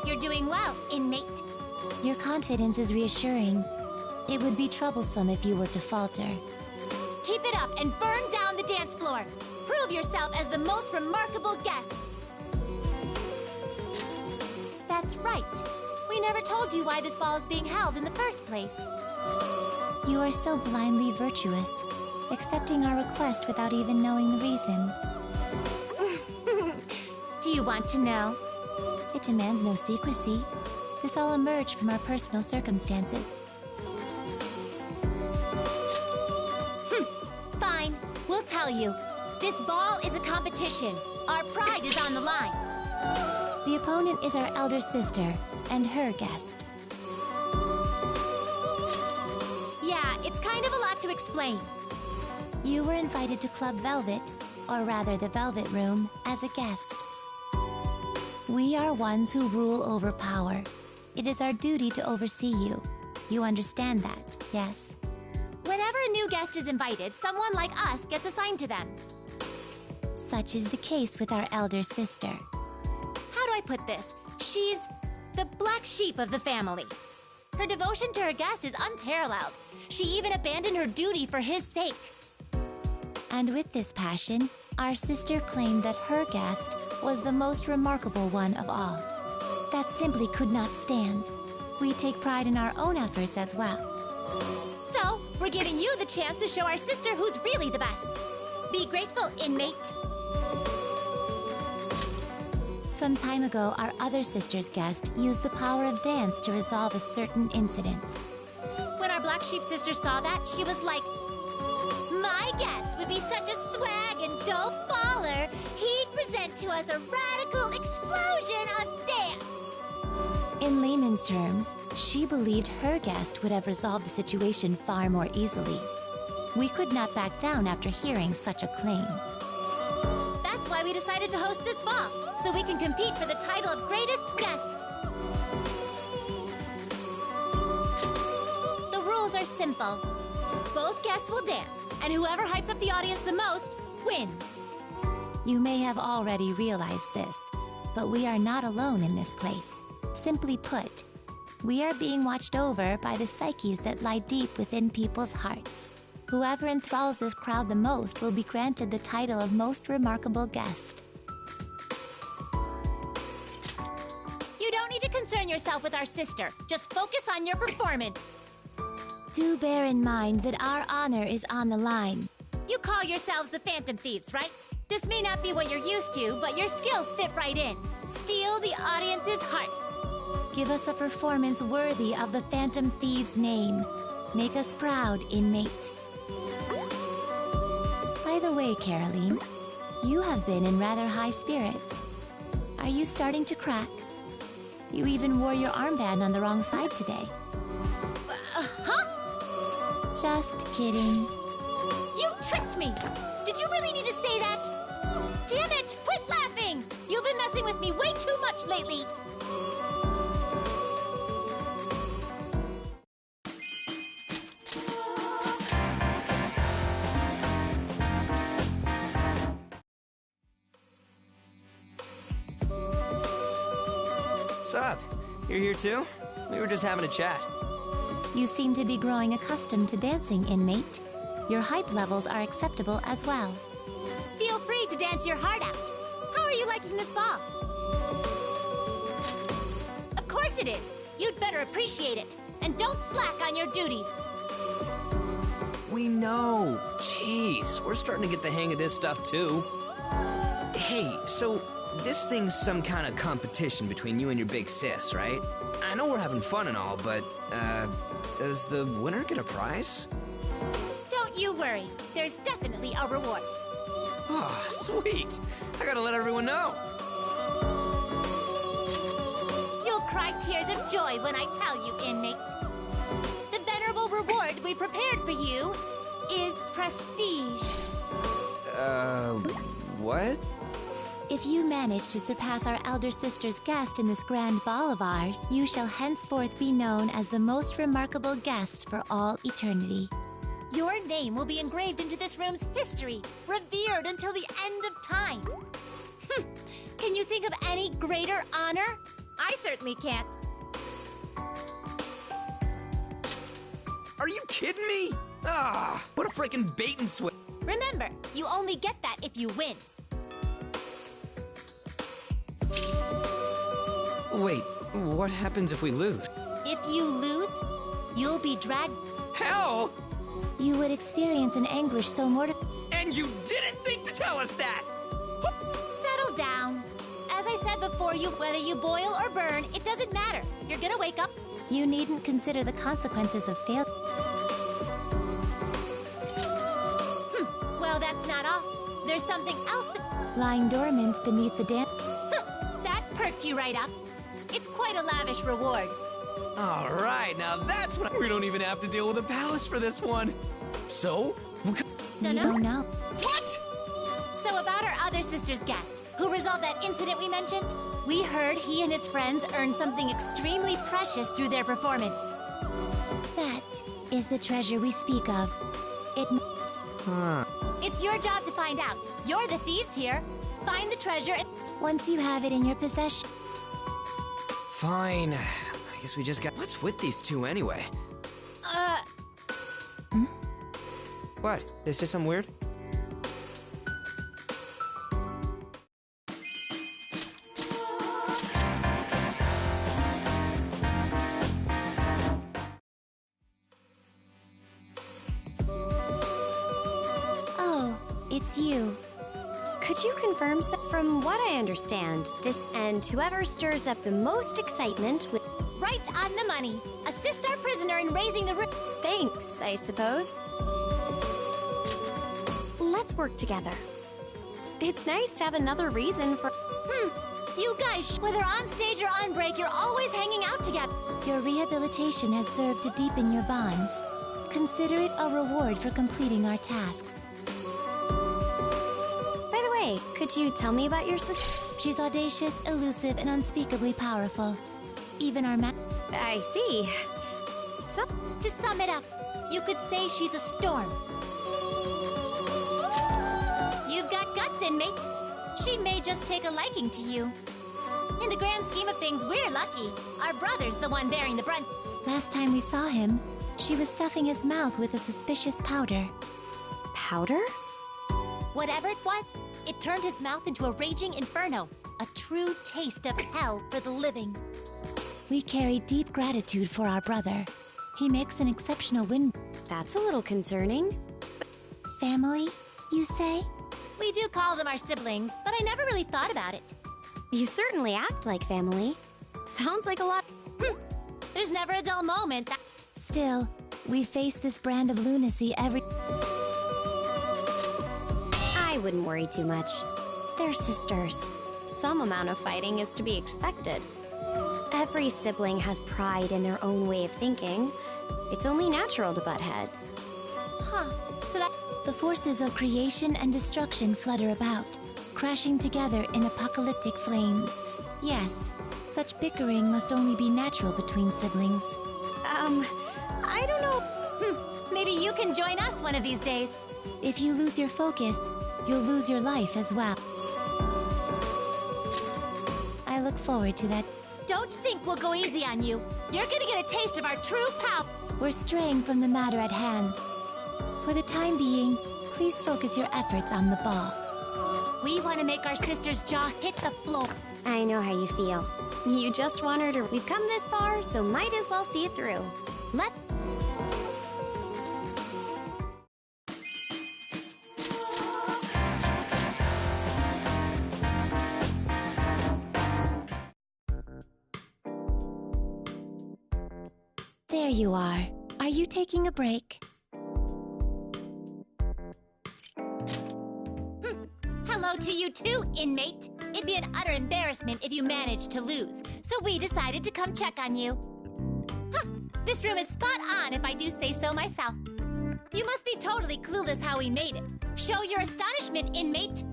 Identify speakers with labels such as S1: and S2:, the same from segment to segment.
S1: you're doing well, inmate.
S2: Your confidence is reassuring. It would be troublesome if you were to falter.
S1: Keep it up and burn down the dance floor. Prove yourself as the most remarkable guest. That's right. We never told you why this ball is being held in the first place.
S2: You are so blindly virtuous, accepting our request without even knowing the reason.
S1: Do you want to know?
S2: It demands no secrecy. This all emerged from our personal circumstances.
S1: Fine, we'll tell you. This ball is a competition. Our pride is on the line.
S2: The opponent is our elder sister and her guest.
S1: Yeah, it's kind of a lot to explain.
S2: You were invited to Club Velvet, or rather the Velvet Room, as a guest. We are ones who rule over power. It is our duty to oversee you. You understand that, yes?
S1: Whenever a new guest is invited, someone like us gets assigned to them.
S2: Such is the case with our elder sister.
S1: How do I put this? She's the black sheep of the family. Her devotion to her guest is unparalleled. She even abandoned her duty for his sake.
S2: And with this passion, our sister claimed that her guest was the most remarkable one of all. That simply could not stand. We take pride in our own efforts as well.
S1: So, we're giving you the chance to show our sister who's really the best. Be grateful, inmate.
S2: Some time ago, our other sister's guest used the power of dance to resolve a certain incident.
S1: When our black sheep sister saw that, she was like, my guest would be such a swag and dope baller, he'd present to us a radical explosion of dance.
S2: In layman's terms, she believed her guest would have resolved the situation far more easily. We could not back down after hearing such a claim.
S1: That's why we decided to host this ball, so we can compete for the title of greatest guest. The rules are simple. Both guests will dance, and whoever hypes up the audience the most wins.
S2: You may have already realized this, but we are not alone in this place. Simply put, we are being watched over by the psyches that lie deep within people's hearts. Whoever enthralls this crowd the most will be granted the title of most remarkable guest.
S1: You don't need to concern yourself with our sister. Just focus on your performance.
S2: Do bear in mind that our honor is on the line.
S1: You call yourselves the Phantom Thieves, right? This may not be what you're used to, but your skills fit right in. Steal the audience's hearts.
S2: Give us a performance worthy of the Phantom Thieves' name. Make us proud, inmate. By the way, Caroline, you have been in rather high spirits. Are you starting to crack? You even wore your armband on the wrong side today.
S1: Huh?
S2: Just kidding.
S1: You tricked me! Did you really need to say that? Damn it! Quit laughing! You've been messing with me way too much lately!
S3: Sup? You're here too? We were just having a chat.
S2: You seem to be growing accustomed to dancing, inmate. Your hype levels are acceptable as well.
S1: Feel free to dance your heart out. How are you liking this ball? Of course it is. You'd better appreciate it. And don't slack on your duties.
S3: We know. Jeez, we're starting to get the hang of this stuff too. Hey, so this thing's some kind of competition between you and your big sis, right? I know we're having fun and all, but, does the winner get a prize?
S1: Don't you worry. There's definitely a reward.
S3: Oh, sweet. I gotta let everyone know.
S1: You'll cry tears of joy when I tell you, inmate. The venerable reward we prepared for you is prestige.
S3: What?
S2: If you manage to surpass our elder sister's guest in this grand ball of ours, you shall henceforth be known as the most remarkable guest for all eternity.
S1: Your name will be engraved into this room's history, revered until the end of time. Can you think of any greater honor? I certainly can't.
S3: Are you kidding me? Ah, what a freaking bait and switch.
S1: Remember, you only get that if you win.
S3: Wait, what happens if we lose?
S1: If you lose, you'll be dragged.
S3: Hell!
S2: You would experience an anguish so mortal.
S3: And you didn't think to tell us that!
S1: Settle down. As I said before, whether you boil or burn, it doesn't matter. You're gonna wake up.
S2: You needn't consider the consequences of failure.
S1: Well, that's not all. There's something else that...
S2: Lying dormant beneath the dam.
S1: That perked you right up. It's quite a lavish reward.
S3: All right, now that's what... We don't even have to deal with a palace for this one. So?
S1: Dunno?
S2: No.
S3: What?
S1: So about our other sister's guest, who resolved that incident we mentioned, we heard he and his friends earned something extremely precious through their performance.
S2: That is the treasure we speak of.
S3: Huh.
S1: It's your job to find out. You're the thieves here. Find the treasure and...
S2: Once you have it in your possession.
S3: Fine. I guess we just got... What's with these two anyway? What? Is this something weird?
S2: Oh, it's you.
S4: Could you confirm, from what I understand, this and whoever stirs up the most excitement with...
S1: Right on the money. Assist our prisoner in raising the...
S4: Thanks, I suppose. Let's work together. It's nice to have another reason for...
S1: You guys, whether on stage or on break, you're always hanging out together.
S2: Your rehabilitation has served to deepen your bonds. Consider it a reward for completing our tasks.
S4: By the way, could you tell me about your sister?
S2: She's audacious, elusive, and unspeakably powerful. Even our
S4: I see. So,
S1: To sum it up, you could say she's a storm. You've got guts, inmate. She may just take a liking to you. In the grand scheme of things, we're lucky. Our brother's the one bearing the brunt.
S2: Last time we saw him, she was stuffing his mouth with a suspicious powder.
S4: powder?
S1: Whatever it was, it turned his mouth into a raging inferno. A true taste of hell for the living.
S2: We carry deep gratitude for our brother. He makes an exceptional wind.
S4: That's a little concerning.
S2: Family, you say?
S1: We do call them our siblings, but I never really thought about it.
S4: You certainly act like family. Sounds like a lot.
S1: There's never a dull moment that...
S2: Still, we face this brand of lunacy every...
S4: I wouldn't worry too much. They're sisters. Some amount of fighting is to be expected. Every sibling has pride in their own way of thinking. It's only natural to butt heads.
S1: Huh. So that...
S2: The forces of creation and destruction flutter about, crashing together in apocalyptic flames. Yes, such bickering must only be natural between siblings.
S4: I don't know.
S1: Maybe you can join us one of these days.
S2: If you lose your focus, you'll lose your life as well. I look forward to that.
S1: Don't think we'll go easy on you. You're gonna get a taste of our true power.
S2: We're straying from the matter at hand. For the time being, please focus your efforts on the ball.
S1: We want to make our sister's jaw hit the floor.
S4: I know how you feel. You just want her to... We've come this far, so might as well see it through.
S1: Let...
S2: There you are. Are you taking a break?
S1: Hello to you too, inmate. It'd be an utter embarrassment if you managed to lose, so we decided to come check on you. This room is spot on if I do say so myself. You must be totally clueless how we made it. Show your astonishment, inmate.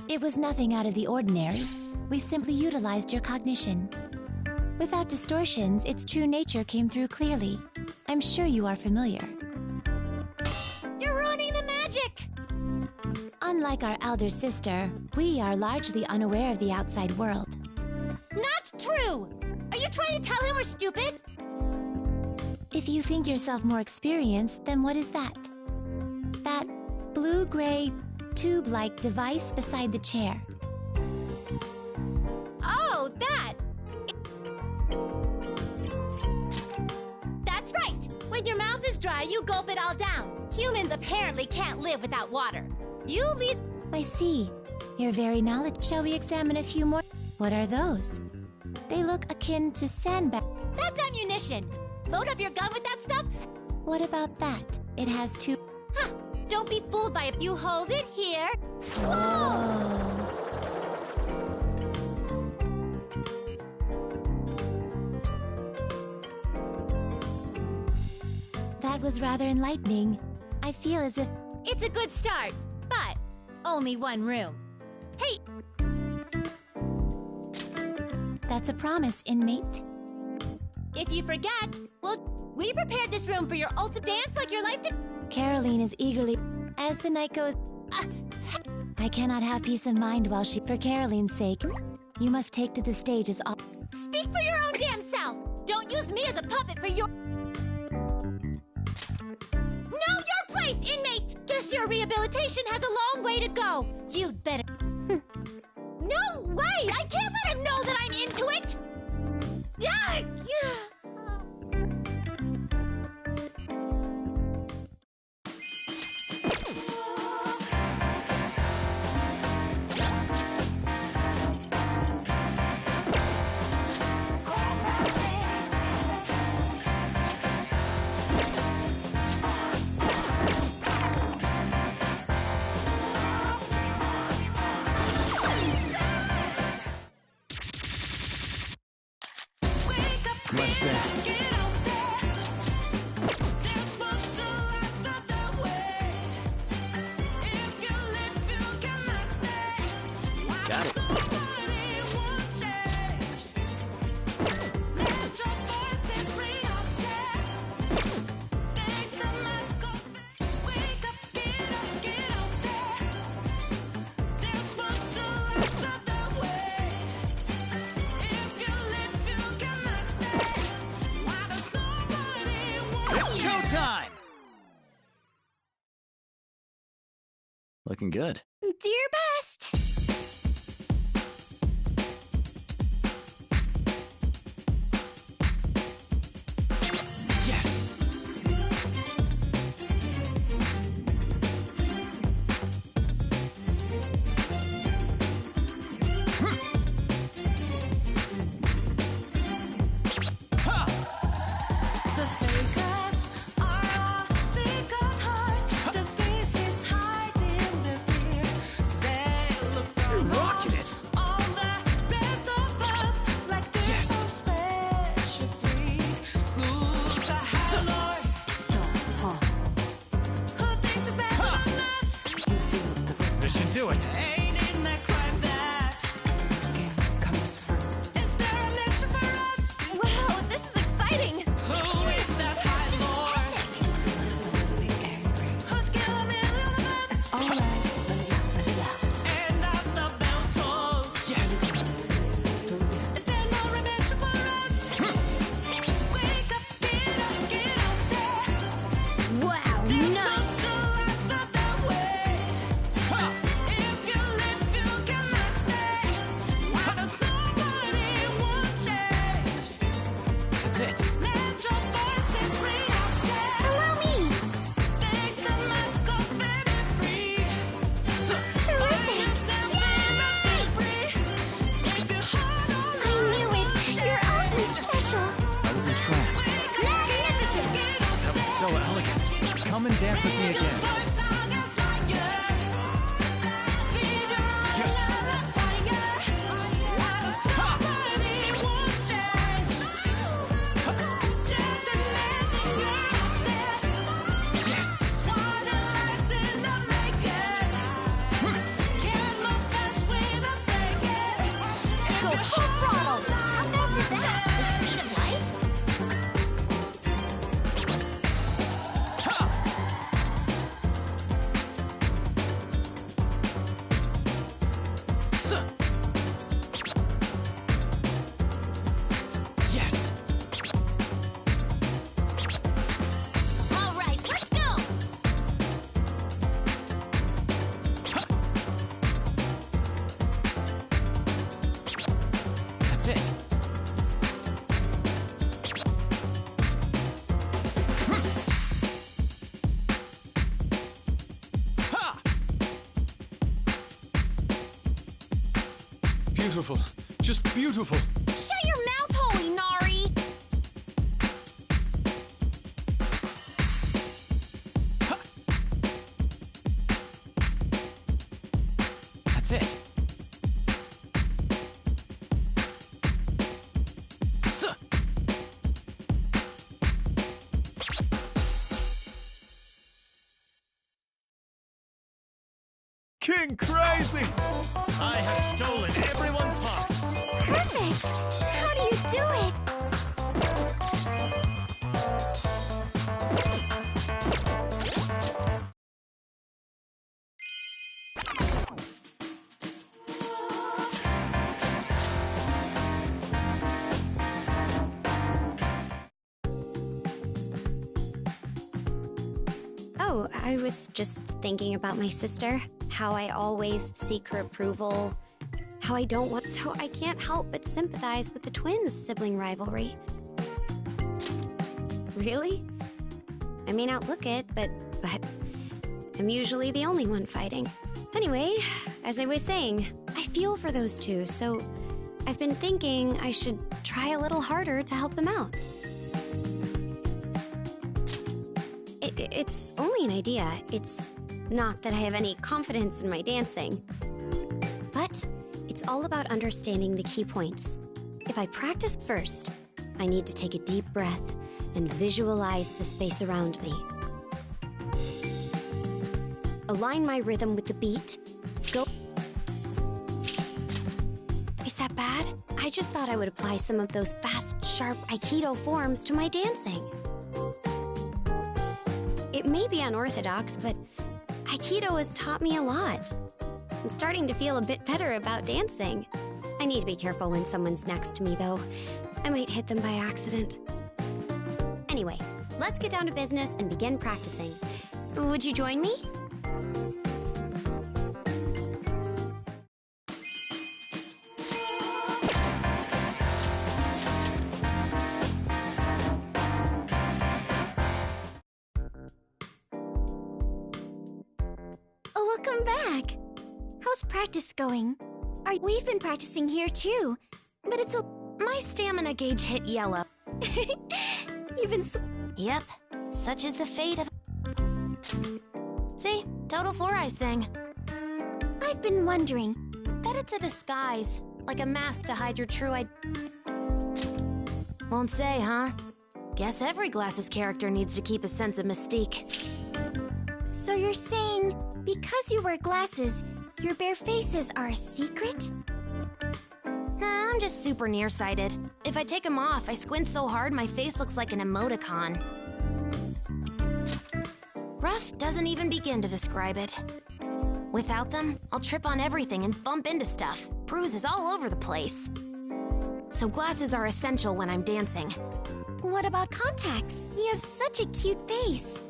S2: It was nothing out of the ordinary. We simply utilized your cognition. Without distortions, its true nature came through clearly. I'm sure you are familiar.
S1: You're ruining the magic!
S2: Unlike our elder sister, we are largely unaware of the outside world.
S1: Not true! Are you trying to tell him we're stupid?
S2: If you think yourself more experienced, then what is that? That blue-gray, tube-like device beside the chair.
S1: Oh, that! That's right! When your mouth is dry, you gulp it all down. Humans apparently can't live without water. You lead...
S2: I see. You're very knowledgeable. Shall we examine a few more? What are those? They look akin to sandbags.
S1: That's ammunition! Load up your gun with that stuff?
S2: What about that? It has two...
S1: Huh! Don't be fooled by it. You hold it here.
S2: Whoa! That was rather enlightening. I feel as if...
S1: It's a good start, but only one room. Hey!
S2: That's a promise, inmate.
S1: If you forget, well, we prepared this room for your ultimate dance like your life did.
S2: Caroline is eagerly... As the night goes... I cannot have peace of mind while she... For Caroline's sake, you must take to the stage as all...
S1: Speak for your own damn self! Don't use me as a puppet for your... Know your place, inmate! Guess your rehabilitation has a long way to go. You'd better... No way! I can't let him know that I'm into it! Yeah!
S3: Let's dance. Got it. Showtime! Looking good.
S4: Do your best.
S3: Yes! Do it.
S1: Wow, this is exciting!
S4: Wow, nice.
S3: That's it.
S4: Allow me. I knew it. You're awfully special.
S3: I was entranced.
S4: Magnificent.
S3: That was so elegant. Come and dance with me again. Yes.
S1: Go full throttle! How fast is that? The speed of light?
S3: That's it. Ha!
S5: Beautiful. Just beautiful.
S1: Shut your mouth hole, Inari!
S3: That's it. Suh.
S5: King Crazy! I have stolen everyone's hearts.
S1: Perfect! How do you do it?
S4: Oh, I was just thinking about my sister. How I always seek her approval. How I don't want, so I can't help but sympathize with the twins' sibling rivalry. Really? I may not look it, but I'm usually the only one fighting. Anyway, as I was saying, I feel for those two, so I've been thinking I should try a little harder to help them out. It's only an idea. It's not that I have any confidence in my dancing. But it's all about understanding the key points. If I practice first, I need to take a deep breath and visualize the space around me. Align my rhythm with the beat. Go. Is that bad? I just thought I would apply some of those fast, sharp Aikido forms to my dancing. It may be unorthodox, but Aikido has taught me a lot. I'm starting to feel a bit better about dancing. I need to be careful when someone's next to me, though. I might hit them by accident. Anyway, let's get down to business and begin practicing. Would you join me?
S1: Welcome back. How's practice going? We've been practicing here too, but my stamina gauge hit yellow. You've been
S2: Yep, such is the fate of... See? Total Four Eyes thing.
S1: I've been wondering.
S2: Bet it's a disguise, like a mask to hide your true Won't say, huh? Guess every Glasses character needs to keep a sense of mystique.
S1: So you're saying, because you wear glasses, your bare faces are a secret?
S2: Nah, I'm just super nearsighted. If I take them off, I squint so hard my face looks like an emoticon. Rough doesn't even begin to describe it. Without them, I'll trip on everything and bump into stuff. Bruises all over the place. So glasses are essential when I'm dancing.
S1: What about contacts? You have such a cute face.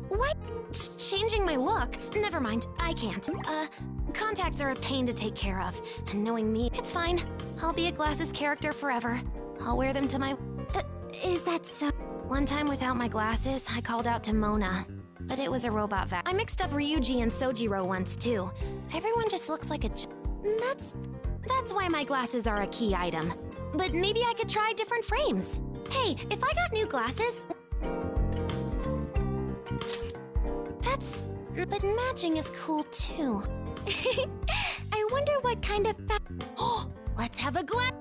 S2: What? Changing my look? Never mind, I can't. Contacts are a pain to take care of. And knowing me, it's fine. I'll be a Glasses character forever. I'll wear them to my...
S1: Is that so?
S2: One time without my glasses, I called out to Mona. But it was a robot vac. I mixed up Ryuji and Sojiro once, too. Everyone just looks like a... That's why my glasses are a key item. But maybe I could try different frames. Hey, if I got new glasses... But matching is cool, too.
S1: I wonder what kind of
S2: Oh, let's have a glass...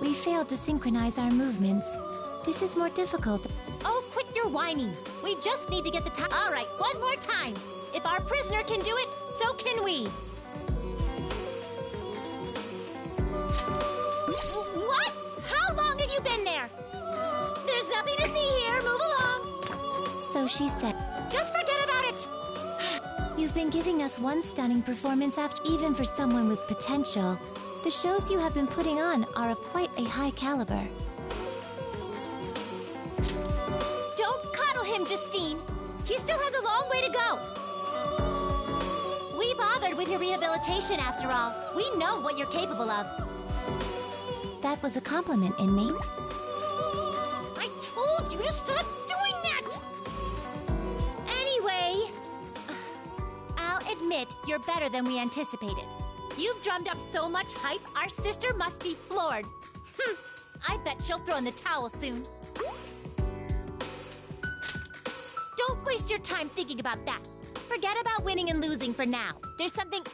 S2: We failed to synchronize our movements. This is more difficult.
S1: Oh, quit your whining. We just need to get the time. All right, one more time. If our prisoner can do it, so can we. What? How long have you been there? There's nothing to see here. Move along.
S2: So she said.
S1: Just forget about it.
S2: You've been giving us one stunning performance after, even for someone with potential. The shows you have been putting on are of quite a high caliber.
S1: Don't coddle him, Justine. He still has a long way to go. We bothered with your rehabilitation after all. We know what you're capable of.
S2: That was a compliment, inmate.
S1: I told you to stop doing that! Anyway, I'll admit you're better than we anticipated. You've drummed up so much hype, our sister must be floored. I bet she'll throw in the towel soon. Don't waste your time thinking about that. Forget about winning and losing for now. There's something...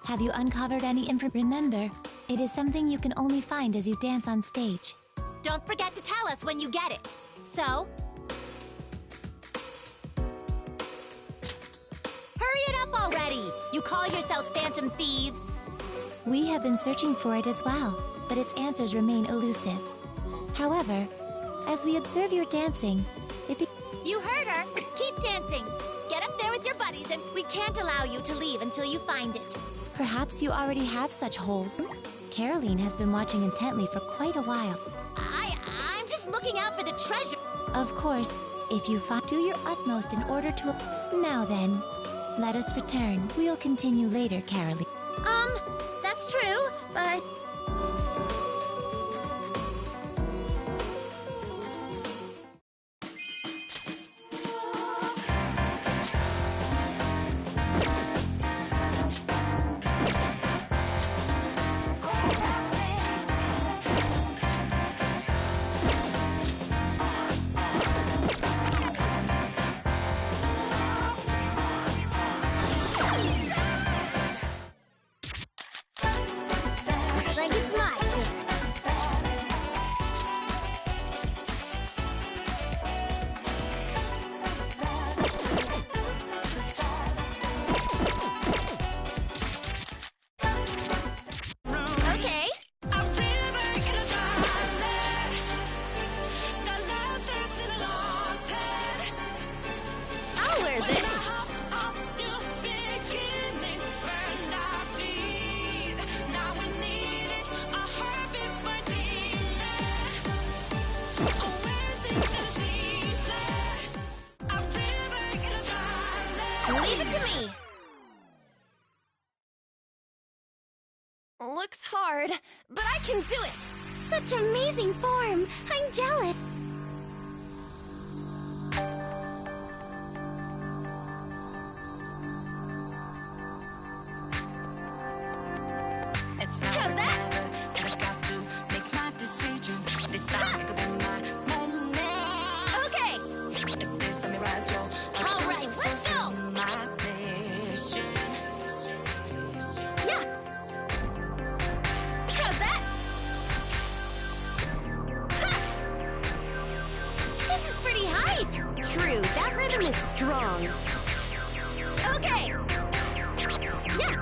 S2: Have you uncovered any info? Remember, it is something you can only find as you dance on stage.
S1: Don't forget to tell us when you get it. So... hurry it up already! You call yourselves phantom thieves?
S2: We have been searching for it as well, but its answers remain elusive. However, as we observe your dancing,
S1: You heard her! Keep dancing! Get up there with your buddies and we can't allow you to leave until you find it.
S2: Perhaps you already have such holes. Caroline has been watching intently for quite a while.
S1: I'm just looking out for the treasure.
S2: Of course, if you do your utmost in order to... Now then, let us return. We'll continue later, Caroline.
S1: That's true, but... Leave it to me!
S4: Looks hard, but I can do it! Such amazing form! I'm jealous! How's that? Okay! Alright, let's go! Yeah! How's that? Ha! This is pretty hype! True, that rhythm is strong. Okay! Yeah!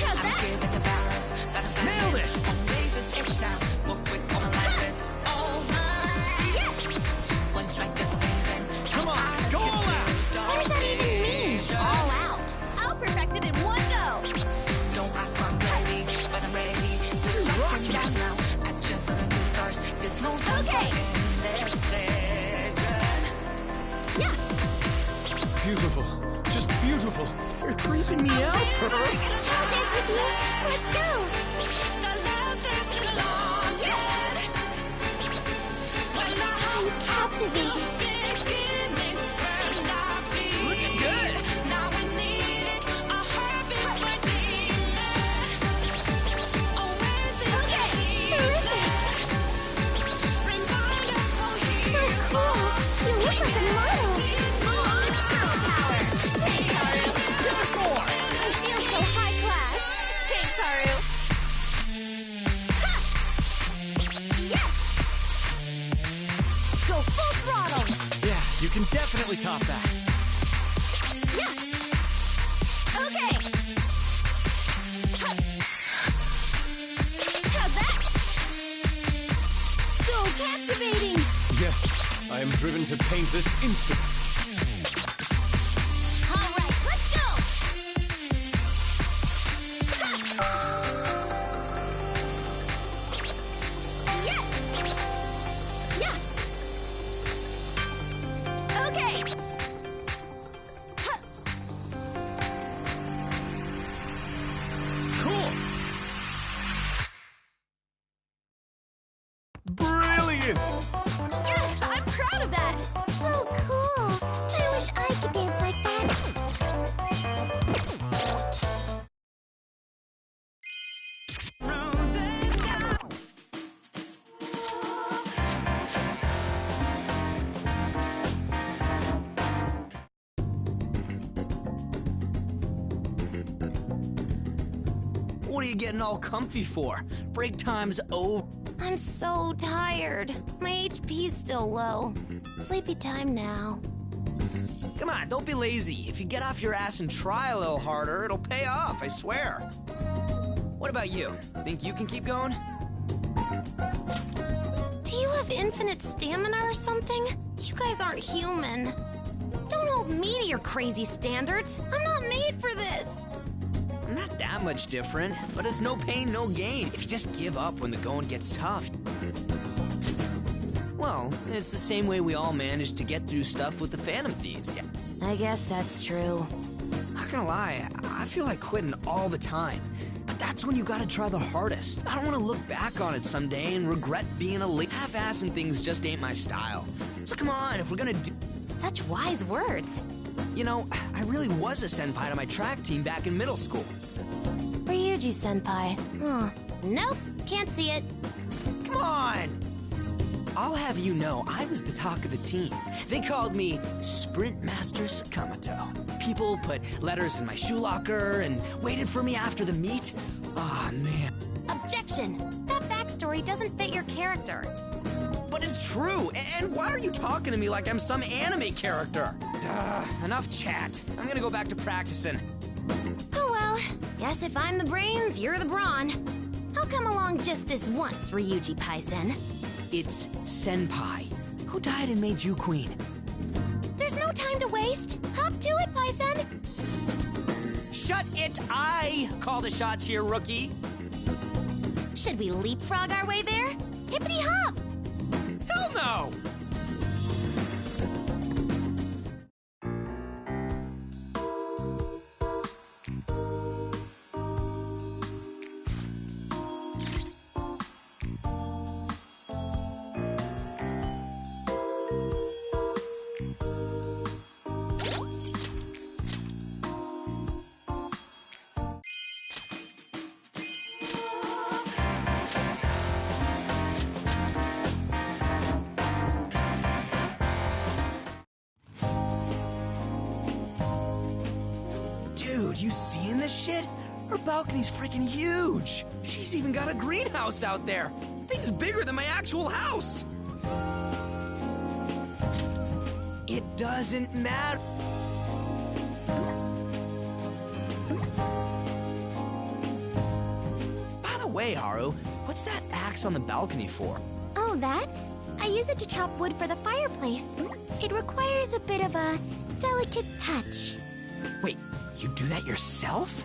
S4: How's that?
S3: Nailed it!
S4: Yes!
S5: Come on, go all out!
S4: What does that even mean? All out. I'll perfect it in one go.
S6: Don't ask, I'm ready, but I'm ready. Just rock it now. I just saw the new stars. There's no time
S4: Okay.
S6: for indecision.
S4: Yeah.
S5: Beautiful. Just beautiful.
S3: You're creeping me out, Pearl.
S4: I'll dance with you. Let's go.
S6: The last is lost.
S4: Yes. I'm captivated.
S3: Looking good.
S6: Now we need it. Our heartbeats were
S4: Okay, terrific. So cool. You look like a model. Girl power. Thanks, Haru.
S3: Give us more.
S4: I feel so high class. Thanks, Haru. Ha! Yes.
S5: can definitely top that.
S1: Yeah! Okay! How's that? So captivating!
S5: Yes, I am driven to paint this instant.
S1: All right, let's go! Yes! Yeah! Okay!
S5: Cool! Brilliant!
S1: Yes, I'm proud of that!
S2: So cool. I wish I could dance like that.
S3: What are you getting all comfy for? Break time's over.
S2: I'm so tired. My HP's still low. Sleepy time now.
S3: Come on, don't be lazy. If you get off your ass and try a little harder, it'll pay off, I swear. What about you? Think you can keep going?
S2: Do you have infinite stamina or something? You guys aren't human.
S4: Don't hold me to your crazy standards.
S2: I'm not made for this.
S3: Not that much different, but it's no pain, no gain. If you just give up when the going gets tough. Well, it's the same way we all managed to get through stuff with the Phantom Thieves. Yeah.
S4: I guess that's true.
S3: Not gonna lie, I feel like quitting all the time. But that's when you gotta try the hardest. I don't wanna look back on it someday and regret being a late. Half-assing things just ain't my style. So come on, if we're gonna do...
S4: Such wise words.
S3: You know, I really was a senpai to my track team back in middle school.
S2: Ryuji senpai. Huh.
S4: Nope, can't see it.
S3: Come on! I'll have you know, I was the talk of the team. They called me Sprint Master Sakamoto. People put letters in my shoe locker and waited for me after the meet. Aw, man.
S4: Objection! That backstory doesn't fit your character.
S3: But it's true, and why are you talking to me like I'm some anime character? Enough chat. I'm gonna go back to practicing.
S4: Oh well, guess if I'm the brains, you're the brawn. I'll come along just this once, Ryuji Paisen.
S3: It's Senpai. Who died and made you queen?
S4: There's no time to waste. Hop to it, Paisen.
S3: Shut it! I call the shots here, rookie.
S4: Should we leapfrog our way there? Hippity hop!
S3: Hell no! Dude, you seeing this shit? Her balcony's freaking huge. She's even got a greenhouse out there. Thing's bigger than my actual house. It doesn't matter. By the way, Haru, what's that axe on the balcony for?
S2: Oh, that? I use it to chop wood for the fireplace. It requires a bit of a delicate touch.
S3: Wait, you do that yourself?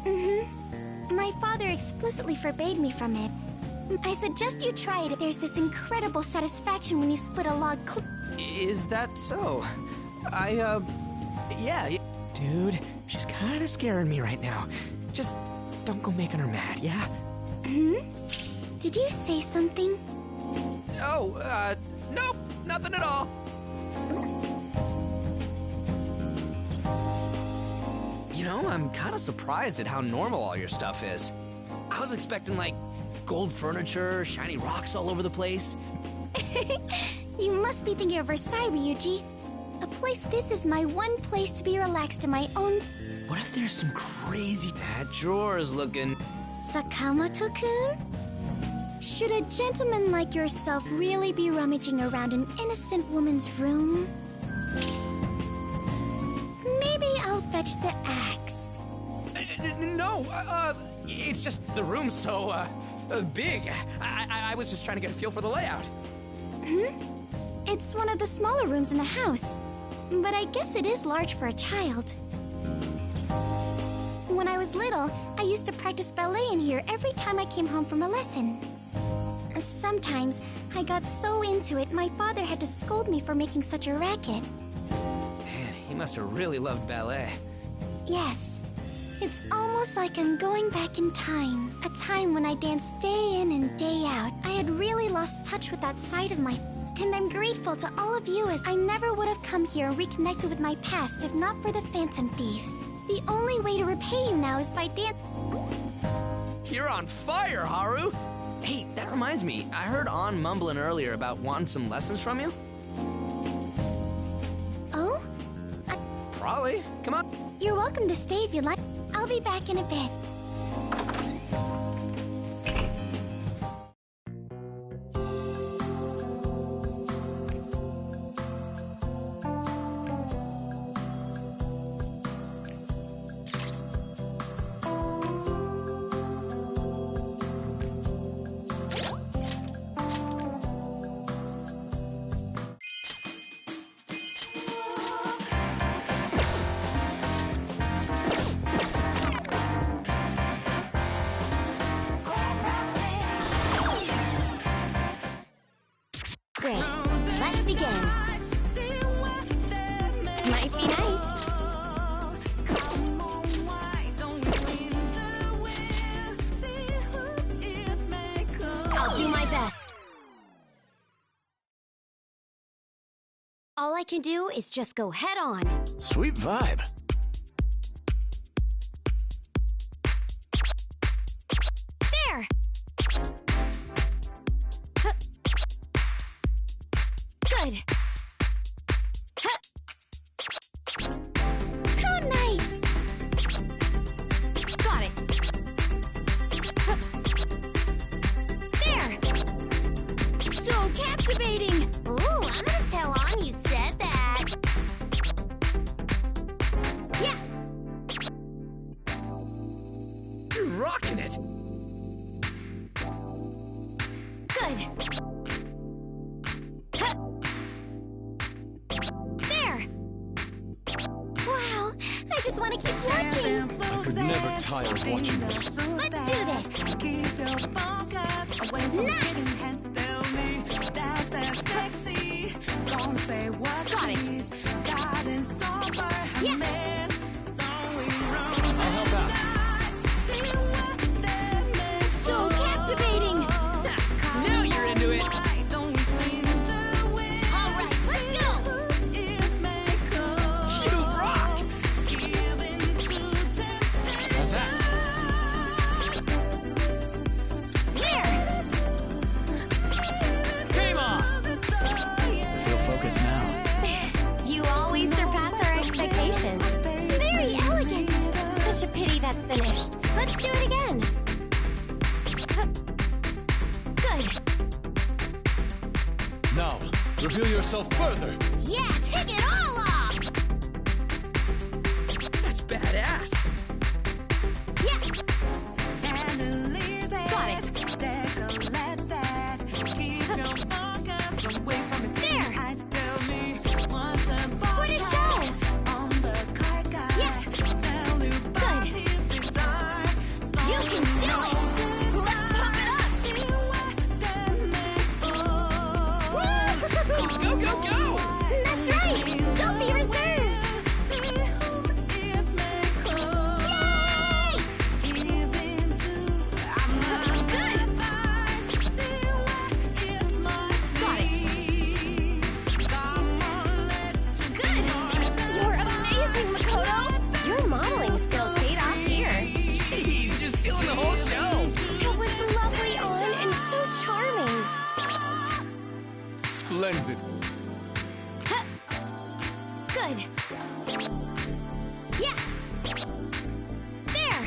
S2: Mm-hmm. My father explicitly forbade me from it. I suggest you try it. There's this incredible satisfaction when you split a log
S3: Is that so? Yeah. Dude, she's kinda scaring me right now. Just don't go making her mad, yeah?
S2: Hmm? Did you say something?
S3: Oh, nope, nothing at all. You know, I'm kinda surprised at how normal all your stuff is. I was expecting, like, gold furniture, shiny rocks all over the place.
S2: You must be thinking of Versailles, Ryuji. A place this is my one place to be relaxed in my own...
S3: What if there's some crazy... That drawer's looking...
S2: Sakamoto-kun? Should a gentleman like yourself really be rummaging around an innocent woman's room? Maybe I'll fetch the axe.
S3: No, it's just the room's so, big. I was just trying to get a feel for the layout.
S4: It's one of the smaller rooms in the house, but I guess it is large for a child. When I was little, I used to practice ballet in here every time I came home from a lesson. Sometimes, I got so into it, my father had to scold me for making such a racket.
S3: Man, he must have really loved ballet.
S2: Yes. It's almost like I'm going back in time. A time when I danced day in and day out.
S4: I had really lost touch with that side of my... And I'm grateful to all of you, as I never would have come here and reconnected with my past if not for the Phantom Thieves. The only way to repay you now is by
S3: You're on fire, Haru! Hey, that reminds me, I heard An mumbling earlier about wanting some lessons from you.
S2: Oh?
S3: Probably. Come on.
S2: You're welcome to stay if you like. I'll be back in a bit.
S4: Great. Let's begin. Might be nice. I'll do my best. All I can do is just go head on.
S5: Sweet vibe.
S4: There! Good.
S2: How nice!
S4: Got it. There! So captivating!
S1: Ooh, I'm gonna tell On you said that.
S4: Yeah!
S3: You're rocking it!
S4: Good. There!
S2: Wow, I just want to keep watching.
S5: I could never tire of watching this.
S2: Let's do this.
S1: Nice!
S4: Got it. Yeah!
S5: I'll help out.
S4: So captivating!
S3: Now you're into it!
S1: All right, let's go!
S3: You rock!
S5: How's that?
S4: There!
S5: Game on! Feel focused now.
S4: You always surpass our expectations. Very elegant. Such a pity that's finished. Let's do it again. Good.
S5: Now, reveal yourself further.
S1: Yeah, take it all off!
S3: That's badass!
S4: Yeah. Got it. There. What a show! Yeah. Good. You can do it! Let's pump it up!
S3: Go, go, go!
S4: That's right! Don't be reserved! Got it! Good! You're amazing, Makoto! Your modeling skills paid off here.
S3: Jeez, you're stealing the whole show!
S4: It was lovely on and so charming.
S5: Splendid.
S4: Huh. Good. Yeah. There.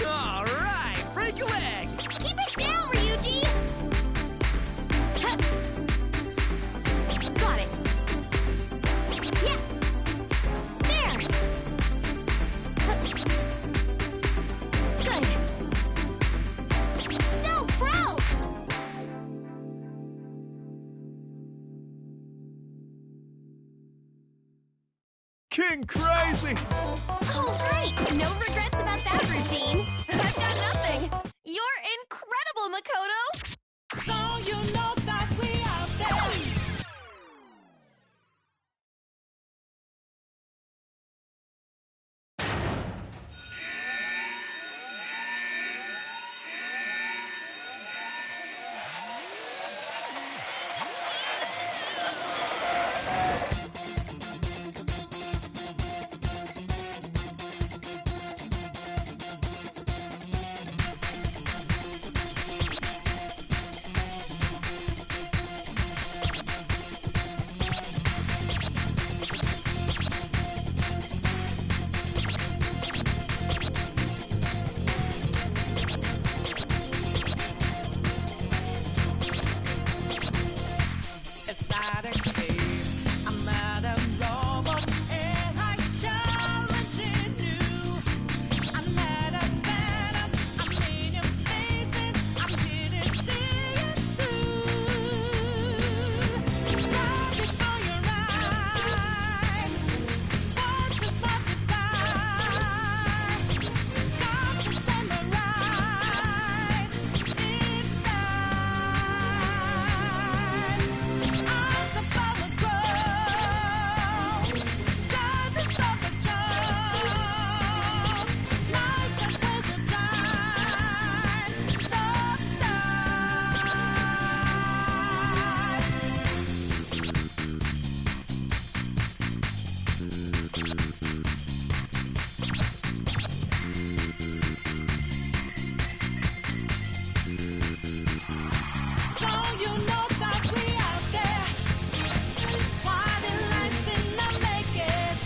S3: All right, break a leg!
S1: Keep it down, Ryuji!
S4: Huh. Got it.
S5: King Crazy!
S4: Oh, great! No regrets about that routine. I've got nothing. You're incredible, Makoto!
S6: So you know that we out there. It's not a game. I'm not a robot, and I challenge you. I'm not a phantom. I'm in your face, and I'm here to see it through. Right before your eyes, what just passed by? Got to stand right. It's time. Eyes above the ground, God to stop the show. Life is with the time, stop So you know that we out there, swatting lights in the making.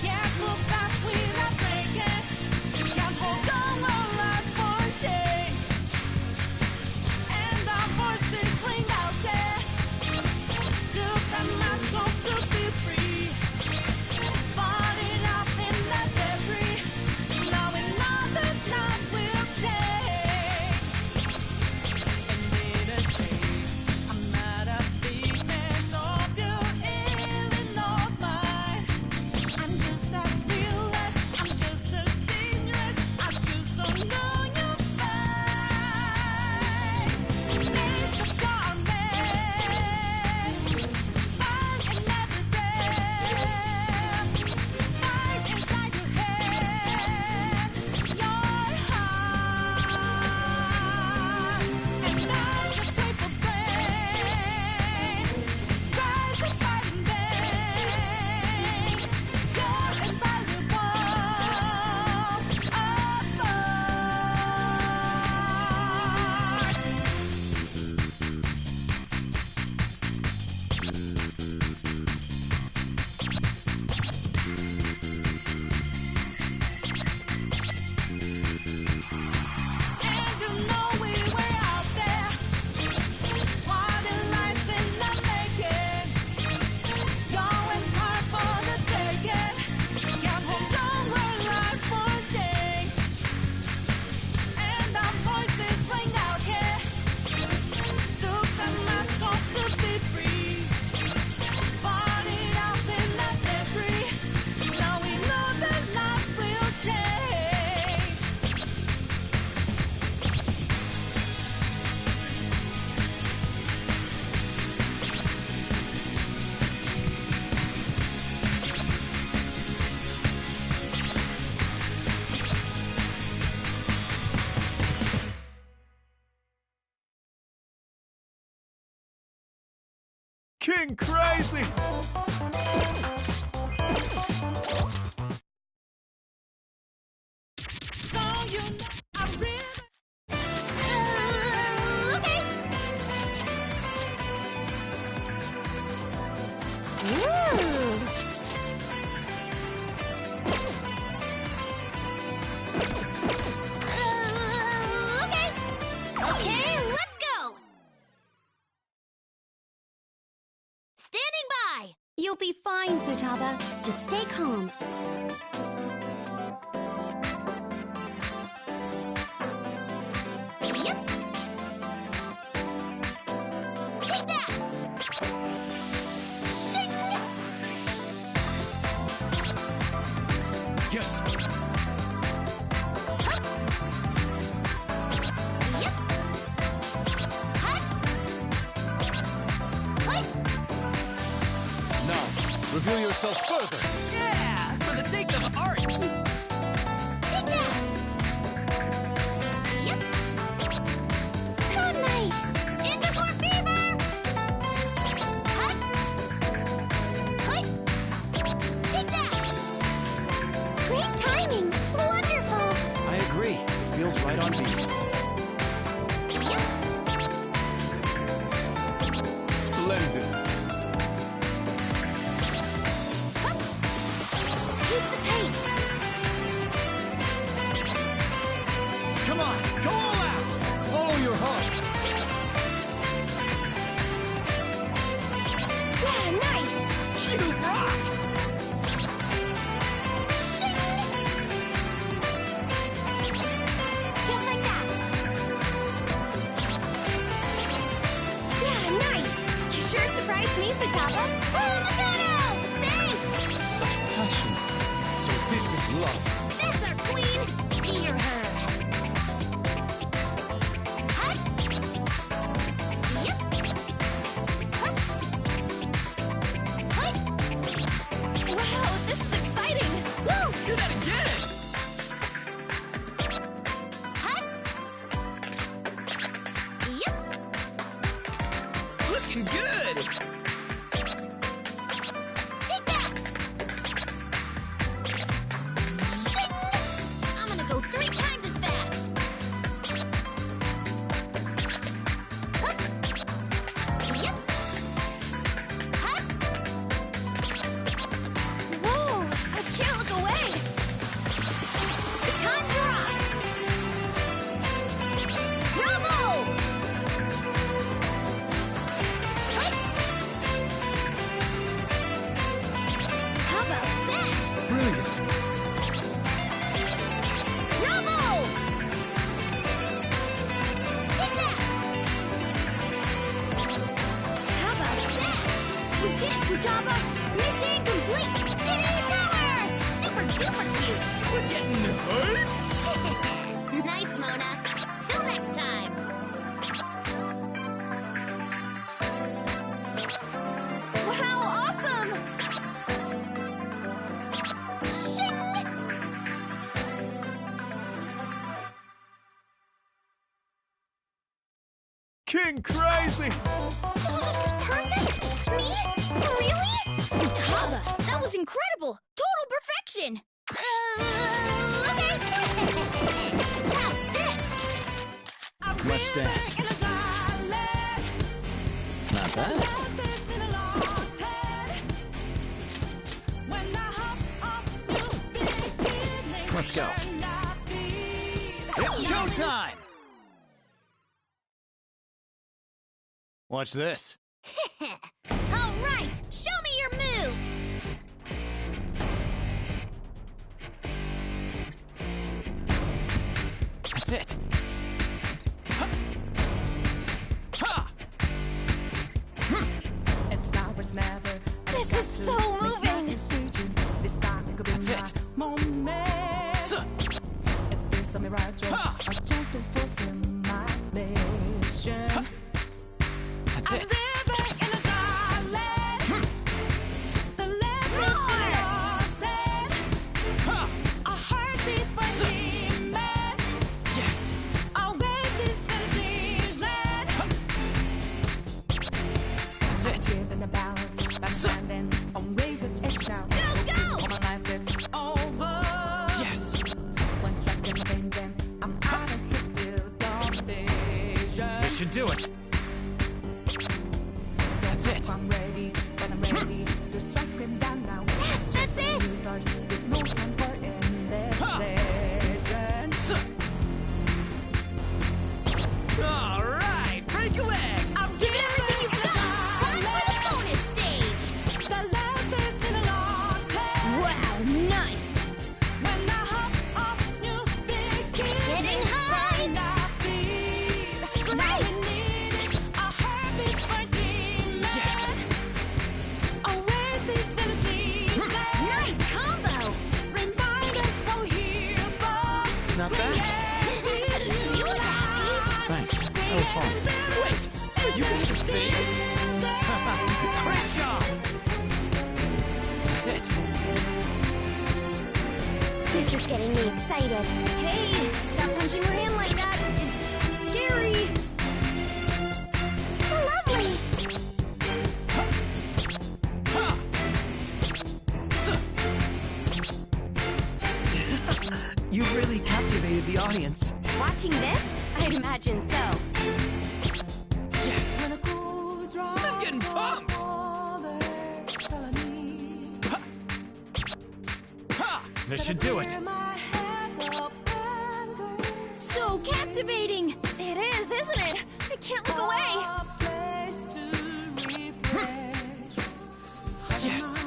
S6: Can't move fast, we not breaking. Can't hold on our life for change. And our voices ring out there. Took the mask off to be free. Falling off in the debris. Now we know that life will change. And in a shade, I'm not a big man of your Illinois mind. I'm just as fearless, I'm just as dangerous. I just don't know your mind. It's a garment, fun in every breath. Fight inside your head, your heart. And now just wait for brain. Rise and fight in vain. You're invaluable. And you know we were out there, swatting lights in the making, going hard for the taking. Can't hold on, we're life for change. And our voices ring out here. Took the mask off to be free. Falling out in the debris. Now we know that life will change.
S5: King Crazy!
S6: So you know I really.
S1: Okay. Ooh. Okay. Okay, let's go. Standing by.
S4: You'll be fine, Futaba. Just stay calm.
S1: Yep. Take that. Shing.
S5: reveal yourself further.
S3: Yeah, for the sake of art.
S1: Take that! Yep. Oh, nice! Into more fever! Hut! Hut! Take that!
S4: Great timing! Wonderful!
S3: I agree. It feels right on beat.
S1: Yep.
S5: Splendid.
S4: Keep the pace!
S5: Come on, go all out. Follow your heart.
S4: Yeah, nice!
S3: You rock!
S4: Just like that! Yeah, nice! You sure surprised me, Futaba!
S1: Oh, Mikado! Thanks!
S5: Such passion. So this is love.
S1: That's our queen! Fear her! Hut! Yep! Hup! Hut!
S4: Wow, this is exciting!
S3: Woo! Do that again!
S1: Hut! Yep!
S3: Looking good!
S1: Take that! Shing! I'm gonna go 3 times as fast! Hup! Yep! Hut!
S4: Whoa! I can't look away!
S1: The time's arrived! Bravo! Hut!
S4: How about
S1: That!
S5: Brilliant.
S1: Bravo! Take that!
S4: How about
S1: That! We did it, Futaba! Mission complete! Kitty power! Super duper cute!
S3: We're getting hurt?
S1: Nice, Mona. Till next time.
S4: Wow, awesome!
S1: Shing!
S5: King Crazy!
S1: Perfect? Me? Really? Futaba, that was incredible! Total perfection! Okay. How's this?
S3: Let's dance. Not bad. Let's go. It's showtime!
S5: Watch this.
S1: All right, show me your moves!
S3: That's it. Ha! Ha!
S6: It's now or never.
S4: This is so moving!
S3: That's it. So, Ha! That's it. Ha! Yes. That's it. So, yes. This should do it. That's it.
S6: I'm ready, when I'm ready to strike him down now.
S4: Yes, that's it!
S6: There's no time for indecision.
S3: So. All right, break a leg.
S6: I'm
S1: Give it everything you've got! Time for the bonus stage!
S6: The left is in a lost head.
S1: Wow, nice!
S6: When I hop off, you begin.
S1: Getting high!
S6: And I feel
S1: Great!
S6: I need a heartbeat for demon.
S3: Yes.
S6: Oasis in the sea.
S1: Nice combo!
S6: Remind us how here, but
S3: Not bad.
S1: You was happy!
S3: Thanks. That was fun. Wait, you can do a thing? Great job. it.
S4: This is getting me excited. Hey, stop punching your hand like that. It's scary. Lovely.
S3: You really captivated the audience.
S4: Watching this? I'd imagine so.
S3: Yes! I'm getting pumped!
S5: This should do it.
S4: So captivating. It is, isn't it? I can't look away.
S3: Yes!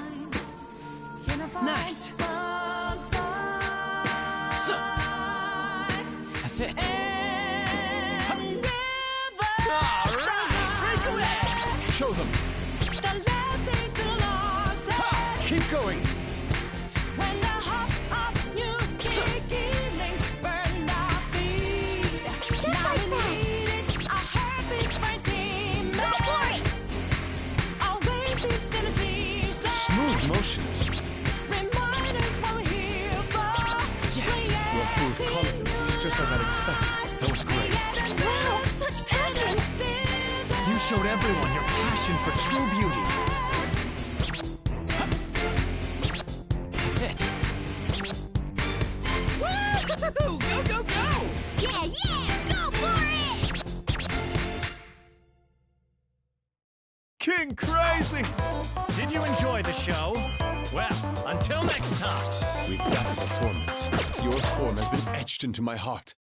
S3: Nice! So, that's it. Alright! Break away!
S5: Show them. Keep going.
S4: Just like that. Go for it.
S5: Smooth motions.
S3: Yes!
S5: You're full of confidence, just like I'd expect. That was great.
S4: Wow, such passion.
S5: You showed everyone your passion for true beauty.
S3: That's it. Woo! Go, go, go!
S1: Yeah, go for it!
S5: King Crazy! Did you enjoy the show? Well, until next time.
S7: We've got a performance. Your form has been etched into my heart.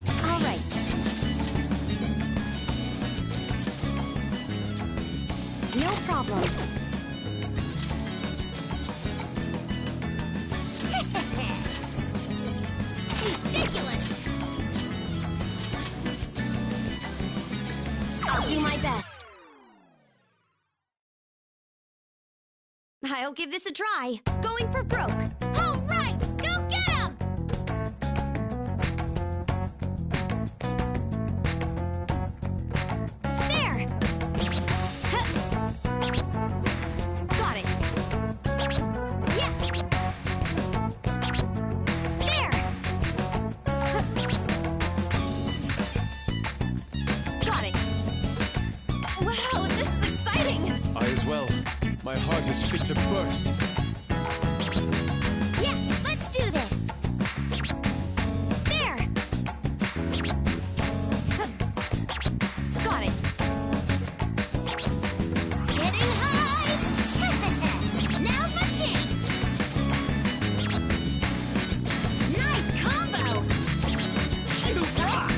S4: All right. No problem.
S1: Ridiculous!
S4: I'll do my best. I'll give this a try. Going for broke.
S1: All right, go get him!
S4: There. Huh. Got it. Yeah. There. Huh. Got it. Wow, this is exciting.
S7: I as well. My heart is fit to burst.
S4: Yeah, let's do this. There. Huh. Got it.
S1: Getting high! Now's my chance! Nice combo!
S3: You rock!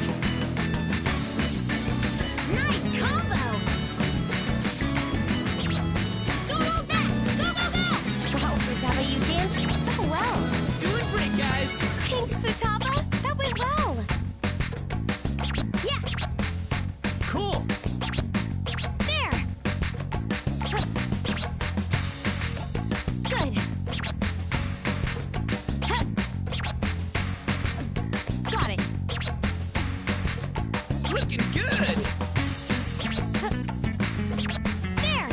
S1: Nice combo! Don't hold back! Go, go, go!
S4: Wow, Futaba, you danced so well.
S3: Doing great, guys!
S4: Thanks, Futaba. That went well. Yeah,
S5: Cool.
S4: there. Huh. Good. Huh. Got it.
S3: Looking good!
S4: Huh. There.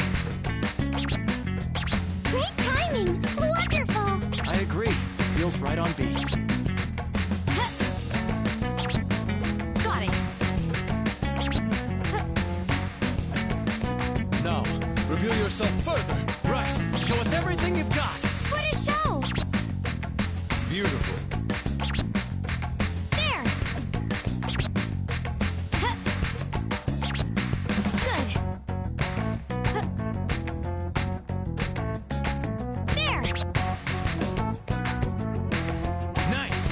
S4: Great timing. Wonderful.
S3: I agree. Feels right on beat.
S4: Huh. Got it. Huh.
S7: Now, reveal yourself further.
S5: Right. Show us everything you've got.
S4: What a show.
S7: Beautiful.
S4: There. Huh. Good. Huh. There.
S5: Nice.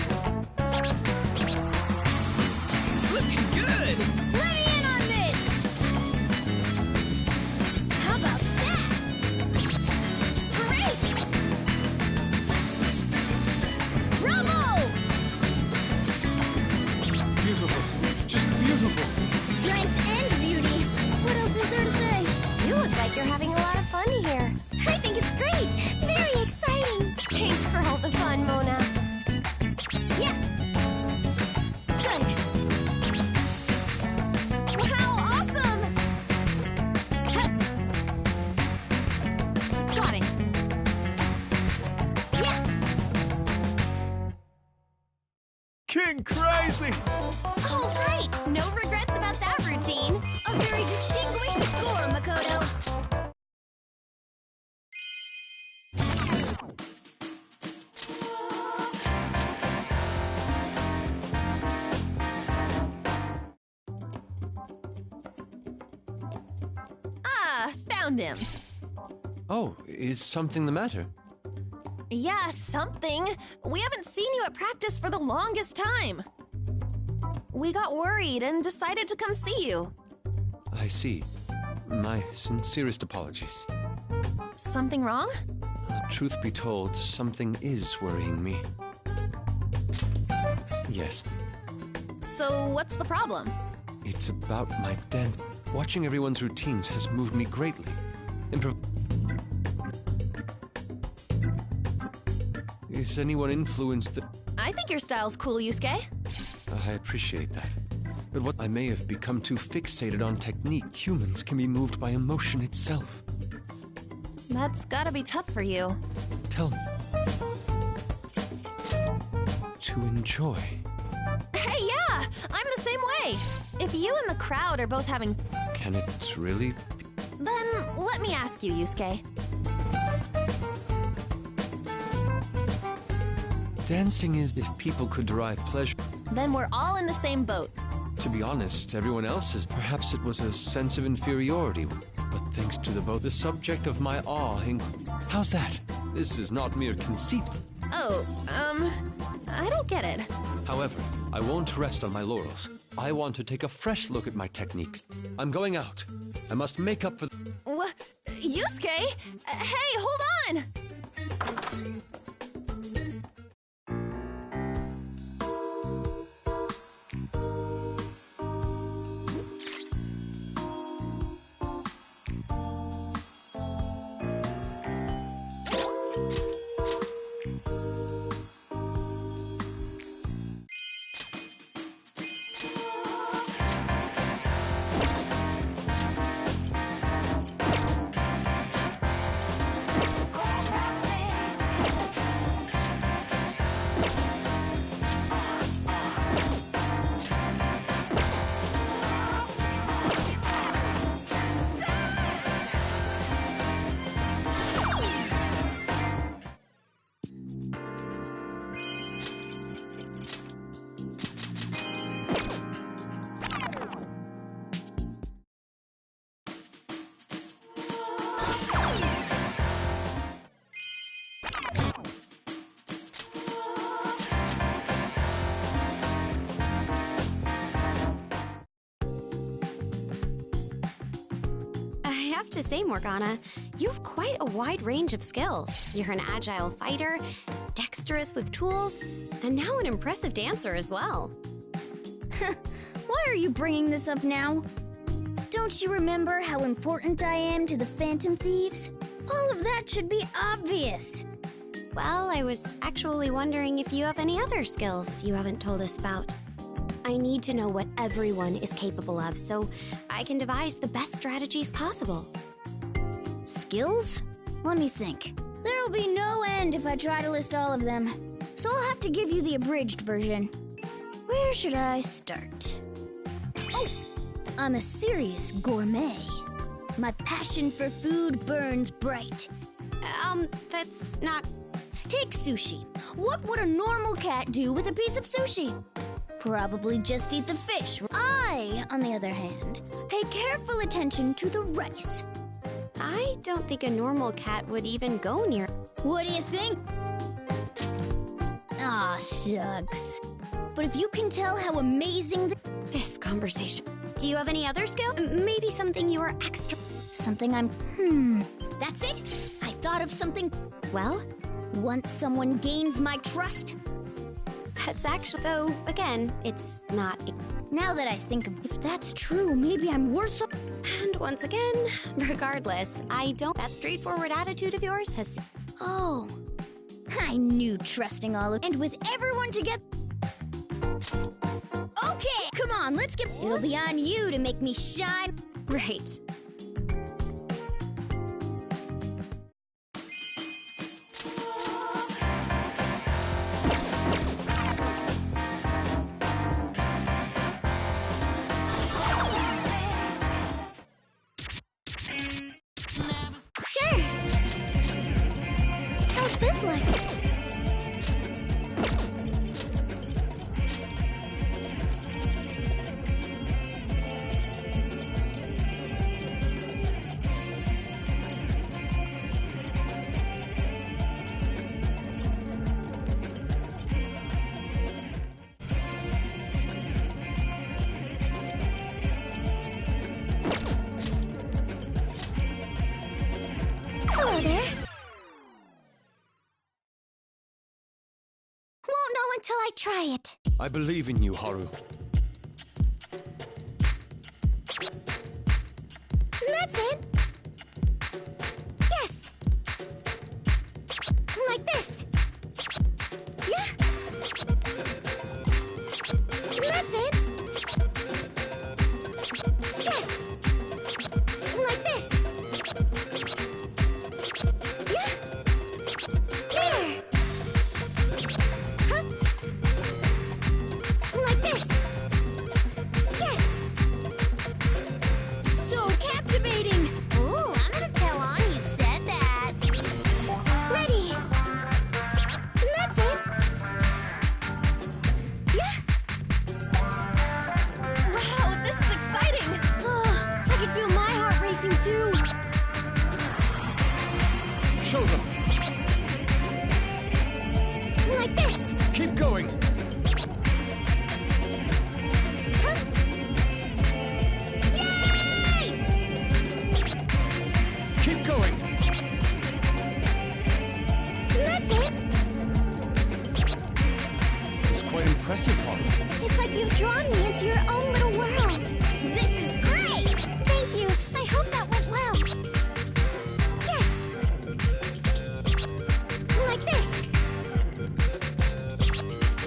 S3: Looking good!
S1: Let me in on this! How about that?
S4: Great.
S1: Bravo!
S5: King Crazy!
S4: Oh, great! No regrets about that routine.
S1: A very distinguished score, Makoto.
S8: Ah, found him.
S7: Oh, is something the matter?
S8: Yeah, something. We haven't seen you at practice for the longest time. We got worried and decided to come see you.
S7: I see. My sincerest apologies.
S8: Something wrong?
S7: Truth be told, something is worrying me. Yes,
S8: So what's the problem?
S7: it's about my dance. Watching everyone's routines has moved me greatly. Is anyone influenced?
S8: I think your style's cool, Yusuke.
S7: I appreciate that. But what I may have become too fixated on technique. Humans can be moved by emotion itself.
S8: That's gotta be tough for you.
S7: Tell me. To enjoy.
S8: Hey, yeah! I'm the same way! If you and the crowd are both having...
S7: Can it really?
S8: Then let me ask you, Yusuke.
S7: Dancing is if people could derive pleasure.
S8: Then we're all in the same boat.
S7: To be honest, everyone else is. Perhaps it was a sense of inferiority. But thanks to the subject of my awe. How's that? This is not mere conceit.
S8: Oh, I don't get it.
S7: However, I won't rest on my laurels. I want to take a fresh look at my techniques. I'm going out. I must make up for...
S8: What? Yusuke? Hey, hold on!
S4: I have to say, Morgana, you have quite a wide range of skills. You're an agile fighter, dexterous with tools, and now an impressive dancer as well.
S1: Why are you bringing this up now? Don't you remember how important I am to the Phantom Thieves? All of that should be obvious.
S4: Well, I was actually wondering if you have any other skills you haven't told us about. I need to know what everyone is capable of so I can devise the best strategies possible.
S1: Skills? Let me think. There'll be no end if I try to list all of them. So I'll have to give you the abridged version. Where should I start? Oh! I'm a serious gourmet. My passion for food burns bright.
S4: That's not...
S1: Take sushi. What would a normal cat do with a piece of sushi? Probably just eat the fish. I, on the other hand, pay careful attention to the rice.
S4: I don't think a normal cat would even go near...
S1: What do you think? Aw, shucks. But if you can tell how amazing
S4: This conversation... Do you have any other skill? Maybe something you are extra...
S1: Something I'm... That's it! I thought of something...
S4: Well,
S1: Once someone gains my trust...
S4: that's actually... Though, again, it's not...
S1: Now that I think of... If that's true, maybe I'm worse off...
S4: And once again, regardless, I don't... That straightforward attitude of yours has...
S1: Oh... I knew trusting all of... And with everyone together... Okay, come on, let's get... It'll be on you to make me shine...
S4: Right.
S1: till I try it.
S7: I believe in you, Haru.
S1: That's it. Yes. Like this. Yeah. That's it. Yes. Like this. Yeah. There. Huh? Like this. Yes. So captivating. Ooh, I'm gonna tell on you said that. Ready. That's it. Yeah.
S8: Wow, this is exciting!
S1: Oh, I can feel my heart racing too.
S7: Show them.
S1: Like this.
S7: Keep going.
S1: Huh? Yay!
S7: Keep going.
S1: That's it.
S7: It's quite impressive, Haru.
S1: It's like you've drawn me into your own little world. This is great! Thank you. I hope that went well. Yes. Like this.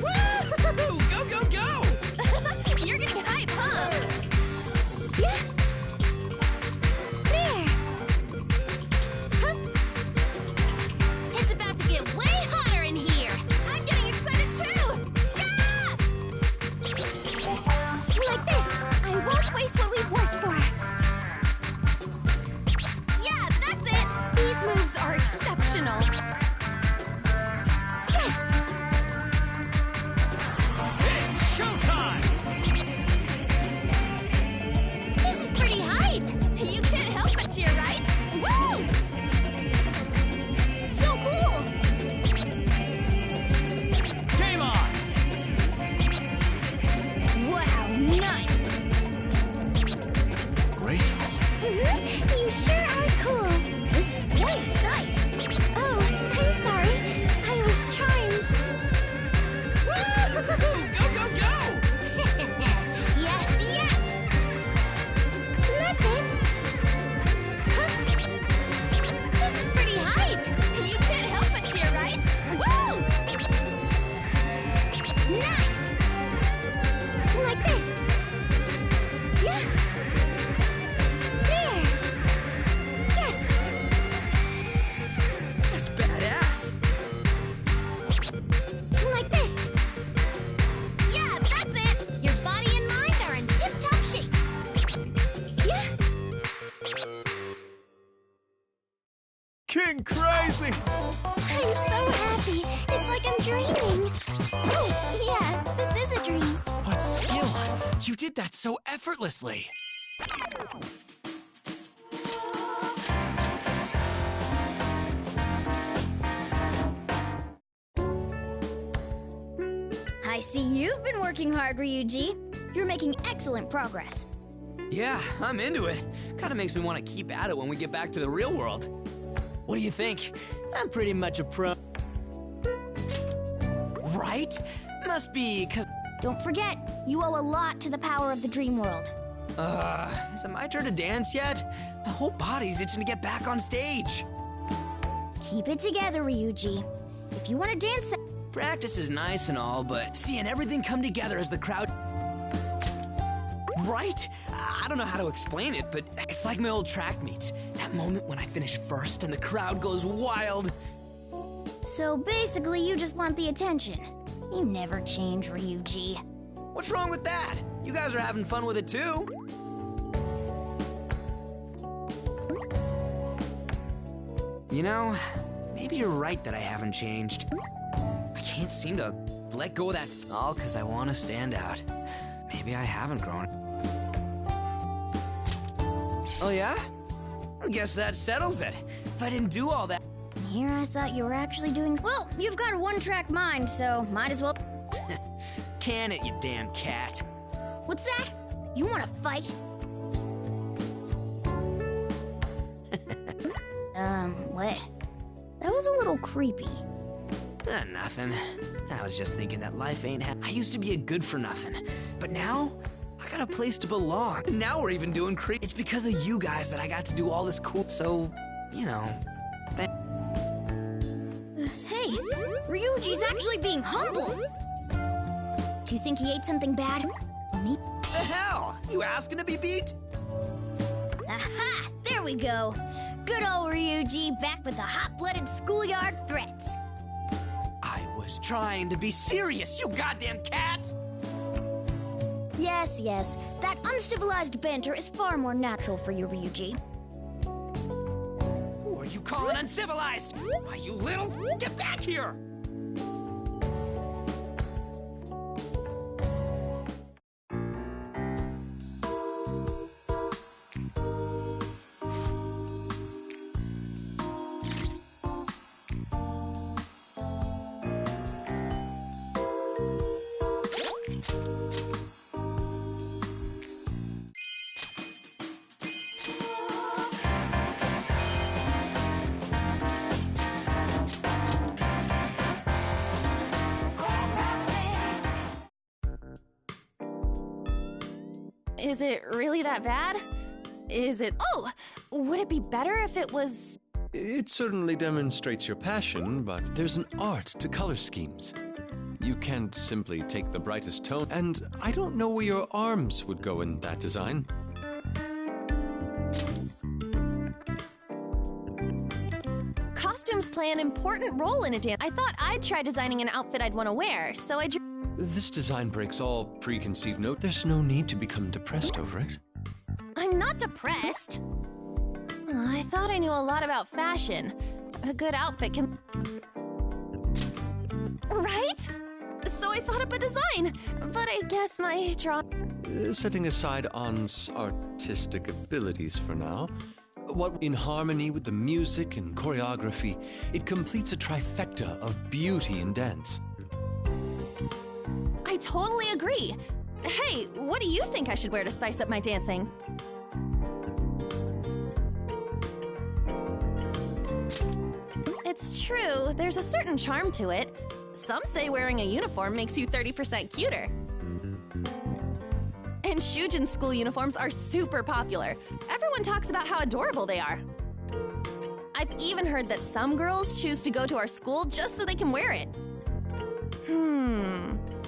S3: Woo! Go, go, go!
S8: You're getting hype, huh?
S1: Yeah. There. Huh? It's about to get way hotter in here.
S8: I'm getting excited too! Yeah!
S1: Like this. I won't waste what we've worked for.
S8: Yeah, that's it! These moves are exceptional.
S1: Yes.
S5: It's showtime!
S1: This is pretty hype.
S8: You can't help but cheer, right?
S1: Woo! So cool.
S5: Game on!
S1: Wow, nice.
S7: Graceful.
S1: You sure are cool. This is quite a sight. Oh, I'm sorry. I was charmed.
S3: Woo! Go, go, go!
S1: Yes, yes. That's it. Huh? This is pretty hype.
S8: You can't help but cheer, right?
S1: Woo! Nice. Like this. Yeah. There. Yes.
S3: That's badass.
S1: Like this.
S8: Yeah, that's it!
S1: Your body and mind are in tip-top shape. Yeah.
S5: King Crazy!
S1: I'm so happy. It's like I'm dreaming. Oh, yeah, this is a dream.
S5: What skill! You did that so effortlessly!
S9: I see you've been working hard, Ryuji. You're making excellent progress.
S3: Yeah, I'm into it. Kinda makes me want to keep at it when we get back to the real world. What do you think? I'm pretty much a pro. Right? Must be, cause...
S9: Don't forget, you owe a lot to the power of the dream world.
S3: Is it my turn to dance yet? My whole body's itching to get back on stage.
S9: Keep it together, Ryuji. If you want to dance that...
S3: Practice is nice and all, but seeing everything come together as the crowd... Right? I don't know how to explain it, but it's like my old track meets. That moment when I finish first and the crowd goes wild.
S9: So basically, you just want the attention. You never change, Ryuji.
S3: What's wrong with that? You guys are having fun with it too. You know, maybe you're right that I haven't changed. I can't seem to let go of that all because I want to stand out. Maybe I haven't grown. Oh yeah? I guess that settles it. If I didn't do all that...
S9: Here I thought you were actually doing... Well, you've got a one-track mind, so might as well...
S3: Can it, you damn cat?
S9: What's that? You want to fight? What? That was a little creepy.
S3: Nothing. I was just thinking that life ain't I used to be a good for nothing, but now I got a place to belong. Now we're even doing It's because of you guys that I got to do all this cool. So, you know.
S9: Hey, Ryuji's actually being humble. Do you think he ate something bad? Me?
S3: The hell? You asking to be beat?
S9: Aha! There we go. Good old Ryuji back with the hot-blooded schoolyard threats.
S3: I was trying to be serious, you goddamn cat!
S9: Yes, yes. That uncivilized banter is far more natural for you, Ryuji.
S3: Who are you calling uncivilized? Why, you little... Get back here!
S8: Is it really that bad? Is it... Oh! Would it be better if it was...
S7: It certainly demonstrates your passion, but there's an art to color schemes. You can't simply take the brightest tone, and I don't know where your arms would go in that design.
S8: Costumes play an important role in a dance. I thought I'd try designing an outfit I'd want to wear, so I drew...
S7: This design breaks all preconceived note. There's no need to become depressed over it.
S8: I'm not depressed. I thought I knew a lot about fashion. A good outfit can... Right? So I thought up a design, but I guess my
S7: Setting aside An's artistic abilities for now, what in harmony with the music and choreography, it completes a trifecta of beauty and dance.
S8: I totally agree. Hey, what do you think I should wear to spice up my dancing? It's true, there's a certain charm to it. Some say wearing a uniform makes you 30% cuter. And Shujin school uniforms are super popular. Everyone talks about how adorable they are. I've even heard that some girls choose to go to our school just so they can wear it.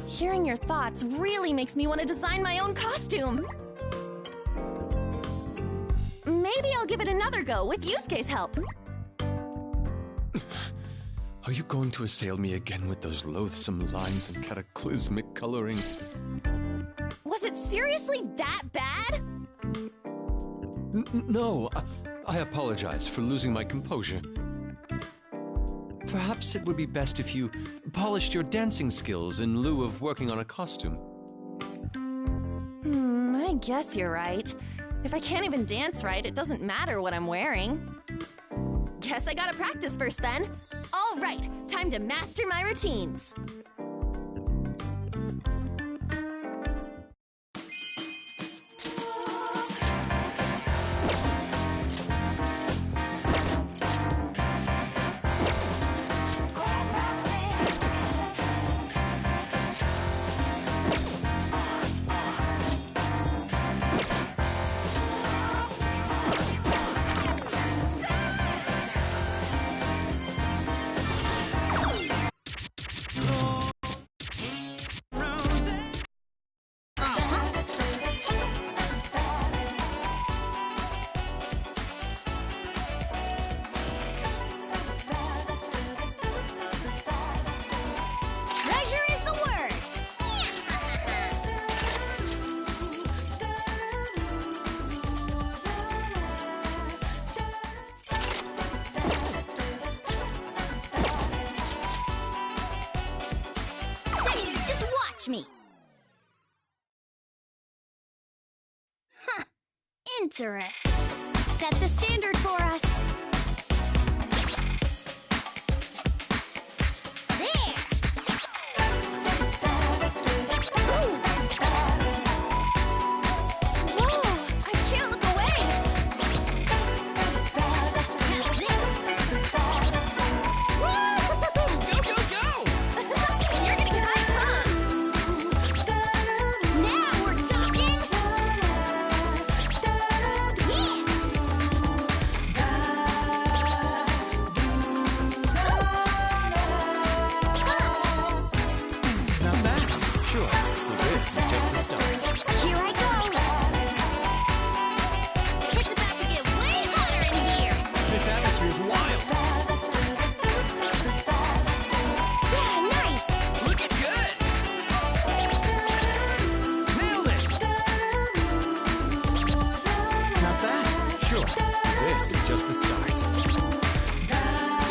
S8: Hearing your thoughts really makes me want to design my own costume. Maybe I'll give it another go with Yusuke's help.
S7: Are you going to assail me again with those loathsome lines and cataclysmic coloring?
S8: Was it seriously that bad?
S7: No, I apologize for losing my composure. Perhaps it would be best if you polished your dancing skills in lieu of working on a costume.
S8: I guess you're right. If I can't even dance right, it doesn't matter what I'm wearing. Guess I gotta practice first then. All right, time to master my routines.
S9: Me. Huh. Interesting. Set the standard for us. There.
S8: Whoa, I can't look away.
S3: Go, go, go!
S5: Sure, but this is just the start.
S9: Here I go. It's about to get way hotter in here.
S5: This atmosphere's wild.
S9: Yeah, nice.
S3: Looking good!
S5: Nailed it!
S3: Not bad.
S5: Sure, this is just the start.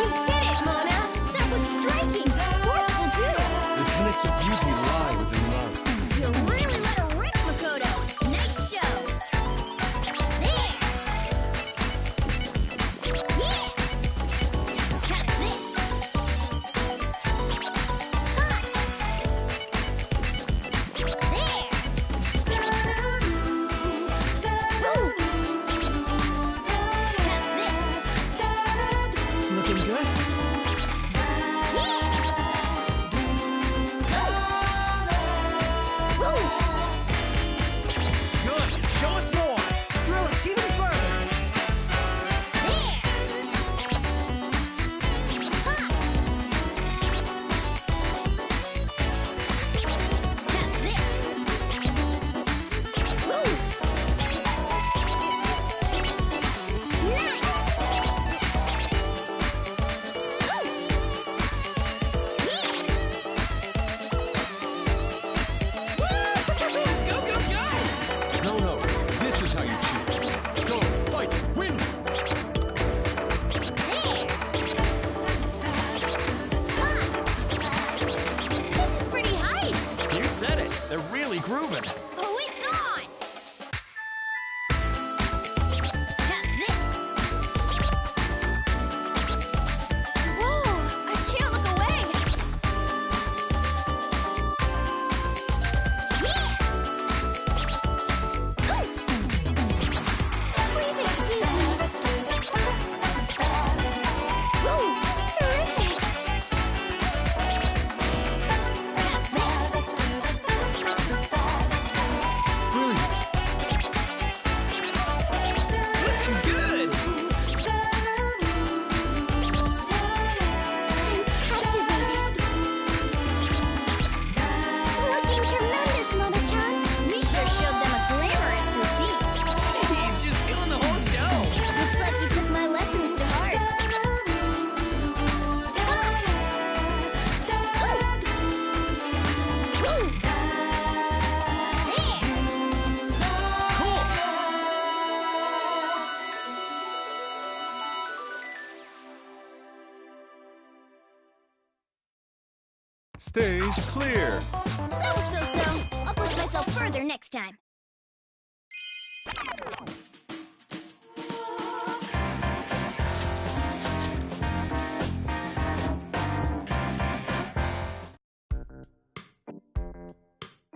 S9: You did it, Mona. That was striking. Forceful, too.
S7: The tenets of beauty lie within love.
S9: You really let her rip, Makoto. Nice show. There. Yeah. How's this? Huh. There. Woo. How's this?
S3: Looking good?
S5: Good, show us more!
S3: Thrill us even further! Go, go, go!
S7: No, no, this is how you choose. Go, fight, win!
S9: This is pretty hype.
S5: You said it, they're really grooving.
S9: Oh, it's on! How's this?
S8: Whoa, I can't look away.
S9: Please excuse me. Ooh, terrific! How's this?
S5: Brilliant.
S3: Looking good!
S9: Activated. Looking tremendous, Mona-chan. We sure showed them a glamorous routine.
S3: Jeez, you're stealing the whole show!
S9: Looks like you took my lessons to heart.
S5: Stage clear.
S9: That was so-so. I'll push myself further next time.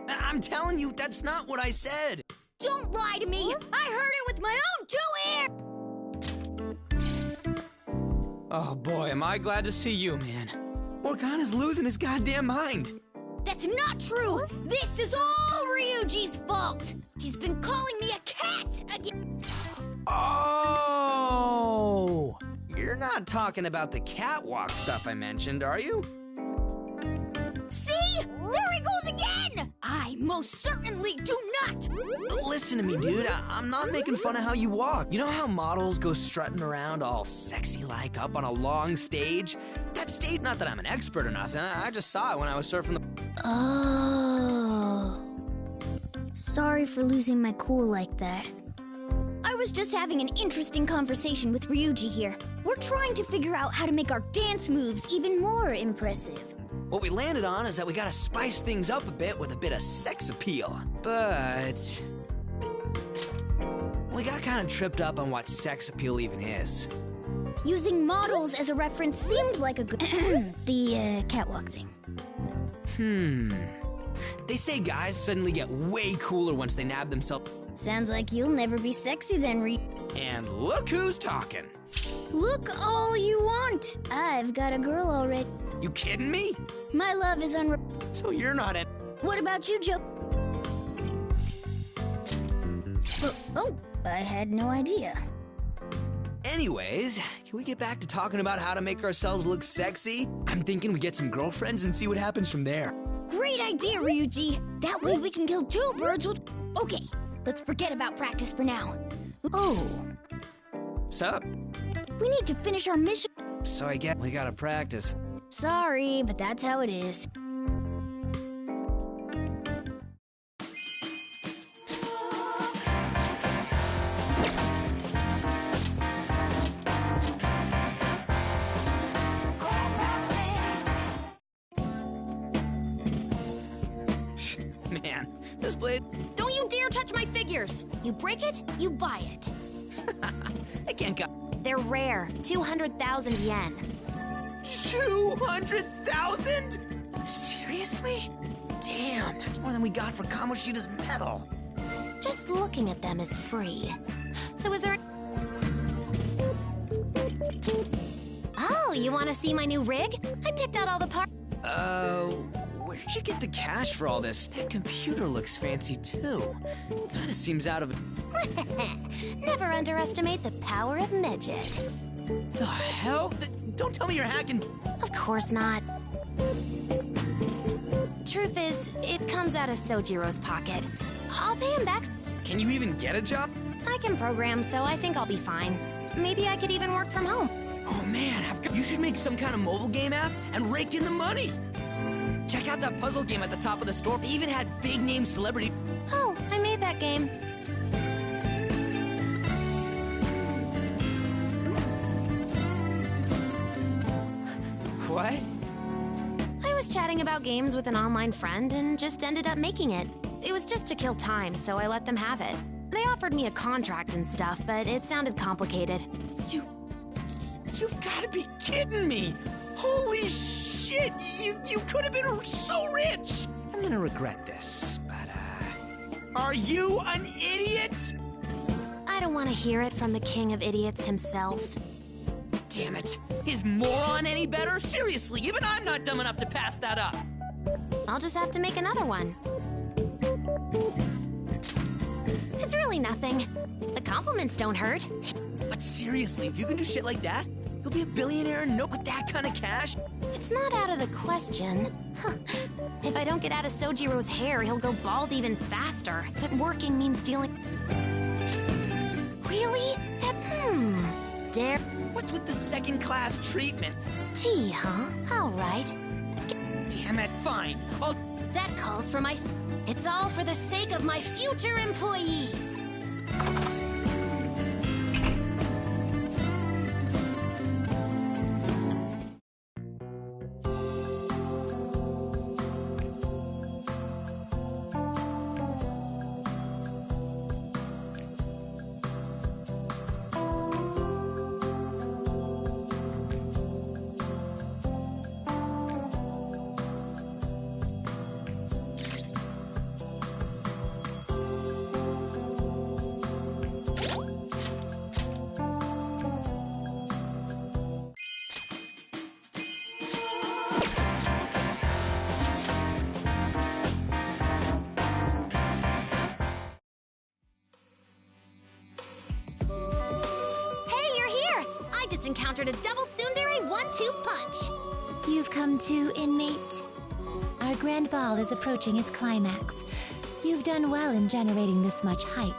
S3: I'm telling you, that's not what I said!
S9: Don't lie to me! I heard it with my own two ears!
S3: Oh boy, am I glad to see you, man. Morgana's losing his goddamn mind.
S9: That's not true! This is all Ryuji's fault! He's been calling me a cat again!
S3: Oh! You're not talking about the catwalk stuff I mentioned, are you?
S9: See? There he goes again! I most certainly do not!
S3: Listen to me, dude. I'm not making fun of how you walk. You know how models go strutting around all sexy-like up on a long stage? That stage, not that I'm an expert or nothing. I just saw it when I was surfing the...
S9: Oh. Sorry for losing my cool like that. I was just having an interesting conversation with Ryuji here. We're trying to figure out how to make our dance moves even more impressive.
S3: What we landed on is that we gotta spice things up a bit with a bit of sex appeal. But... we got kind of tripped up on what sex appeal even is.
S9: Using models as a reference seemed like a good... the catwalk thing.
S3: They say guys suddenly get way cooler once they nab themselves.
S9: Sounds like you'll never be sexy then,
S3: And look who's talking.
S9: Look all you want. I've got a girl already.
S3: You kidding me?
S9: My love is
S3: So you're not at...
S9: What about you, Joe? Oh, I had no idea.
S3: Anyways, can we get back to talking about how to make ourselves look sexy? I'm thinking we get some girlfriends and see what happens from there.
S9: Great idea, Ryuji. That way we can kill two birds with... Okay, let's forget about practice for now. Oh,
S3: Sup?
S9: we need to finish our mission.
S3: So I get we gotta practice.
S9: Sorry, but that's how it is.
S3: Man, this blade...
S4: Don't you dare touch my figures! You break it, you buy it.
S3: I can't go...
S4: They're rare, 200,000 yen.
S3: 200,000? Seriously? Damn, that's more than we got for Kamoshida's medal.
S4: Just looking at them is free. So is there... Oh, you want to see my new rig? I picked out all the parts.
S3: Where'd you get the cash for all this? That computer looks fancy too. Kinda seems out of...
S4: Never underestimate the power of midget.
S3: The hell? Don't tell me you're hacking...
S4: Of course not. Truth is, it comes out of Sojiro's pocket. I'll pay him back.
S3: Can you even get a job?
S4: I can program, so I think I'll be fine. Maybe I could even work from home.
S3: Oh man, you should make some kind of mobile game app and rake in the money. Check out that puzzle game at the top of the store. They even had big-name celebrity...
S4: Oh, I made that game.
S3: What?
S4: I was chatting about games with an online friend and just ended up making it. It was just to kill time, so I let them have it. They offered me a contract and stuff, but it sounded complicated.
S3: You've got to be kidding me! Holy shit! You could have been so rich! I'm gonna regret this, but, Are you an idiot?
S4: I don't want to hear it from the king of idiots himself.
S3: Damn it! Is moron any better? Seriously, even I'm not dumb enough to pass that up!
S4: I'll just have to make another one. It's really nothing. The compliments don't hurt.
S3: But seriously, if you can do shit like that, you'll be a billionaire and with that kind of cash.
S4: It's not out of the question. Huh. If I don't get out of Sojiro's hair, he'll go bald even faster. But working means dealing... Really? Dare...
S3: What's with the second-class treatment?
S4: Tea, huh? All right.
S3: Damn it, fine.
S4: That calls for my... It's all for the sake of my future employees. Encountered a double tsundere 1-2 punch.
S2: You've come to, inmate. Our grand ball is approaching its climax. You've done well in generating this much hype.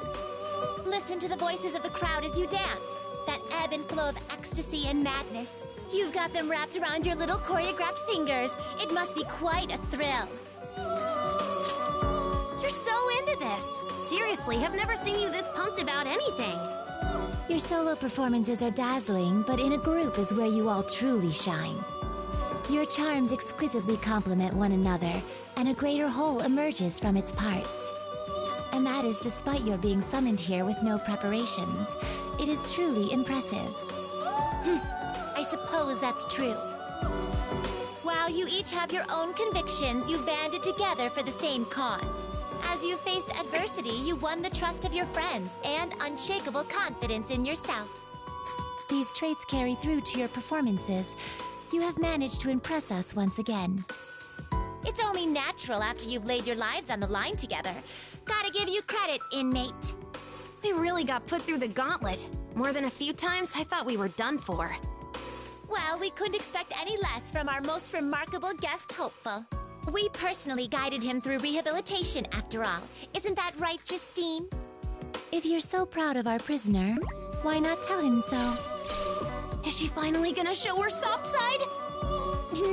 S1: Listen to the voices of the crowd as you dance. That ebb and flow of ecstasy and madness. You've got them wrapped around your little choreographed fingers. It must be quite a thrill.
S4: You're so into this. Seriously, I've never seen you this pumped about anything.
S2: Your solo performances are dazzling, but in a group is where you all truly shine. Your charms exquisitely complement one another, and a greater whole emerges from its parts. And that is despite your being summoned here with no preparations. It is truly impressive.
S1: I suppose that's true. While you each have your own convictions, you've banded together for the same cause. As you faced adversity, you won the trust of your friends and unshakable confidence in yourself.
S2: These traits carry through to your performances. You have managed to impress us once again.
S1: It's only natural after you've laid your lives on the line together. Gotta give you credit, inmate.
S4: We really got put through the gauntlet. More than a few times, I thought we were done for.
S1: Well, we couldn't expect any less from our most remarkable guest hopeful. We personally guided him through rehabilitation, after all. Isn't that right, Justine?
S2: If you're so proud of our prisoner, why not tell him so?
S8: Is she finally gonna show her soft side?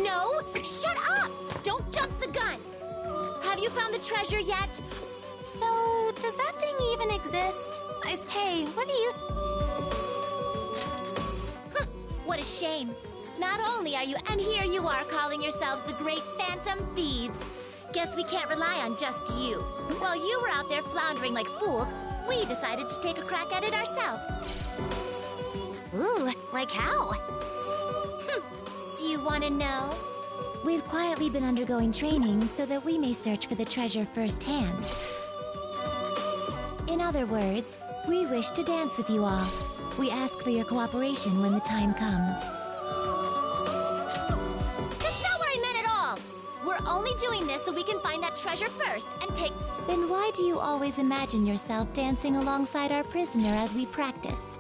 S1: No! Shut up! Don't jump the gun! Have you found the treasure yet?
S4: So, does that thing even exist? Hey, what do you...
S1: What a shame. Not only are you, and here you are calling yourselves the Great Phantom Thieves. Guess we can't rely on just you. While you were out there floundering like fools, we decided to take a crack at it ourselves.
S4: Ooh, like how?
S1: Do you want to know?
S2: We've quietly been undergoing training so that we may search for the treasure firsthand. In other words, we wish to dance with you all. We ask for your cooperation when the time comes.
S1: That's not what I meant at all! We're only doing this so we can find that treasure first and take...
S2: Then why do you always imagine yourself dancing alongside our prisoner as we practice?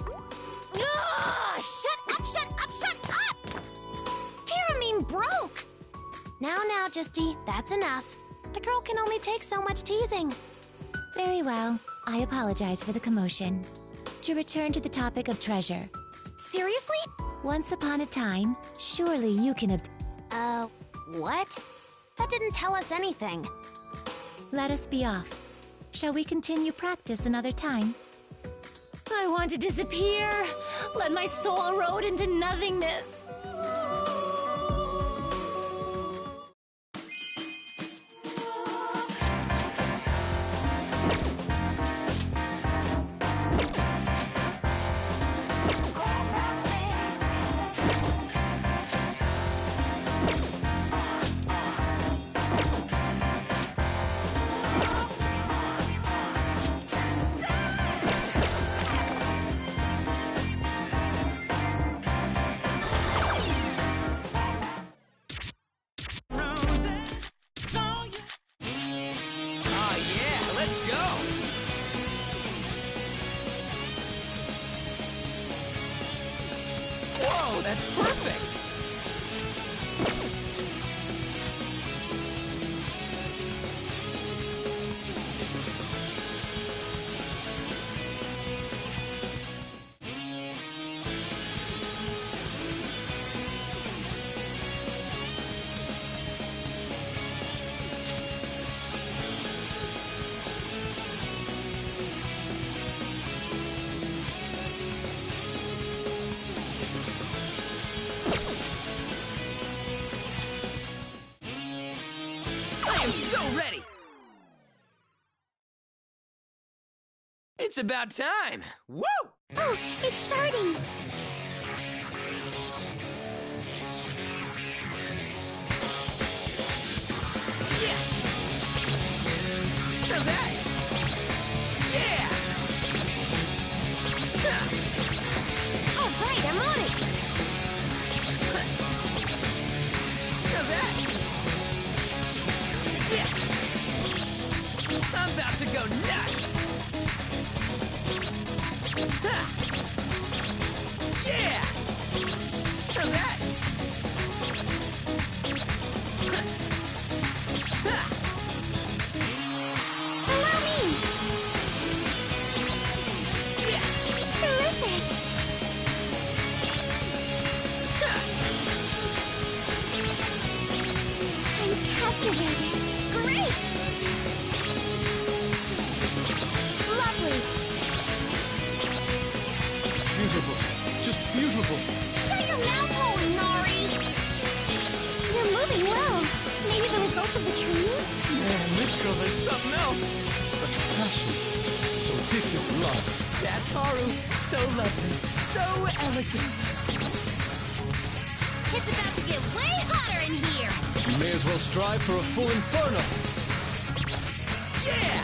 S1: Ugh! Shut up, shut up, shut up!
S4: Pyramine broke! Now, Justy, that's enough. The girl can only take so much teasing.
S2: Very well. I apologize for the commotion. To return to the topic of treasure.
S4: Seriously?
S2: Once upon a time, surely you can
S4: What? That didn't tell us anything.
S2: Let us be off. Shall we continue practice another time?
S8: I want to disappear. Let my soul erode into nothingness.
S3: Whoa, that's perfect! I'm so ready! It's about time! Woo!
S9: Oh, it's starting!
S3: Yes! How's that? Yeah! Huh.
S4: All right, I'm on it!
S3: How's that? Yes! I'm about to go nuts! Ha! Yeah! How's that? Ha!
S9: Allow me!
S3: Yes!
S9: Terrific!
S3: Ha!
S9: I'm captivated.
S1: Great! Lovely!
S5: Beautiful. Just beautiful.
S9: Shut your mouth hole, Nari! You're moving well. Maybe the results of the training?
S5: Man, this girl's is something else. Such passion. So this is love.
S3: That's Haru. So lovely. So elegant.
S1: It's about to get way hotter in here!
S5: You may as well strive for a full inferno.
S3: Yeah!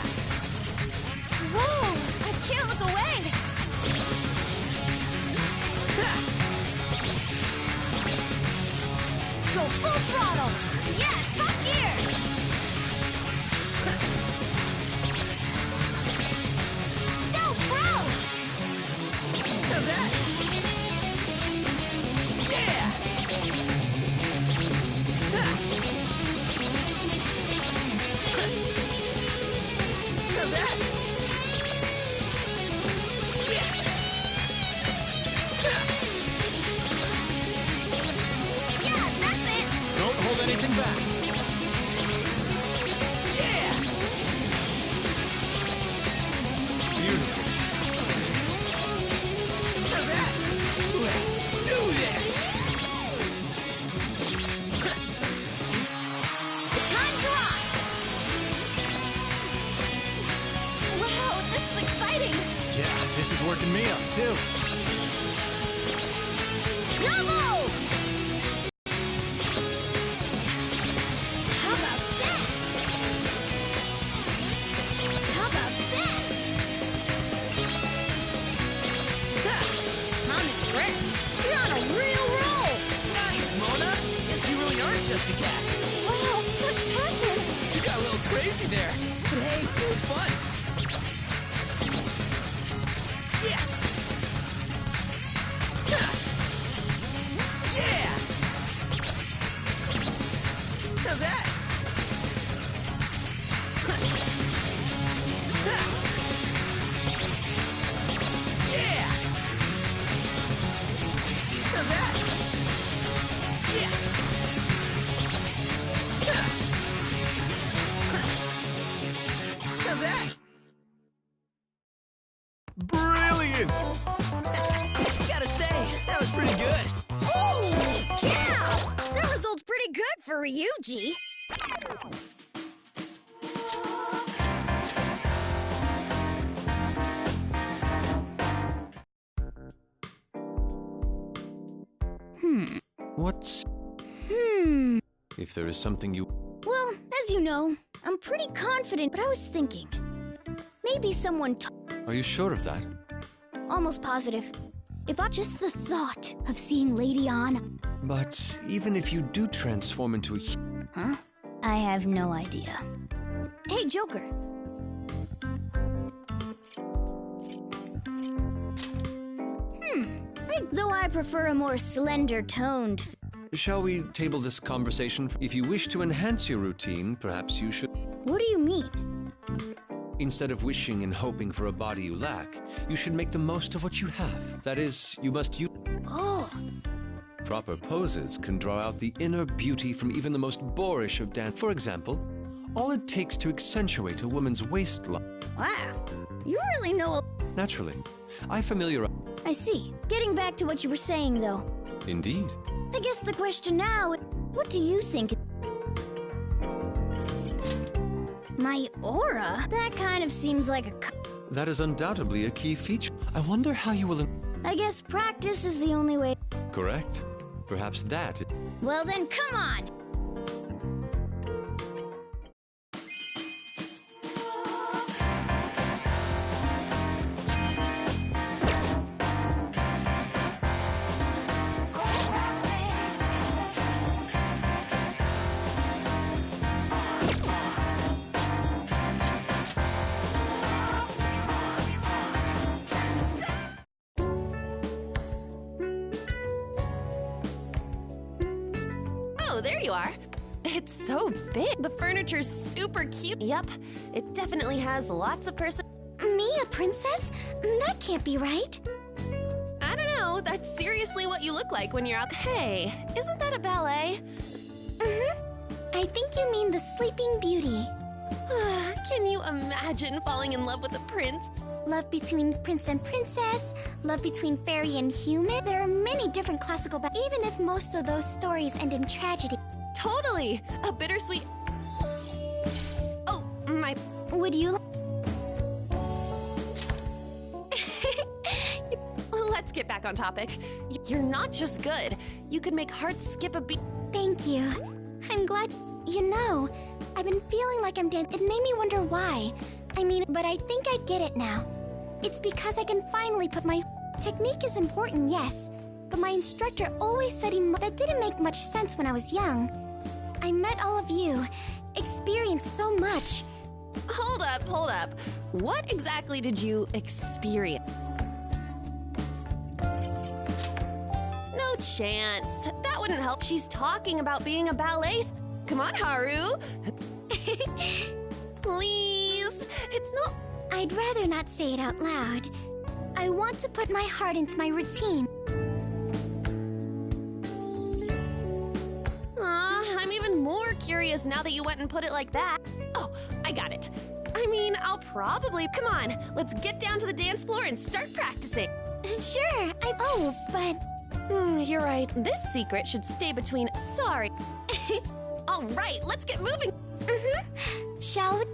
S8: Whoa! I can't look away.
S3: Ha!
S1: Go full throttle! Yeah, top gear! So pro!
S3: How's that? Yeah! Ha! that? Yes!
S8: Yeah, that's it!
S5: Don't hold anything back.
S3: Yeah!
S5: Beautiful.
S3: How's that? Let's do this!
S8: Time to rock! Wow, this is exciting!
S5: Yeah, this is working me up, too.
S8: Bravo! How about that? How about that? I'm impressed. You're on a real roll.
S3: Nice, Mona! Guess you really aren't just a cat.
S8: Wow, such passion.
S3: You got a little crazy there. But hey, it was fun. Yes! Ha! Yeah! How's that? Ha! Ha! Yeah! How's that? Yes! Ha! How's that?
S5: Brilliant!
S3: Gotta say, that was pretty good.
S9: Oh, yeah! That result's pretty good for Ryuji.
S7: What's... If there is something you...
S9: Well, as you know, I'm pretty confident, but I was thinking. Maybe someone
S7: Are you sure of that?
S9: almost positive. If I just the thought of seeing Lady Anna.
S7: But even if you do transform into a...
S9: Huh? I have no idea. Hey, Joker. Though I prefer a more slender toned.
S7: Shall we table this conversation? If you wish to enhance your routine, perhaps you should...
S9: What do you mean?
S7: Instead of wishing and hoping for a body you lack, you should make the most of what you have. That is, you must use...
S9: Oh,
S7: Proper poses can draw out the inner beauty from even the most boorish of dance. For example, all it takes to accentuate a woman's waistline.
S9: wow. You really know.
S7: Naturally, I familiarize...
S9: I see. Getting back to what you were saying, though.
S7: Indeed.
S9: I guess the question now, what do you think? My aura? That kind of seems like a...
S7: That is undoubtedly a key feature. I wonder how you will...
S9: I guess practice is the only way.
S7: Correct. Perhaps that...
S9: Well then, come on!
S8: Oh, there you are. It's so big. The furniture's super cute. Yep, it definitely has lots of
S9: Me, a princess? That can't be right.
S8: I don't know. That's seriously what you look like when you're out. Hey, isn't that a ballet?
S9: I think you mean the Sleeping Beauty.
S8: Can you imagine falling in love with a prince?
S9: Love between prince and princess, love between fairy and human. There are many different classical even if most of those stories end in tragedy.
S8: Totally. A bittersweet... Oh, my...
S9: Would you
S8: Let's get back on topic. You're not just good. You could make hearts skip a beat.
S9: Thank you. I'm glad. You know, I've been feeling like I'm dead. It made me wonder why. I mean, but I think I get it now. It's because I can finally put my... Technique is important, yes. But my instructor always said that didn't make much sense when I was young. I met all of you, experienced so much.
S8: Hold up. What exactly did you experience? No chance. That wouldn't help. She's talking about being a ballet... Come on, Haru. Please. It's not...
S9: I'd rather not say it out loud. I want to put my heart into my routine.
S8: I'm even more curious now that you went and put it like that. Oh, I got it. I mean, I'll probably... Come on, let's get down to the dance floor and start practicing.
S9: Sure, Oh, but...
S8: You're right. This secret should stay between... Sorry. All right, let's get moving.
S9: Shall we?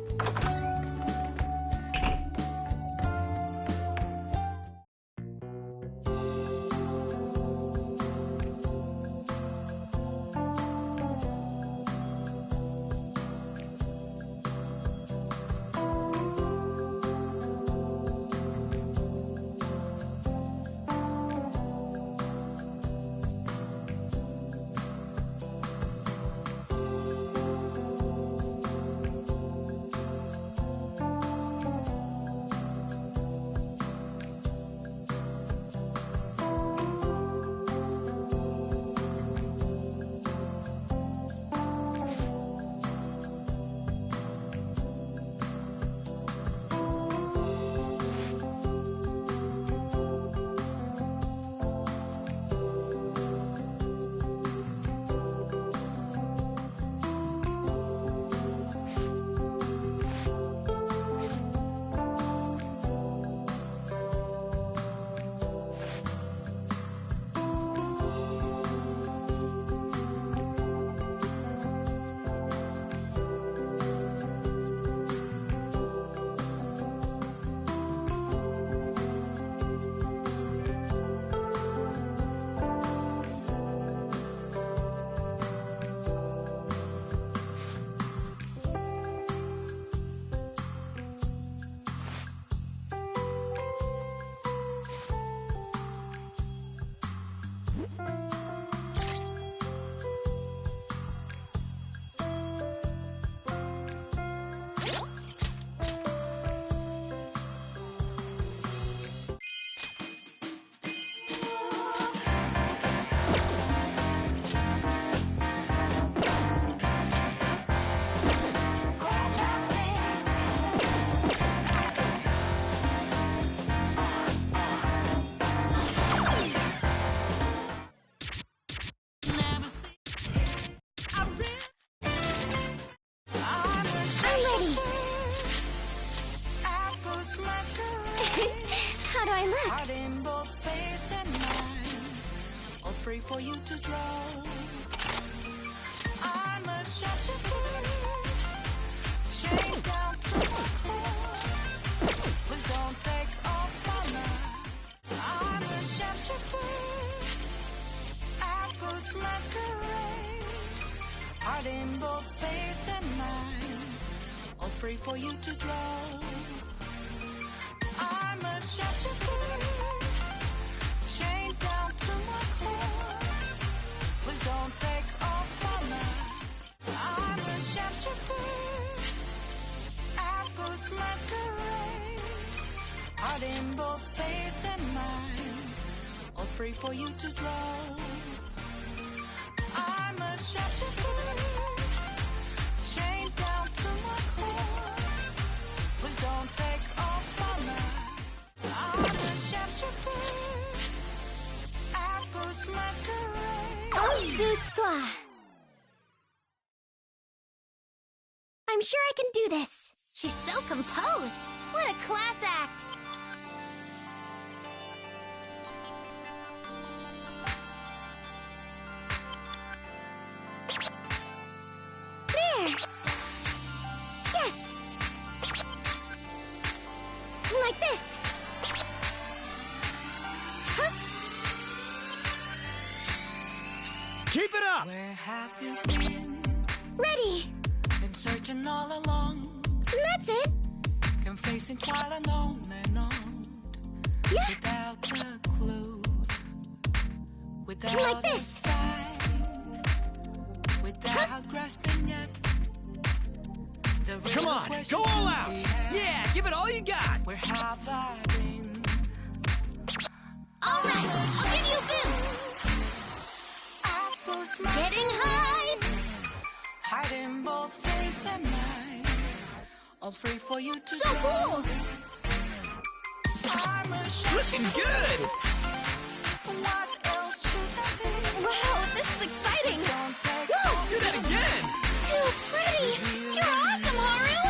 S9: How do I look?
S6: Heart in both face and mind, all free for you to draw. I'm a shopkeeper, chained down to my core. Please don't take off my mind. I'm a shopkeeper, apples masquerade. Heart in both face and mind, all free for you to draw. I'm a shopkeeper, chained down to my core. Please don't take off my mind. I'm a shopkeeper, apples masquerade. Heart in both face and mind, all free for you to draw. I'm a shopkeeper, chained down to my core. Please don't take off my mind. I'm a shopkeeper, apples masquerade.
S9: Oh, de toi. I'm sure I can do this.
S1: She's so composed. What a class act.
S9: There. Yes. Like this. Huh?
S5: Keep it up!
S6: Where have you been?
S9: Ready.
S6: Been searching all along.
S9: That's it.
S6: Confessing while alone and on.
S9: Yeah.
S6: Without a clue. Without
S9: Like
S6: a
S9: this.
S6: sign. Without grasping yet. The
S5: Come
S6: real
S5: on,
S6: question
S5: go all out!
S6: we have,
S3: Yeah, give it all you got.
S6: where have I been?
S1: All right, I'll give you a boost.
S6: Apples
S1: Getting high.
S6: hiding both face and mind, all free for you to
S9: So cool!
S3: Looking good!
S6: What else should I be?
S8: Wow, this is exciting!
S6: Woo!
S3: Do that again!
S9: Too pretty! You're awesome, Haru!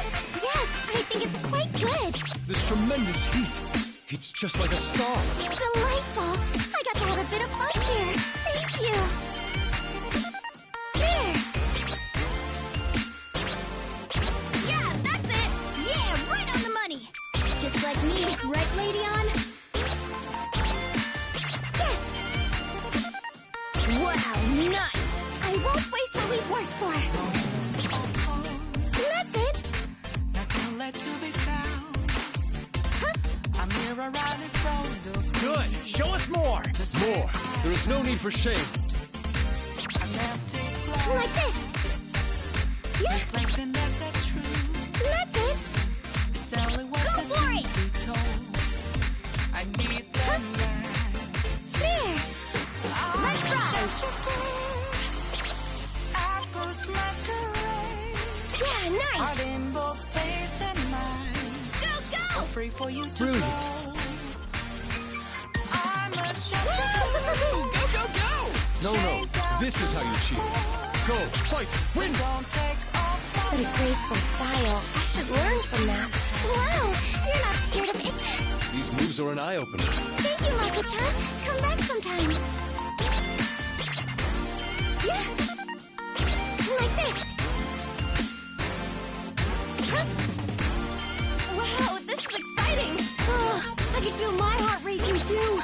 S2: Yes, I think it's quite good.
S7: This tremendous heat. It's just like a star.
S2: Delightful. I got to have a bit of fun here. Thank you. There.
S9: Yeah, that's it! Yeah, right on the money! Just like me, right, Lady On?
S2: Yes.
S9: Wow, nice!
S2: I won't waste what we've worked for. That's it.
S6: Not gonna let you be found. I'm here around in front of you.
S5: Good. Show us more.
S7: More. There is no need for shame.
S6: I'm empty glass.
S2: Like this. Yeah,
S6: Reflecting that's a truth.
S2: that's it.
S6: Tell me what
S9: Go
S6: the
S9: for it!
S6: truth be told. I need them lines.
S2: There.
S9: Let's ride!
S6: Apples masquerade.
S2: Yeah, nice.
S6: Heart in both face and mind.
S9: Go, go!
S6: All free for you to
S7: Brilliant.
S6: go. I'm a shot.
S3: Go, go, go!
S7: No, no. This is how you cheat. Go, fight, win!
S6: Don't take off.
S2: What a graceful style. I should learn from that. Wow, you're not scared of it.
S7: These moves are an eye-opener.
S2: Thank you, Mako-chan. Come back sometime. Yeah. Like this. Huh?
S8: Wow, this is exciting!
S2: Oh, I can feel my heart racing too.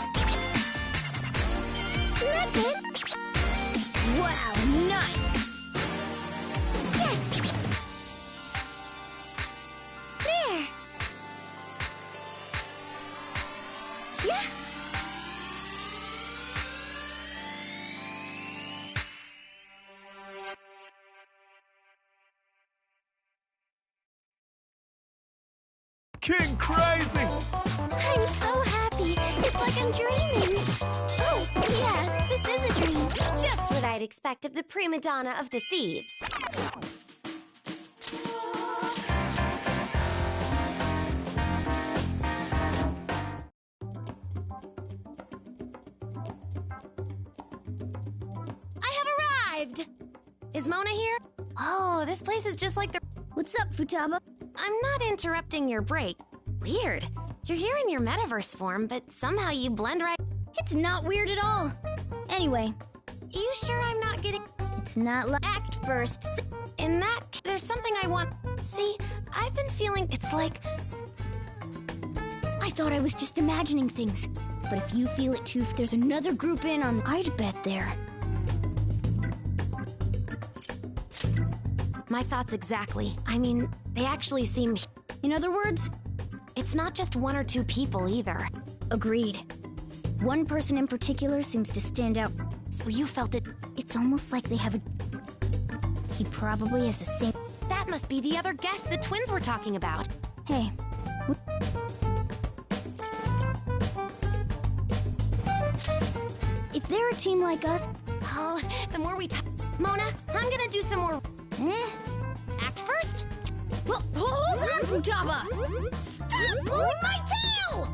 S2: That's it.
S9: Wow, nice!
S2: Yes. There. Yeah.
S5: King Crazy!
S2: I'm so happy. It's like I'm dreaming. Oh, yeah, this is a dream.
S4: Just what I'd expect of the prima donna of the thieves.
S8: I have arrived! Is Mona here? Oh, this place is just like the...
S9: What's up, Futaba?
S4: I'm not interrupting your break. Weird. You're here in your metaverse form, but somehow you blend right...
S9: It's not weird at all. Anyway,
S4: You sure I'm not getting...
S9: it's not like act first.
S4: In that... There's something I want... See, I've been feeling... It's like...
S9: I thought I was just imagining things. But if you feel it too, if there's another group in on, I'd bet there.
S4: My thoughts exactly. I mean, they actually seem...
S9: In other words,
S4: It's not just one or two people either.
S9: agreed. One person in particular seems to stand out.
S4: So you felt it...
S9: It's almost like they have a... He probably has the same...
S4: That must be the other guest the twins were talking about.
S9: Hey, if they're a team like us...
S4: Oh, the more we talk... Mona, I'm gonna do some more... Act first?
S9: Well, hold on, Futaba! Stop pulling my tail!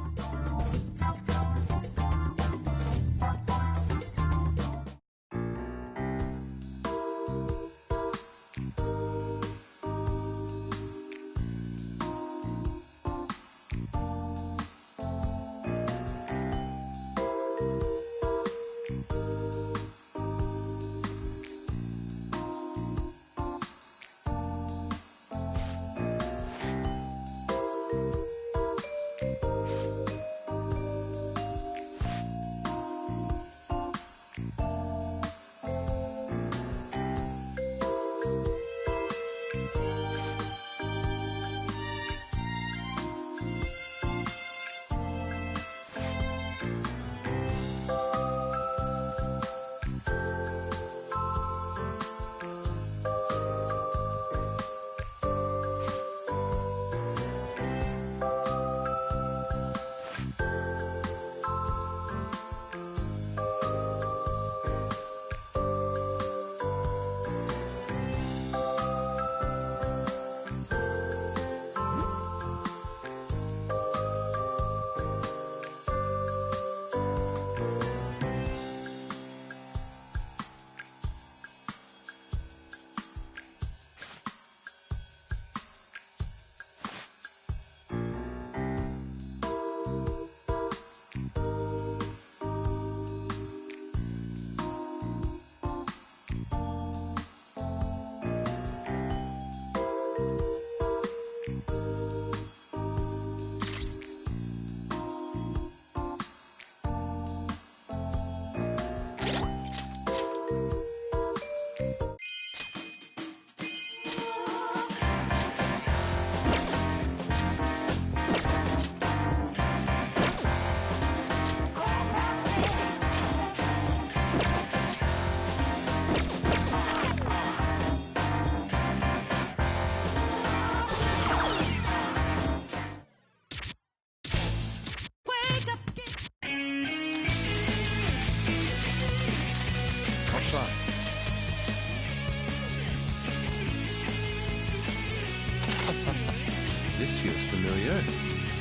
S7: This feels familiar.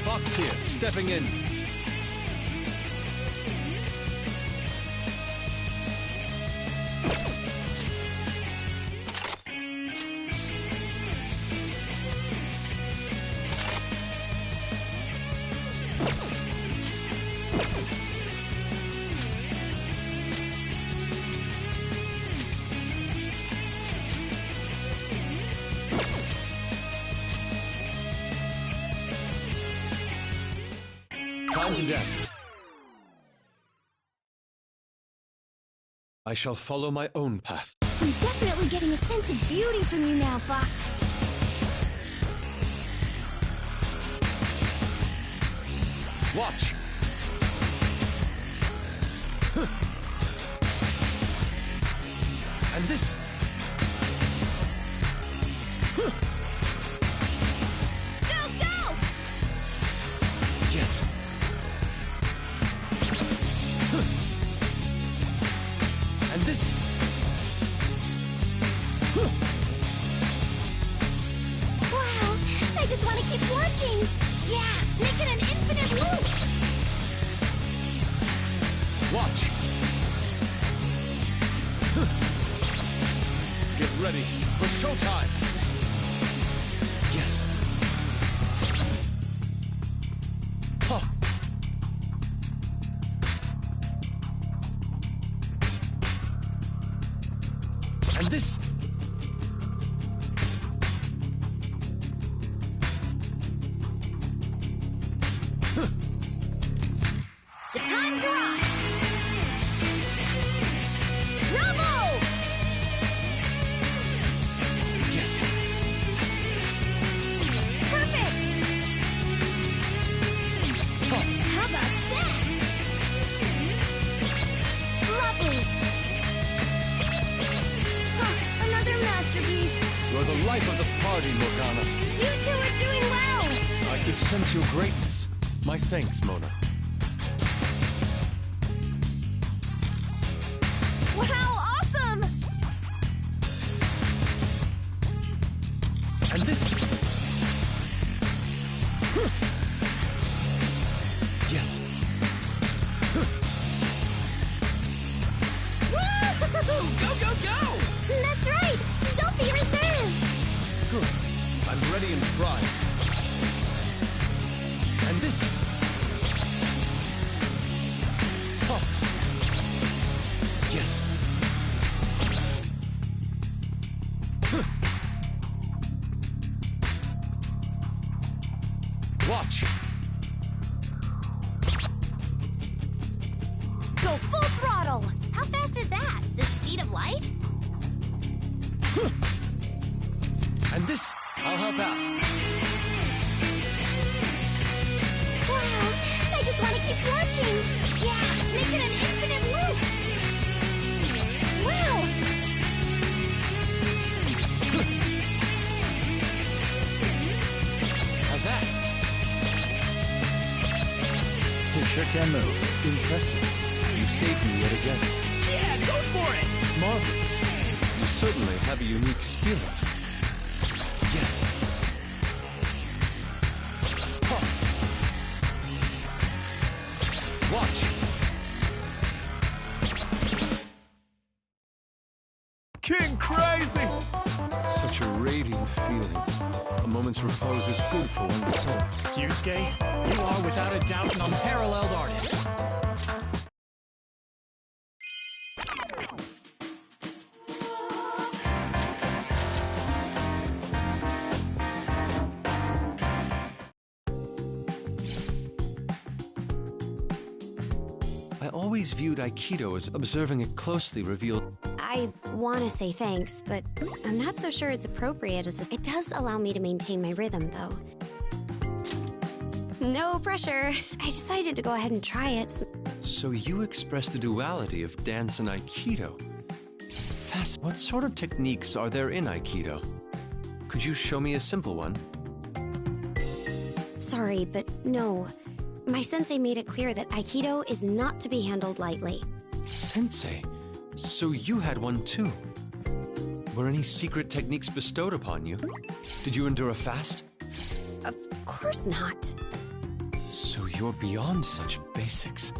S7: Fox here, stepping in. Time to dance. I shall follow my own path.
S9: I'm definitely getting a sense of beauty from you now, Fox.
S7: Watch. And this.
S8: Go, go!
S7: Yes. And this.
S9: Wow, I just want to keep watching. Yeah, make it an infinite loop.
S7: Watch. Get ready for showtime. Yes. Huh. And this.
S9: The time's right. Bravo!
S7: Yes.
S9: Perfect.
S7: Huh.
S9: How about that? Lovely. Huh, another masterpiece.
S7: You're the life of the party, Morgana.
S9: You two are doing well.
S7: I could sense your greatness. My thanks, Mona.
S8: Wow, awesome!
S7: And this. Yes.
S3: Woo! Go, go, go!
S9: That's right. Don't be reserved.
S7: Good. I'm ready and primed. And this. Huh. Yes. Watch.
S9: Go full throttle.
S1: How fast is that? The speed of light?
S7: And this. I'll help out.
S9: Wow, I just want to keep watching. Yeah, make it an infinite loop. Wow.
S7: How's that?
S5: You sure can move. Impressive.
S7: You saved me yet again.
S3: Yeah, go for it!
S7: Marvelous. You certainly have a unique spirit. Yes. Huh. Watch.
S5: King Crazy!
S7: Such a radiant feeling. A moment's repose is good for one's soul.
S5: Yusuke, you are without a doubt an unparalleled artist.
S7: I always viewed Aikido as observing it closely revealed.
S4: I want to say thanks, but I'm not so sure it's appropriate as it does allow me to maintain my rhythm, though. No pressure. I decided to go ahead and try it.
S7: So you express the duality of dance and Aikido. What sort of techniques are there in Aikido? Could you show me a simple one?
S4: Sorry, but no. My sensei made it clear that Aikido is not to be handled lightly.
S7: Sensei? So you had one too? Were any secret techniques bestowed upon you? Did you endure a fast?
S4: Of course not.
S7: So you're beyond such basics.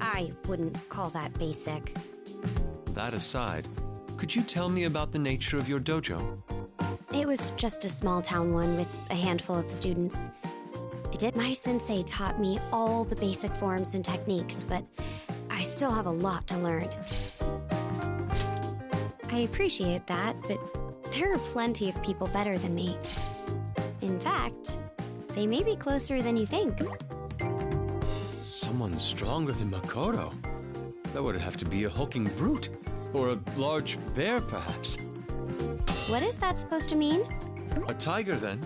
S4: I wouldn't call that basic.
S7: That aside, could you tell me about the nature of your dojo?
S4: It was just a small town one with a handful of students. My sensei taught me all the basic forms and techniques, but I still have a lot to learn. I appreciate that, but there are plenty of people better than me. In fact, they may be closer than you think.
S7: Someone stronger than Makoto? That would have to be a hulking brute. Or a large bear, perhaps.
S4: What is that supposed to mean?
S7: A tiger, then?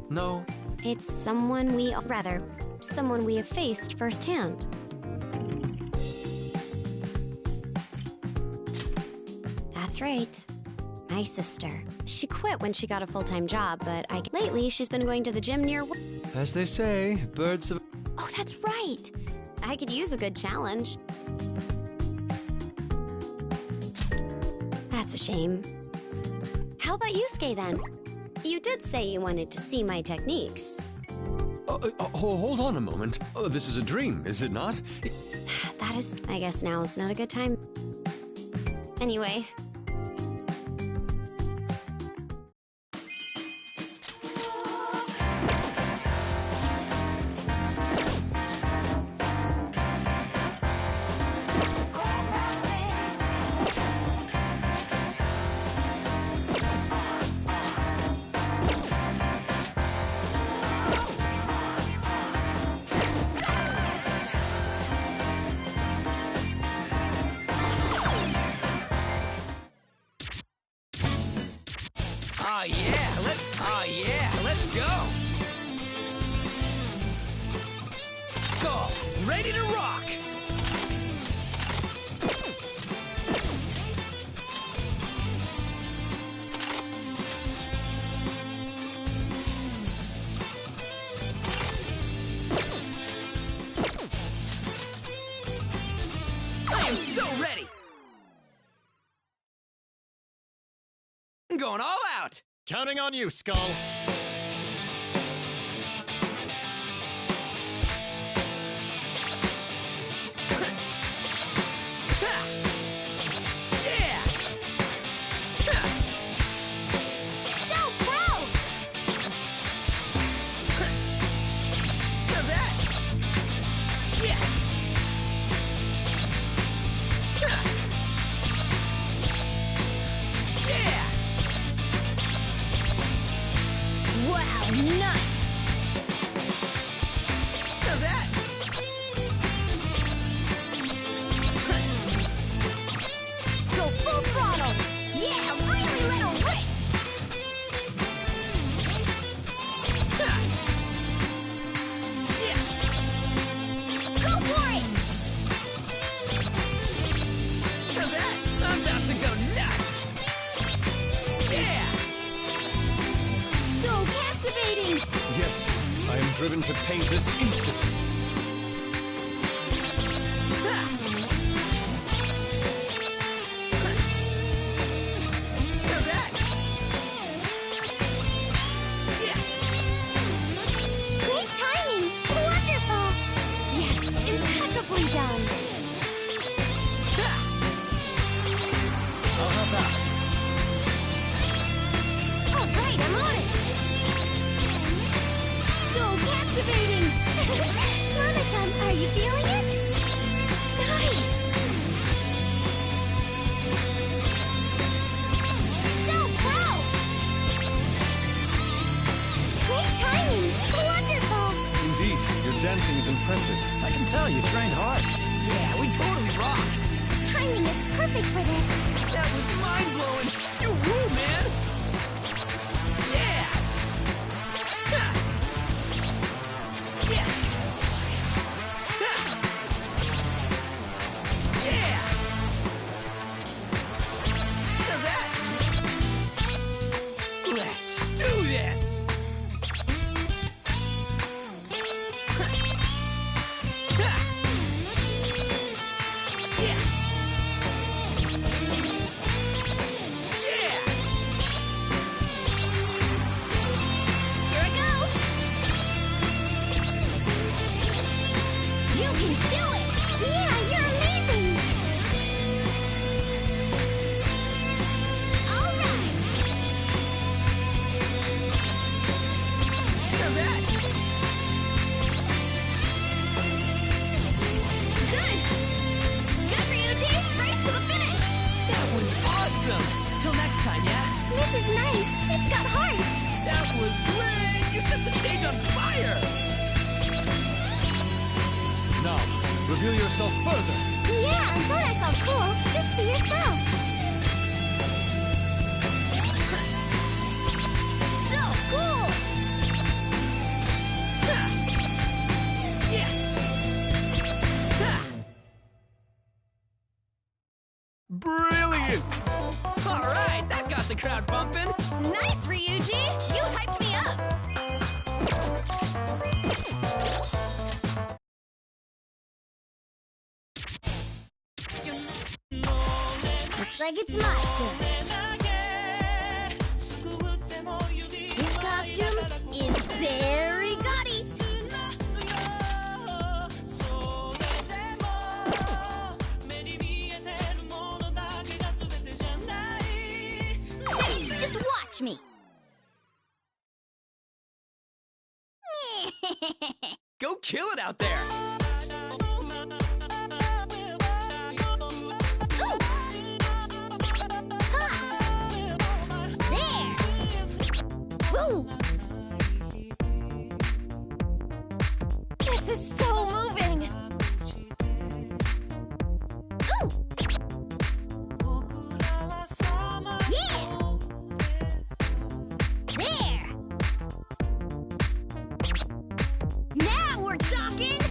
S7: No.
S4: It's someone we have faced firsthand. That's right. My sister. She quit when she got a full-time job, but lately she's been going to the gym near...
S7: As they say, birds of...
S4: Oh, that's right. I could use a good challenge. That's a shame. How about Yusuke, then? You did say you wanted to see my techniques.
S7: Hold on a moment. This is a dream, is it not?
S4: That is... I guess now is not a good time. Anyway...
S3: Let's go! Skull, ready to rock! I am so ready! I'm going all out!
S5: Counting on you, Skull. Driven to paint this instant.
S3: How's that? Yes!
S1: Great timing! Wonderful! Yes, impeccably done!
S3: I'll help out.
S1: All right, I'm on it! Captivating! Nana-chan, are you feeling it? Nice! So pro! Great timing! Wonderful!
S5: Indeed, your dancing is impressive. I can tell you trained hard.
S3: Yeah, we totally rock!
S1: Timing is perfect for this!
S3: That was mind-blowing! You rule, man! Yeah! Yes! Yeah! How's that? Let's do this! Yes! Yeah!
S5: reveal yourself further.
S9: Yeah, don't act all cool. Just be yourself. So cool!
S3: Yes!
S5: Brilliant!
S3: All right, that got the crowd bumping.
S8: Nice, Ryuji! You hyped me up!
S9: Looks like it's my turn. This costume is very gaudy. Hey, just watch me.
S3: Go kill it out there.
S9: Woo!
S8: This is so moving!
S9: Ooh! Yeah! There! Now we're talking!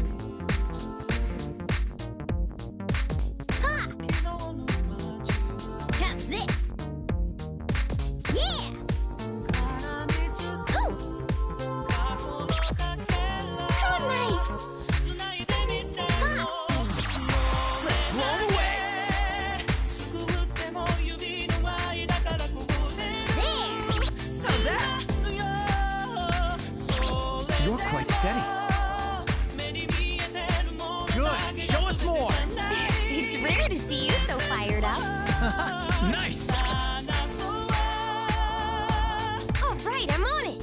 S9: Ha! How's this? Yeah! Ooh! How nice! Ha!
S3: Let's blow 'em away.
S9: There!
S3: How's that? You're quite steady.
S5: Good! Show us more!
S4: It's rare to see you so fired up.
S3: Nice!
S4: All right, I'm on it.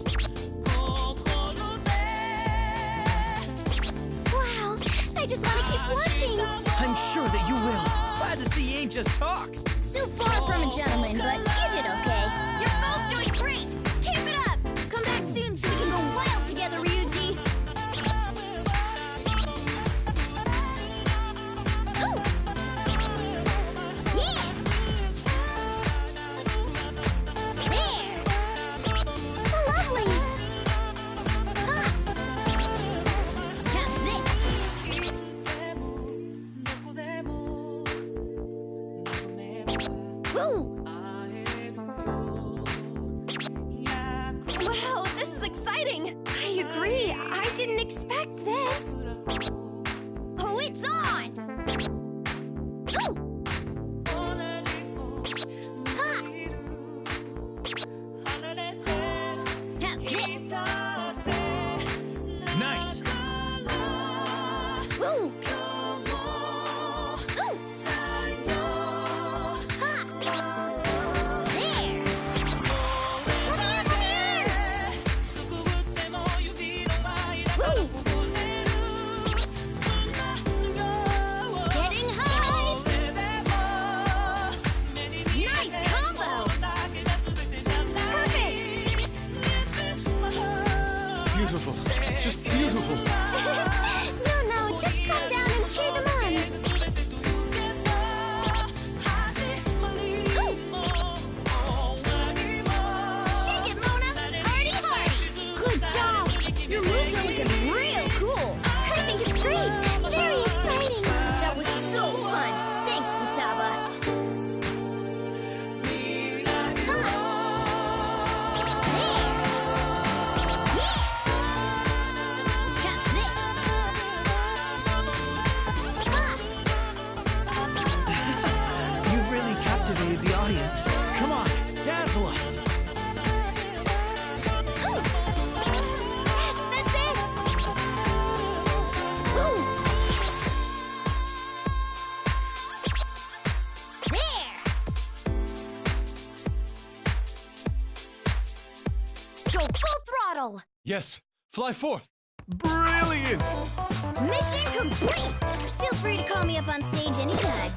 S9: Wow! I just want to keep watching!
S3: I'm sure that you will. Glad to see you ain't just talk.
S9: Still far from a gentleman, but you did okay.
S8: You're both doing great! Keep it up!
S9: Come back soon so we can go wild together, Ryuji. Ooh! Yeah! There! Lovely! Ha! How's this? Woo!
S8: Wow, this is exciting!
S4: I agree. I didn't expect this.
S9: Oh, it's on! Ooh! Ha! How's this?
S5: Nice!
S9: Woo! Ooh! Ha! There! Look at Woo! Getting high! Nice combo! Perfect!
S5: Beautiful. Just beautiful.
S9: No, just calm down and cheer them on. Ooh! Shake it, Mona! Hardy, hardy! Good job! Your moves are looking real cool! I think it's great! Very exciting! That was so fun! Thanks, Futaba! Ha! There! Yeah! How's this? Ha!
S3: You've really captivated the audience.
S5: Come on, dazzle us!
S9: Ooh! Yes, that's it! Ooh! There!
S8: Go full throttle!
S7: Yes, fly forth.
S5: Brilliant!
S9: Mission complete! Feel free to call me up on stage anytime.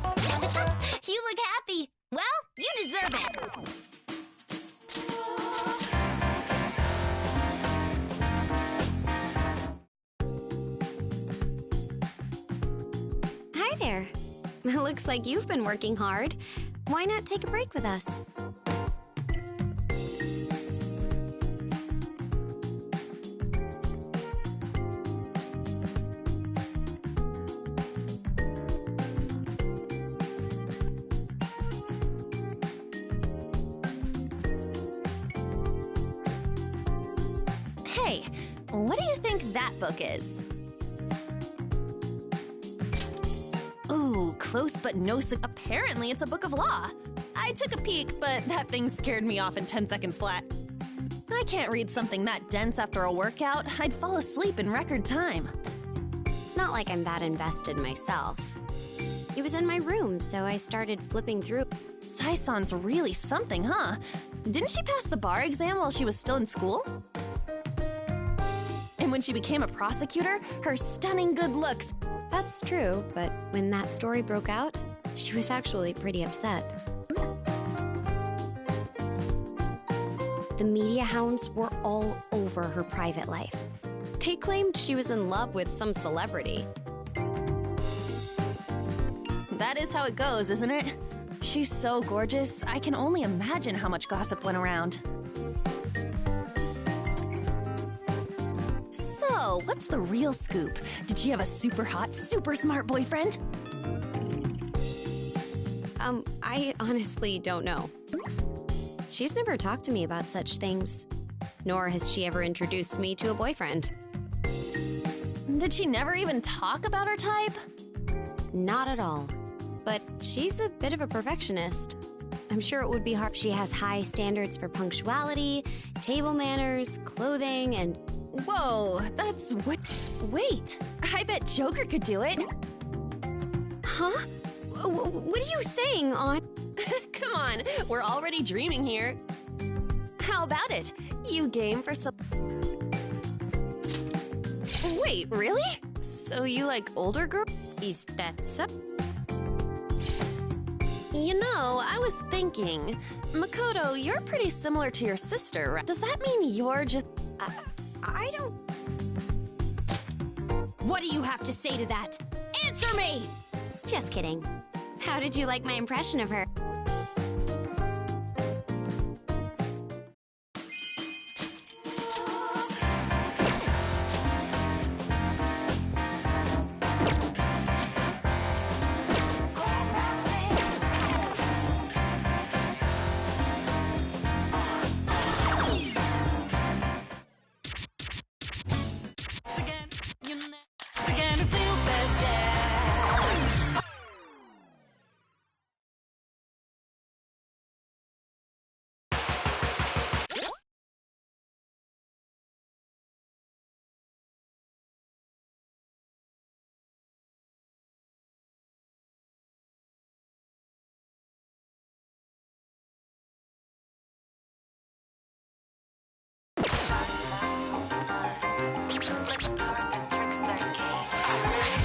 S9: You look happy. Well, you deserve it.
S4: there. It looks like you've been working hard. Why not take a break with us?
S8: Hey, what do you think that book is? Ooh, close but no apparently it's a book of law. I took a peek, but that thing scared me off in 10 seconds flat. I can't read something that dense after a workout. I'd fall asleep in record time.
S4: It's not like I'm that invested myself. It was in my room, so I started flipping through.
S8: Saison's really something, huh? Didn't she pass the bar exam while she was still in school? And when she became a prosecutor, her stunning good looks.
S4: That's true, but when that story broke out, she was actually pretty upset. The media hounds were all over her private life. They claimed she was in love with some celebrity.
S8: That is how it goes, isn't it? She's so gorgeous, I can only imagine how much gossip went around. So, what's the real scoop? Did she have a super hot, super smart boyfriend?
S4: I honestly don't know. She's never talked to me about such things, nor has she ever introduced me to a boyfriend.
S8: Did she never even talk about her type?
S4: Not at all. But she's a bit of a perfectionist. I'm sure it would be hard. She has high standards for punctuality, table manners, clothing, and...
S8: Whoa, that's what... Wait, I bet Joker could do it.
S4: Huh? What are you saying, Aunt?
S8: Come on, we're already dreaming here. How about it? You game for some... Wait, really? So you like older girls?
S4: Is that so?
S8: You know, I was thinking, Makoto, you're pretty similar to your sister, right? Does that mean you're just...
S4: I don't...
S9: What do you have to say to that? Answer me!
S4: Just kidding. How did you like my impression of her?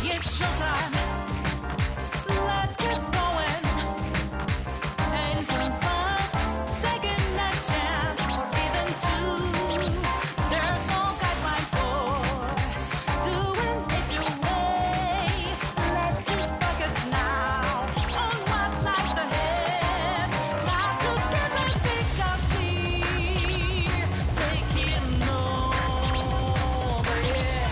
S6: It's showtime. Let's get going. Having some fun. Taking a chance or even two. There's no guideline for doing it your way. Let's just focus now on what lies ahead. Now together think of me. Taking over, yeah.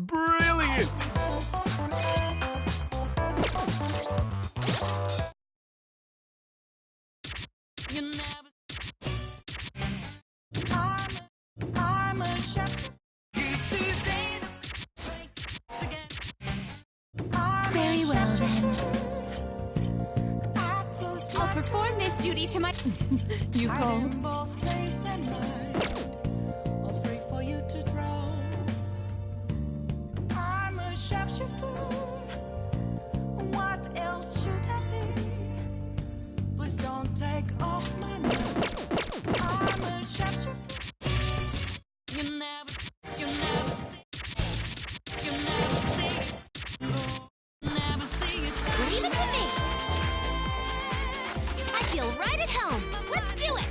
S5: Brilliant!
S6: You never. I'm a chef. He sees data. Again.
S2: Very well, then.
S8: I'll perform this duty to my. You called?
S6: Both days and night, all free for you to draw. I'm a shapeshifter. What else should I be? Please don't take off my mask. I'm a shapeshifter. You never see. You never see. Never see it.
S1: Leave it to me. I feel right at home. Let's do it.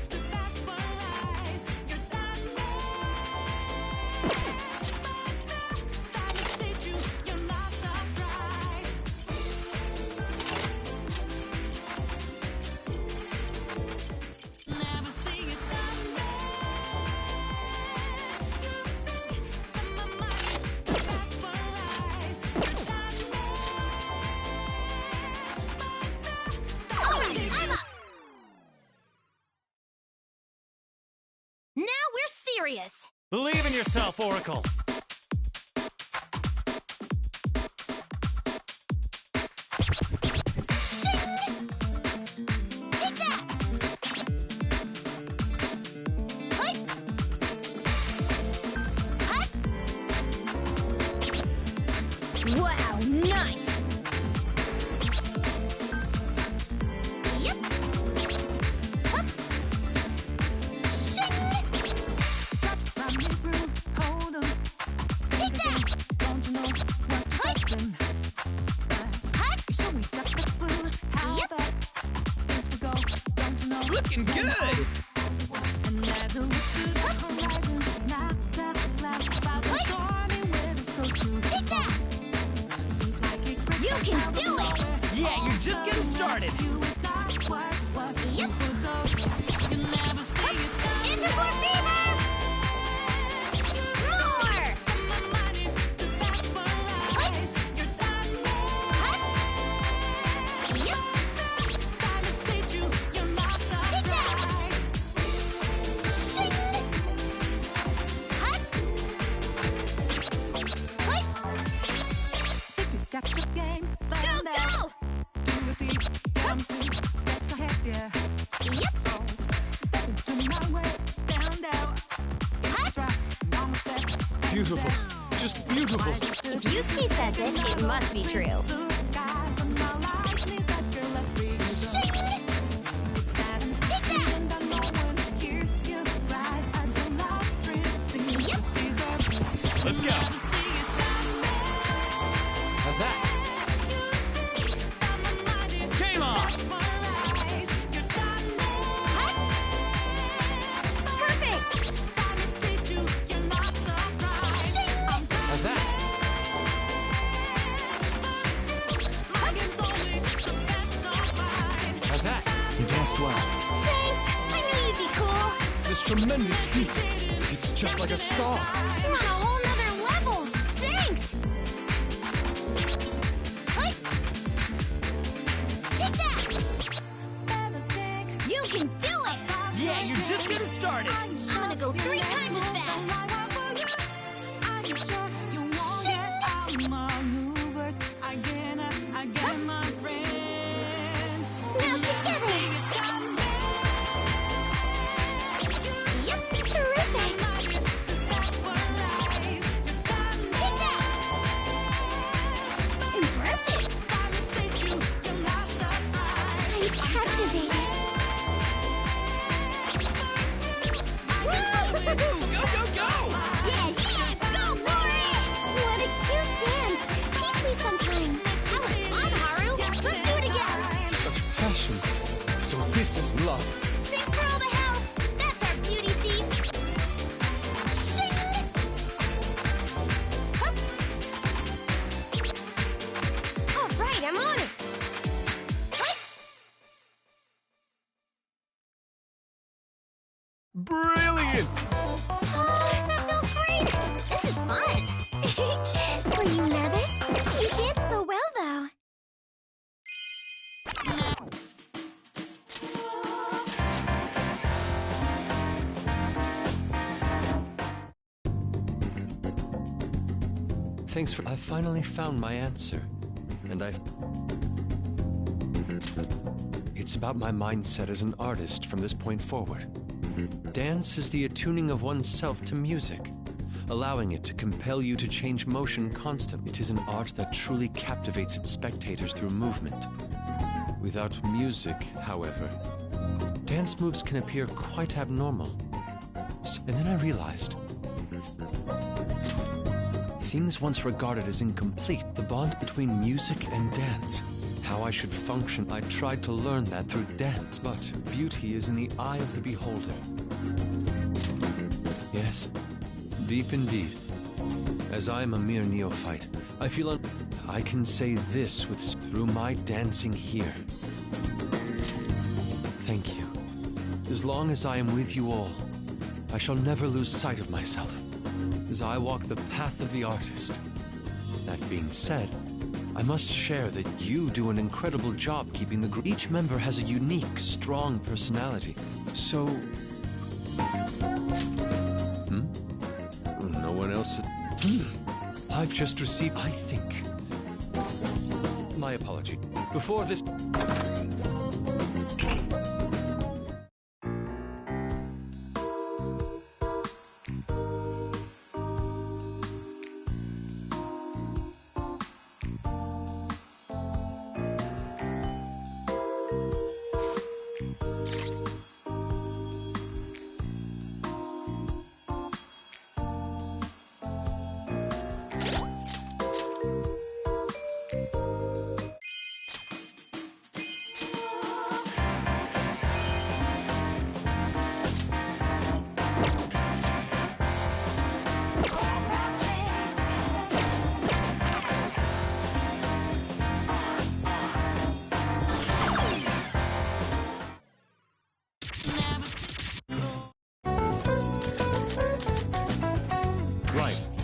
S1: All right, I'm up. Now we're serious.
S5: Believe in yourself, Oracle.
S1: Take that! Hut! Hut! Wow, nice! Yep! Hup! Shing! Take that! Hut! Hut! Yep!
S3: Looking good!
S1: Take that! You can do it!
S3: Yeah, you're just getting started.
S1: Yep! Interpol fever! Roar! Hut! Hut! Yep! Take that! Shing! Hut! Hut! Go, go! Yep! Hut!
S7: Beautiful. Just beautiful.
S4: If Yusuke says it, it must be true.
S1: Shing! Take that! Yep!
S5: Let's go. How's that? Game on!
S1: Hut! Perfect! Shing!
S5: How's that? How's that?
S3: You danced well.
S1: Thanks! I knew you'd be cool!
S7: This tremendous heat. It's just like a star.
S1: You're on a whole nother level! Thanks! Hut! Take that! You can do it!
S3: Yeah, you're just getting started.
S1: I'm gonna go 3 times as fast! Now together! Yep, terrific! Take that! Impressive! I'm captivated!
S3: Go, go, go!
S1: Yeah, yeah! Go for it! What a cute dance! Teach me sometime! That was fun, Haru! Let's do it again!
S7: Such passion. So this is love.
S1: Thanks for all the help! That's our beauty thief! Shing! Hup!
S4: All right, I'm on it.
S1: Hup!
S5: Brilliant!
S1: Oh, that felt great! This is fun!
S7: Thanks for... I've finally found my answer. And It's about my mindset as an artist from this point forward. Dance is the attuning of oneself to music, allowing it to compel you to change motion constantly. It is an art that truly captivates its spectators through movement. Without music, however, dance moves can appear quite abnormal. And then I realized, things once regarded as incomplete, the bond between music and dance, how I should function. I tried to learn that through dance, but beauty is in the eye of the beholder. Yes, deep indeed. As I am a mere neophyte, I feel I can say this with through my dancing here. Thank you. As long as I am with you all, I shall never lose sight of myself, as I walk the path of the artist. That being said, I must share that you do an incredible job keeping the group. Each member has a unique, strong personality. So... No one else... I've just received... I think... My apology. Before this...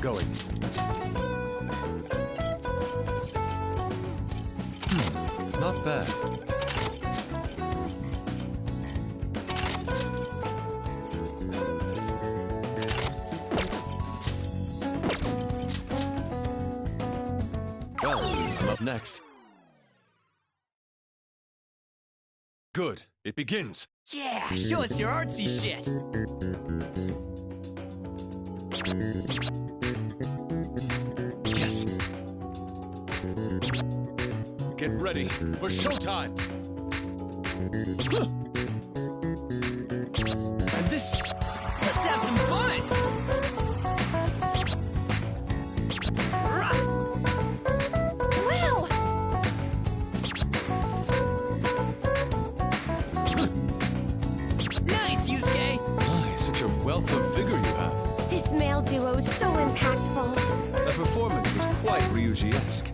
S7: Going. Not bad. Well, I'm up next. Good. It begins.
S3: Yeah, show us your artsy shit.
S7: Yes. Get ready for showtime. And this.
S3: Let's have some fun.
S4: Wow!
S3: Nice, Yusuke.
S7: My, such a wealth of vigor you have.
S4: This male duo is so impactful.
S7: That performance was quite Ryuji-esque.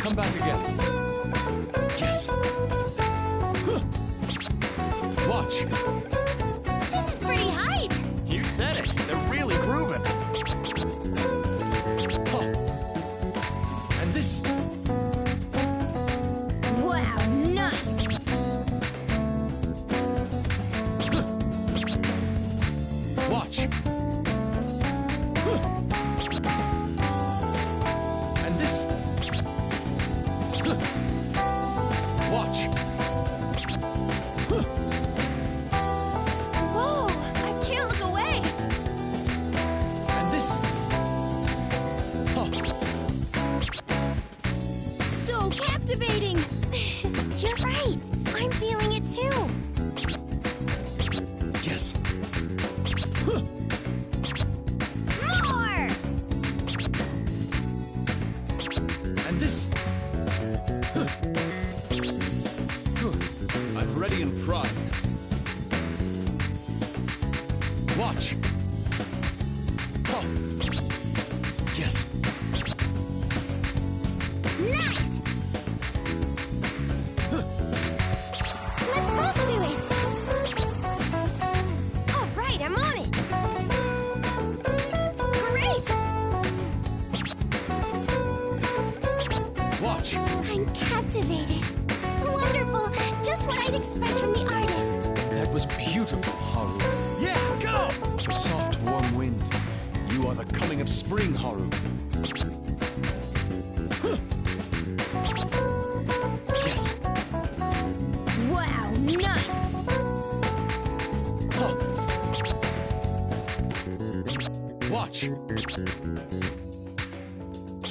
S7: Come back again. Yes. Watch.
S9: This is pretty hype.
S5: You said it. They're really grooving.
S7: And this.
S9: Wow, nice.
S7: Watch. And this. Watch.
S4: Whoa! I can't look away.
S7: And this.
S9: So captivating.
S4: You're right. I'm feeling it too.
S7: Yes.
S9: More.
S7: And this. Good. I'm ready and primed. Watch. Yes.
S9: Nice.
S4: Let's both do it. All right, I'm on it. Great.
S7: Watch.
S4: I'm captivated. Wonderful. Just what I'd expect from the artist.
S7: That was beautiful, Haru.
S5: Yeah, go!
S7: Soft, warm wind. You are the coming of spring, Haru. watch.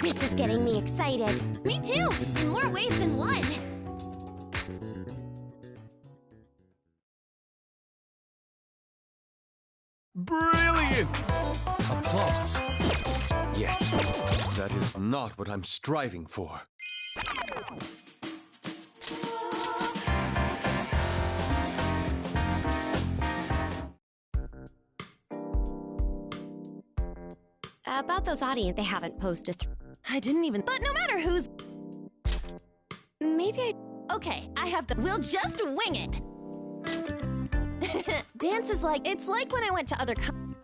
S4: This is getting me excited.
S9: Me too, in more ways than one.
S5: Brilliant!
S7: Applause. Yet, that is not what I'm striving for.
S4: About those audience, they haven't posted.
S8: I didn't even. But no matter who's.
S4: Maybe I.
S8: Okay, I have the. We'll just wing it. Dance is like. It's like when I went to other.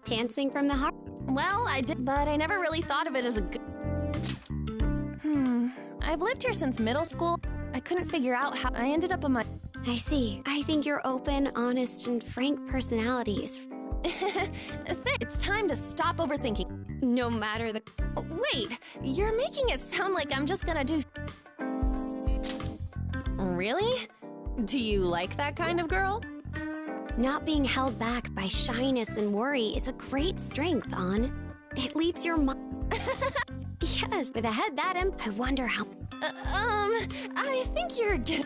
S4: Dancing from the heart.
S8: Well, I did, but I never really thought of it as a good. I've lived here since middle school. I couldn't figure out how I ended up on my.
S4: I see. I think your open, honest, and frank personality is.
S8: It's time to stop overthinking.
S4: No matter the.
S8: Oh, wait, you're making it sound like I'm just gonna do. Really? Do you like that kind of girl?
S4: Not being held back by shyness and worry is a great strength, An. It leaves your mind. Yes, with a head that I wonder how.
S8: I think you're getting.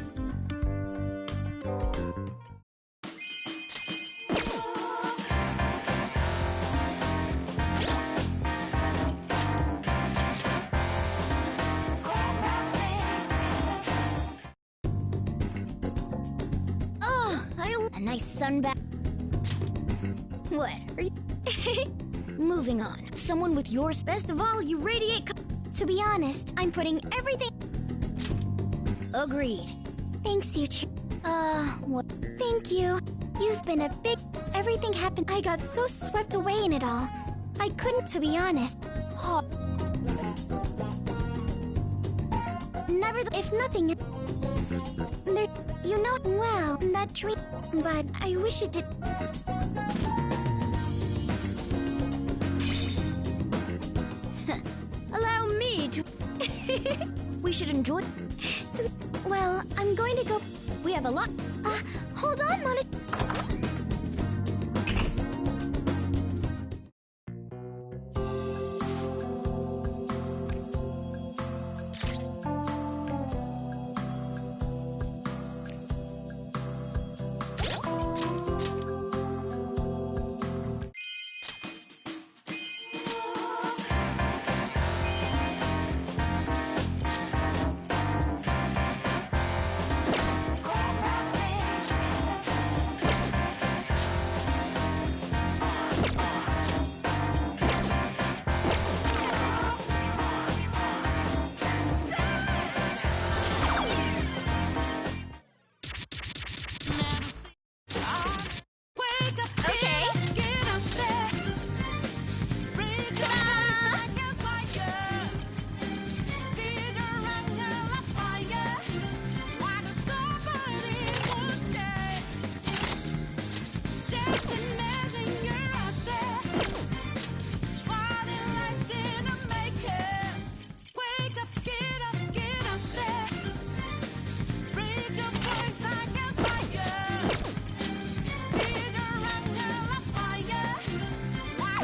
S9: A nice sunbath. What? Are you... Moving on. Someone with yours. Best of all, you radiate. To be honest, I'm putting everything. Agreed. Thanks, you two. What? Thank you. You've been a big. Everything happened. I got so swept away in it all. I couldn't, to be honest. Oh. Never. If nothing. There, you know, well, that dream, but I wish it did. Allow me to. We should enjoy. Well, I'm going to go. We have a lot. Hold on, Monica.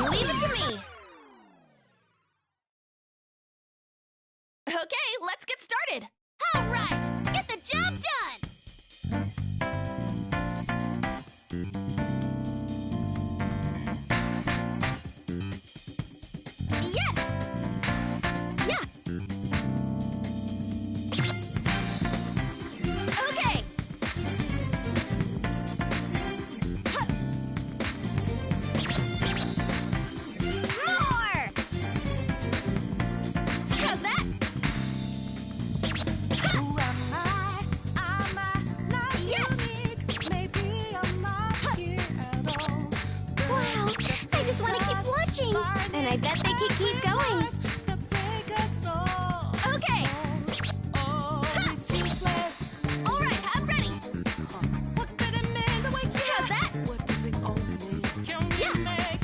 S8: Leave it to me! Okay, let's get started!
S9: All right, get the job done.
S8: Yes! Yeah! Okay! Huh. More! How's that? Yes!
S9: Wow, I just want to keep watching.
S4: And I bet they could keep going.
S8: Okay! Ha! All right, I'm ready! How's that? Yeah!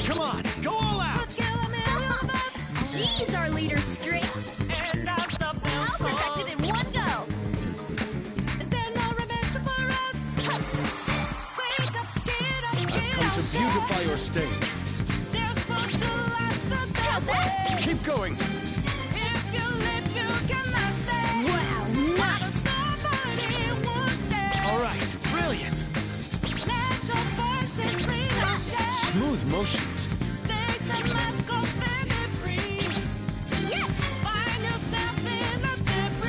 S5: Come on, go all out!
S8: Jeez, our leader's strict. I'll protect it in one go.
S7: I've come to beautify your stage.
S8: How's that?
S7: Keep going.
S8: Wow, nice.
S5: All right, brilliant!
S7: Smooth motions.
S8: Yes.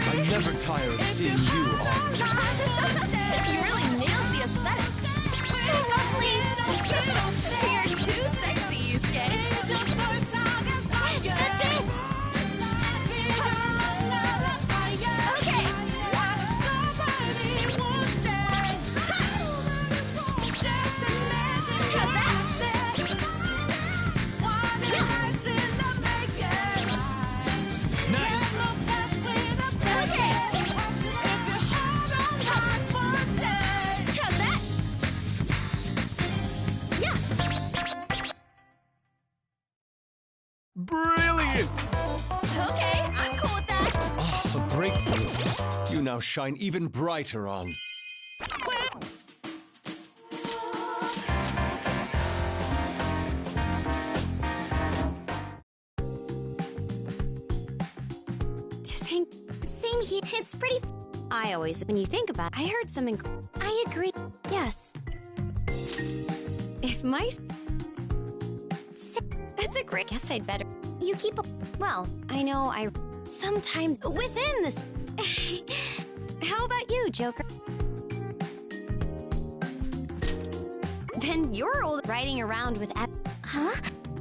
S7: I never tire of seeing you on.
S8: You really nailed the aesthetics. So lovely. You're too sexy, Yusuke. Yes, that's it. Okay. How's that?
S5: Nice!
S8: Okay. How's that? Yeah.
S7: Brilliant!
S8: Okay, I'm cool with that.
S7: Ah, a breakthrough. You now shine even brighter on.
S4: To think, same here. It's pretty. I always, when you think about it, I heard some. I agree. Yes. If my. That's a great. Guess I'd better. You keep. Well, I know I. Sometimes within this. How about you, Joker? Then you're old riding around with. Huh?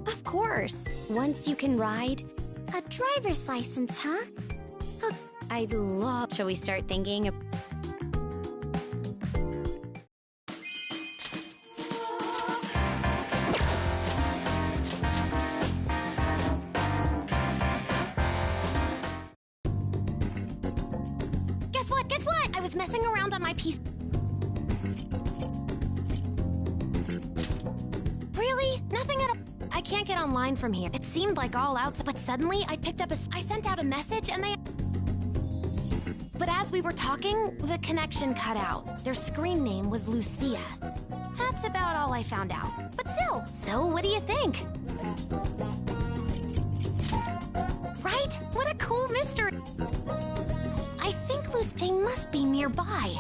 S4: Of course. Once you can ride. A driver's license, huh? I'd love. Shall we start thinking of.
S2: Guess what? Guess what? I was messing around on my PC. Really? Nothing at all. I can't get online from here. It seemed like all out, but suddenly I picked up I sent out a message and they. But as we were talking, the connection cut out. Their screen name was Lucia. That's about all I found out. But still, so what do you think? Right? What a cool mystery. I think they must be nearby.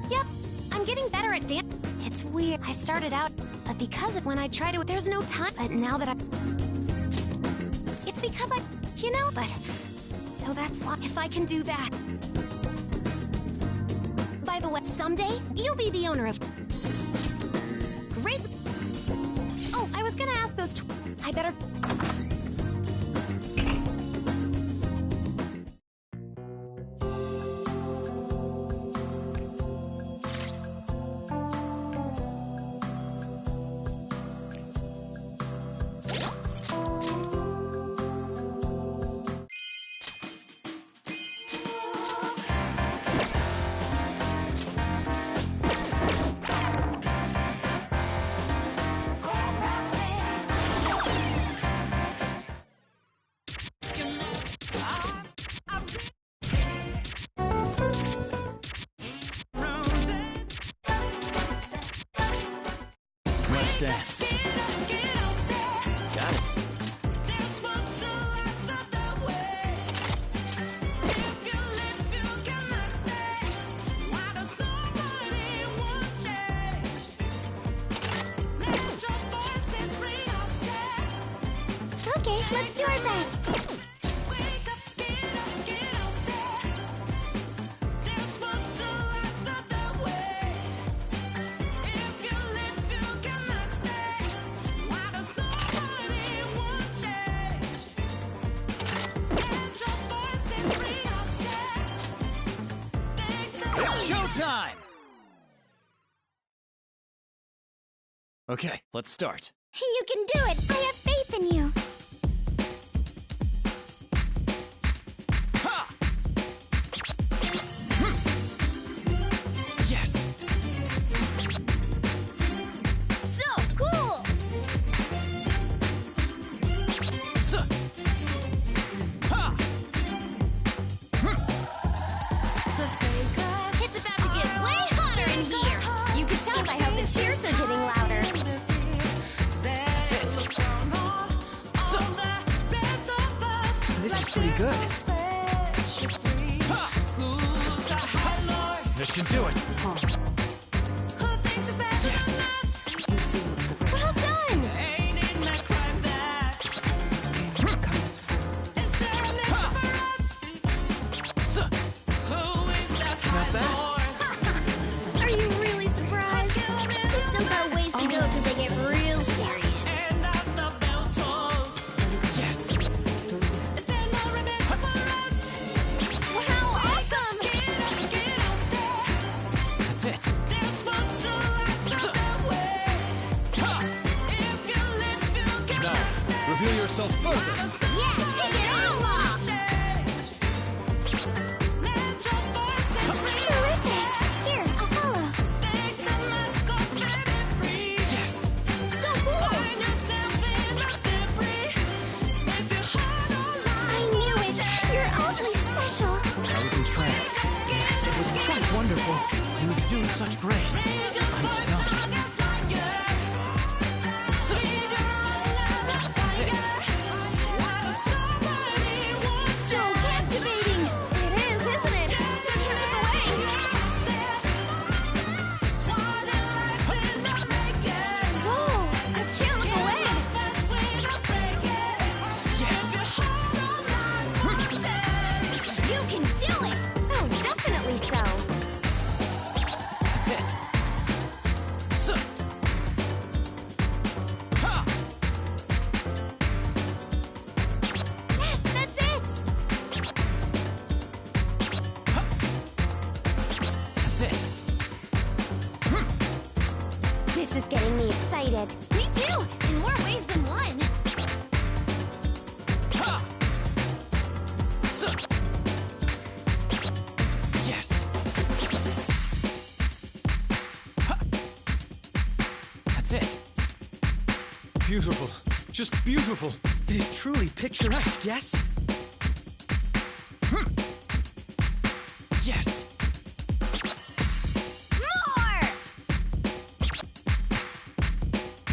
S2: Yep, I'm getting better at dance. It's weird. I started out, but because of when I try to, there's no time. But now that it's because but so that's why. If I can do that. By the way, someday you'll be the owner of. Great. Oh, I was gonna ask those. I better.
S5: Let's dance. Got it.
S9: Okay, let's do our best.
S5: It's showtime! Okay, let's start.
S9: You can do it. I have faith in you.
S5: Ha! Yes!
S9: So cool.
S3: pretty good.
S5: This should do it. Yes.
S4: Well done!
S3: Not bad.
S9: Are you really surprised? We've still got a ways to go till they get real serious.
S5: Yes.
S4: Wow, awesome!
S5: That's it. Now, reveal yourself further.
S9: Yeah, take it all off!
S4: Terrific! Here, I'll follow.
S5: Yes.
S4: So cool! I knew it! You're oddly special!
S5: I was entranced. Yes, it was quite wonderful. You exude such grace. I'm stunned. That's it.
S4: So captivating! It is, isn't it? I can't look away! Whoa! I can't look away!
S5: Yes.
S4: You can do it! Oh, definitely so!
S5: That's it. So. Ha!
S4: Yes, that's it!
S5: That's it.
S4: This is getting me excited.
S9: Me too! In more ways than one!
S5: Ha! So. Yes. Ha! That's it. Beautiful. Just beautiful.
S3: It is truly picturesque, yes?
S5: Yes.
S4: More!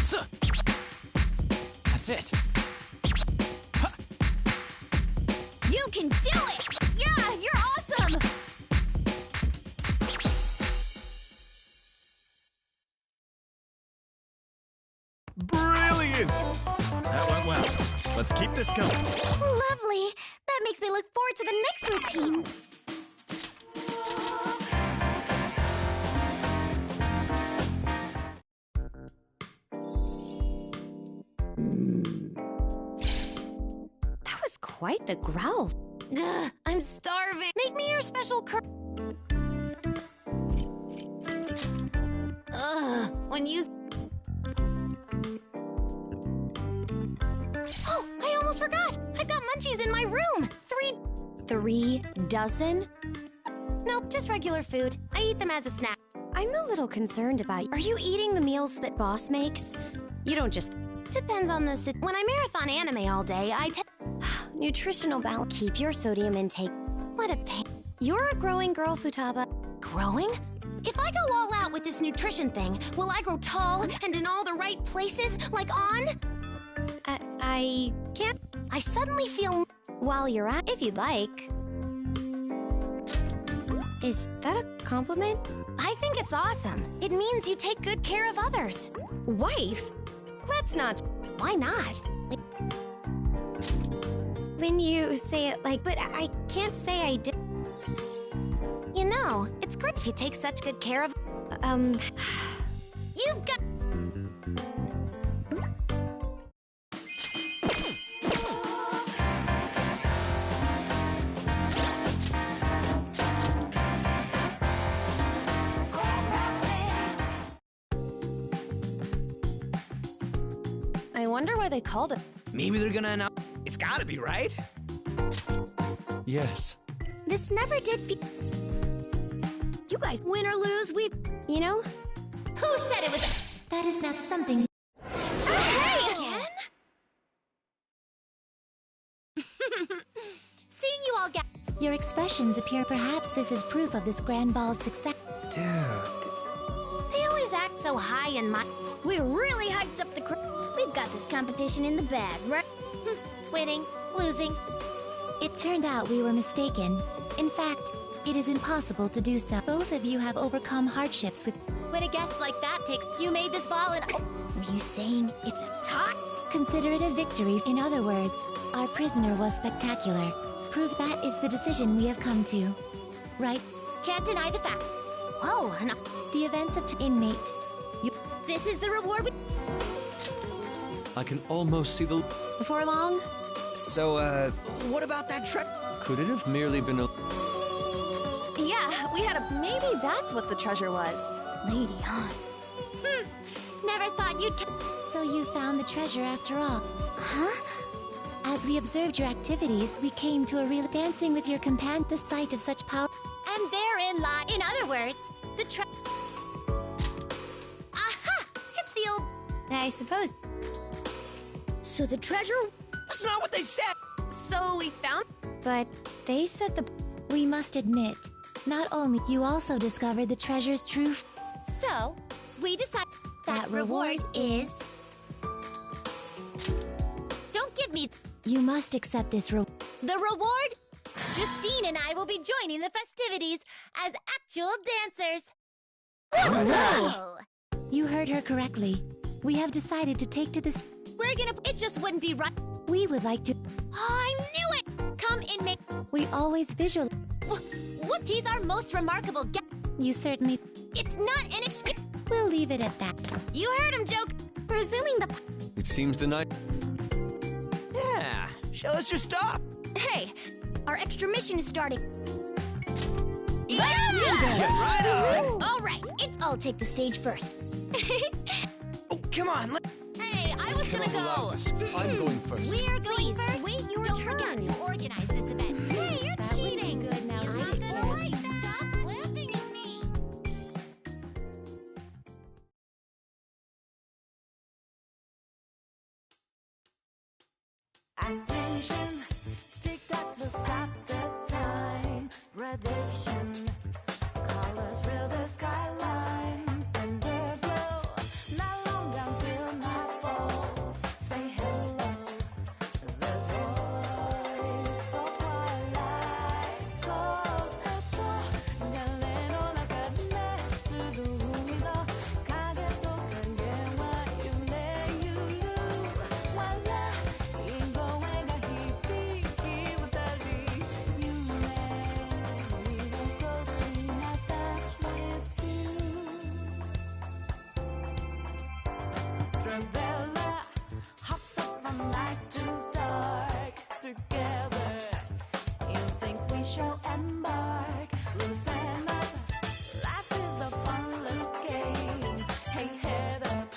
S5: So. That's it. Ha!
S4: You can do it! Yeah, you're awesome!
S5: Brilliant! That went well. Let's keep this going.
S9: Lovely! That makes me look forward to the next routine.
S4: That was quite the growl.
S9: Ugh, I'm starving. Make me your special Ugh, when you... Oh, I almost forgot. I've got munchies in my room.
S4: 3 dozen?
S9: Nope, just regular food. I eat them as a snack.
S4: I'm a little concerned about you. Are you eating the meals that Boss makes? You don't just...
S9: Depends on the when I marathon anime all day,
S4: Nutritional balance. Keep your sodium intake.
S9: What a pain.
S4: You're a growing girl, Futaba.
S9: Growing? If I go all out with this nutrition thing, will I grow tall and in all the right places, like on?
S4: I can't...
S9: I suddenly feel...
S4: While you're at... If you'd like. Is that a compliment?
S9: I think it's awesome. It means you take good care of others.
S4: Wife? That's not...
S9: Why not?
S4: When you say it like... But I can't say I did...
S9: You know, it's great if you take such good care of... You've got...
S8: I wonder why they called it.
S3: Maybe they're gonna announce. It's gotta be, right?
S7: Yes.
S9: This never did You guys win or lose,
S4: You know?
S1: Who said it was?
S2: That is not something.
S9: Hey! Again?
S1: Seeing you all
S2: Your expressions appear perhaps this is proof of this grand ball's success.
S3: Dude.
S9: They always act so high and mighty. We're really hyped up the We've got this competition in the bag, right?
S1: winning, losing.
S2: It turned out we were mistaken. In fact, it is impossible to do so. Both of you have overcome hardships with...
S1: When a guest like that takes... You made this ball and...
S9: Were you saying it's a tie?
S2: Consider it a victory. In other words, our prisoner was spectacular. Prove that is the decision we have come to. Right?
S1: Can't deny the facts.
S9: Whoa, and
S2: The events of inmate.
S1: This is the reward we...
S7: I can almost see the...
S8: Before long?
S3: So, what about that
S7: Could it have merely been a...
S8: Yeah, we had a... Maybe that's what the treasure was.
S9: lady on.
S1: Never thought you'd...
S2: So you found the treasure after all.
S9: Huh?
S2: As we observed your activities, we came to a real dancing with your companion. The sight of such power.
S1: And therein lie... In other words, the Aha! It's the old...
S4: I suppose.
S9: So the treasure?
S3: That's not what they said!
S8: So we found...
S4: But they said the...
S2: We must admit, not only you also discovered the treasure's true...
S1: So, we decide...
S2: That reward is...
S1: Don't give me...
S2: You must accept this
S1: The reward? Justine and I will be joining the festivities as actual dancers. Whoa!
S2: You heard her correctly. We have decided to take to this...
S1: We're gonna... It just wouldn't be right.
S2: We would like to...
S1: I knew it! Come and make...
S2: We always visual...
S1: What? He's our most remarkable guest.
S2: You certainly...
S1: It's not an excuse.
S2: We'll leave it at that.
S1: You heard him, joke.
S4: Presuming the...
S7: It seems the night...
S3: Yeah, show us your stuff!
S9: Hey, our extra mission is starting.
S1: Let's do this!
S3: Right on!
S9: All right, I'll take the stage first.
S3: Oh, come on,
S1: Hey, I was gonna go.
S7: I'm going first.
S1: We're going
S9: Please,
S1: first.
S9: wait your
S1: Don't
S9: turn.
S1: forget to organize this event. Hey, you're
S2: That would be
S1: cheating.
S2: good now,
S1: I'm
S2: isn't
S1: not
S2: it?
S1: gonna like that. Stop laughing at me.
S6: Attention, tick tock, look at the time. Prediction, colors fill the skyline. Underglow, not long until night falls. Say hello, the voice of twilight calls. denleの中で集う海の影と影は揺れゆる。笑い声が響き渡り夢見心地な Dance with you Traveler hop stop from night to dark together in sync we shall embark loosen up life is a fun little game hey head up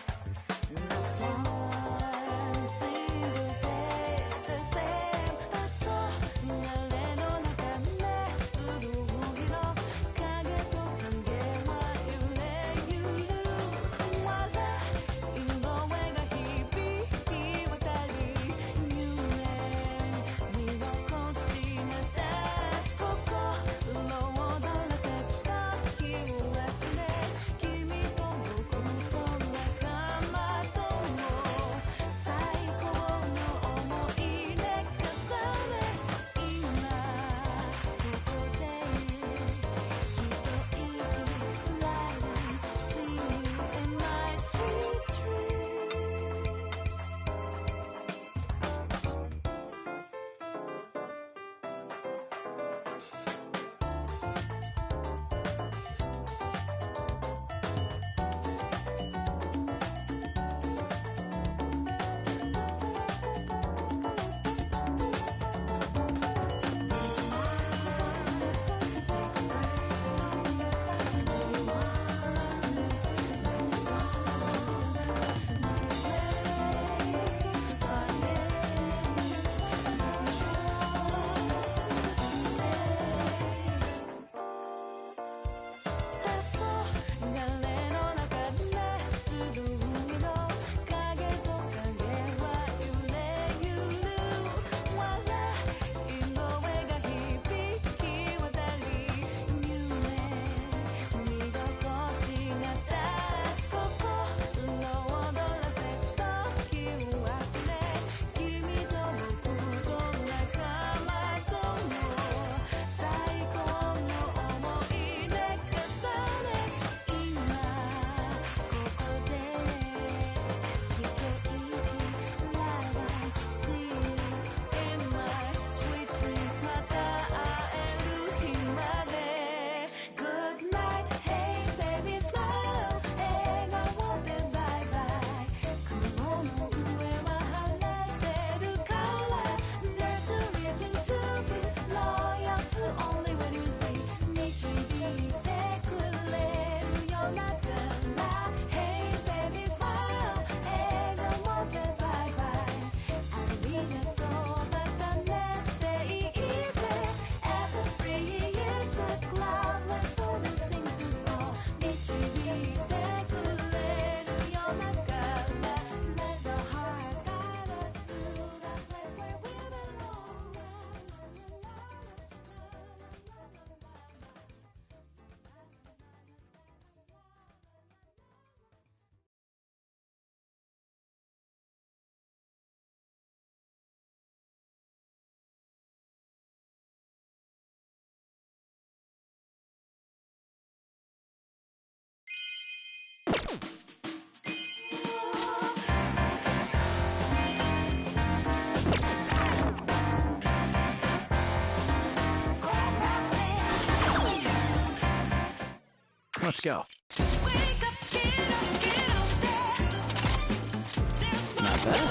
S6: not one single day the same that's all denleの中で集う海の影と影は揺れゆる笑い声が響き渡り夢
S5: Let's go.
S3: Not bad.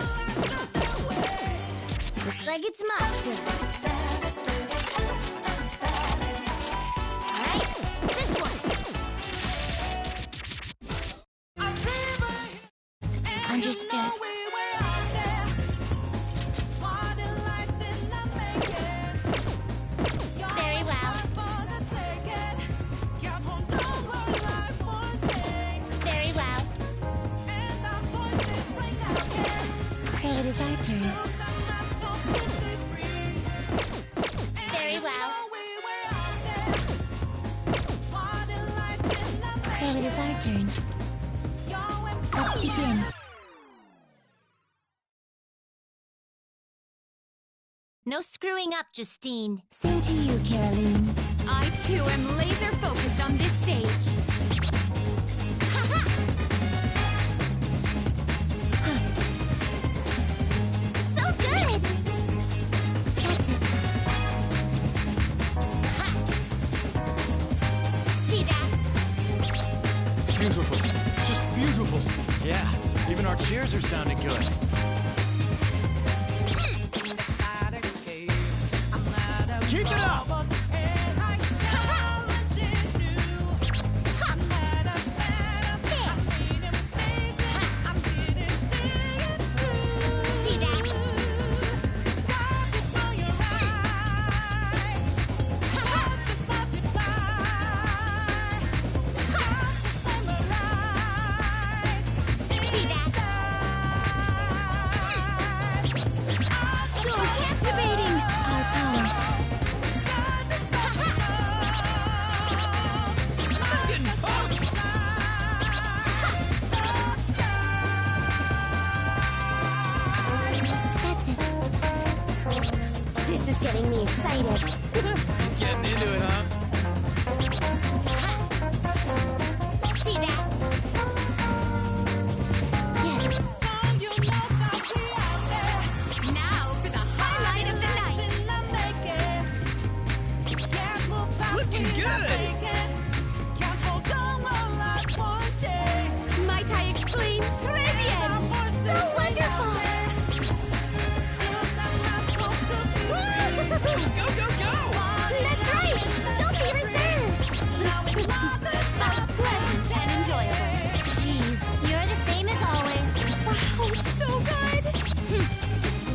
S9: Looks like it's my turn. Alright, this one.
S2: Understood.
S1: Very well. Very well.
S2: So it is our turn.
S1: Very well.
S2: So it is our turn. Let's begin.
S1: No screwing up, Justine.
S2: Same to you, Caroline.
S8: I too am laser focused on this stage.
S1: So good!
S2: That's it.
S1: See that?
S5: Beautiful. Just beautiful. Yeah, even our cheers are sounding good. Keep it up!
S1: See that? See that?
S9: So captivating!
S2: Our power. That's it.
S4: This is getting me excited.
S3: Getting into it, huh?
S1: See that?
S2: Yes.
S8: Now for the highlight of the night.
S3: Looking good!
S8: Might I exclaim, très bien!
S9: So wonderful!
S3: Go, go, go!
S9: That's right! Don't be reserved!
S8: Pleasant and enjoyable.
S1: Jeez, you're the same as always.
S8: Wow, so good!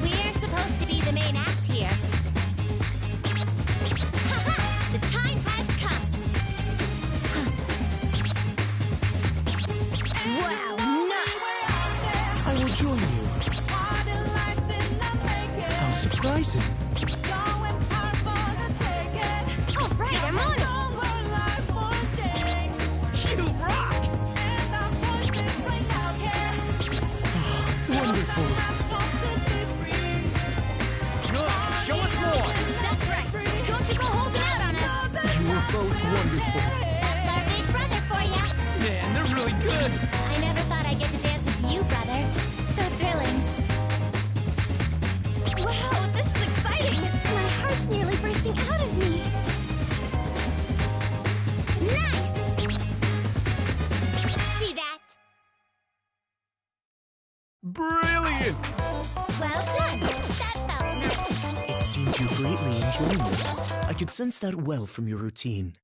S1: We're supposed to be the main act here. The time has come.
S9: Wow, nice!
S5: I will join you. How surprising.
S8: All right, I'm on it.
S3: You rock!
S5: Wonderful. Good. Show us more.
S9: That's right! Don't you go holding out on us!
S5: You were both wonderful.
S1: That's our big brother for ya.
S3: Man, they're really good!
S1: I never thought I'd get to dance with you, brother. So thrilling.
S8: Wow, this is exciting.
S9: My heart's nearly bursting out of me.
S1: Nice! See that?
S5: Brilliant!
S1: Well done. That felt nice.
S10: It seems you're greatly enjoying this. I could sense that well from your routine.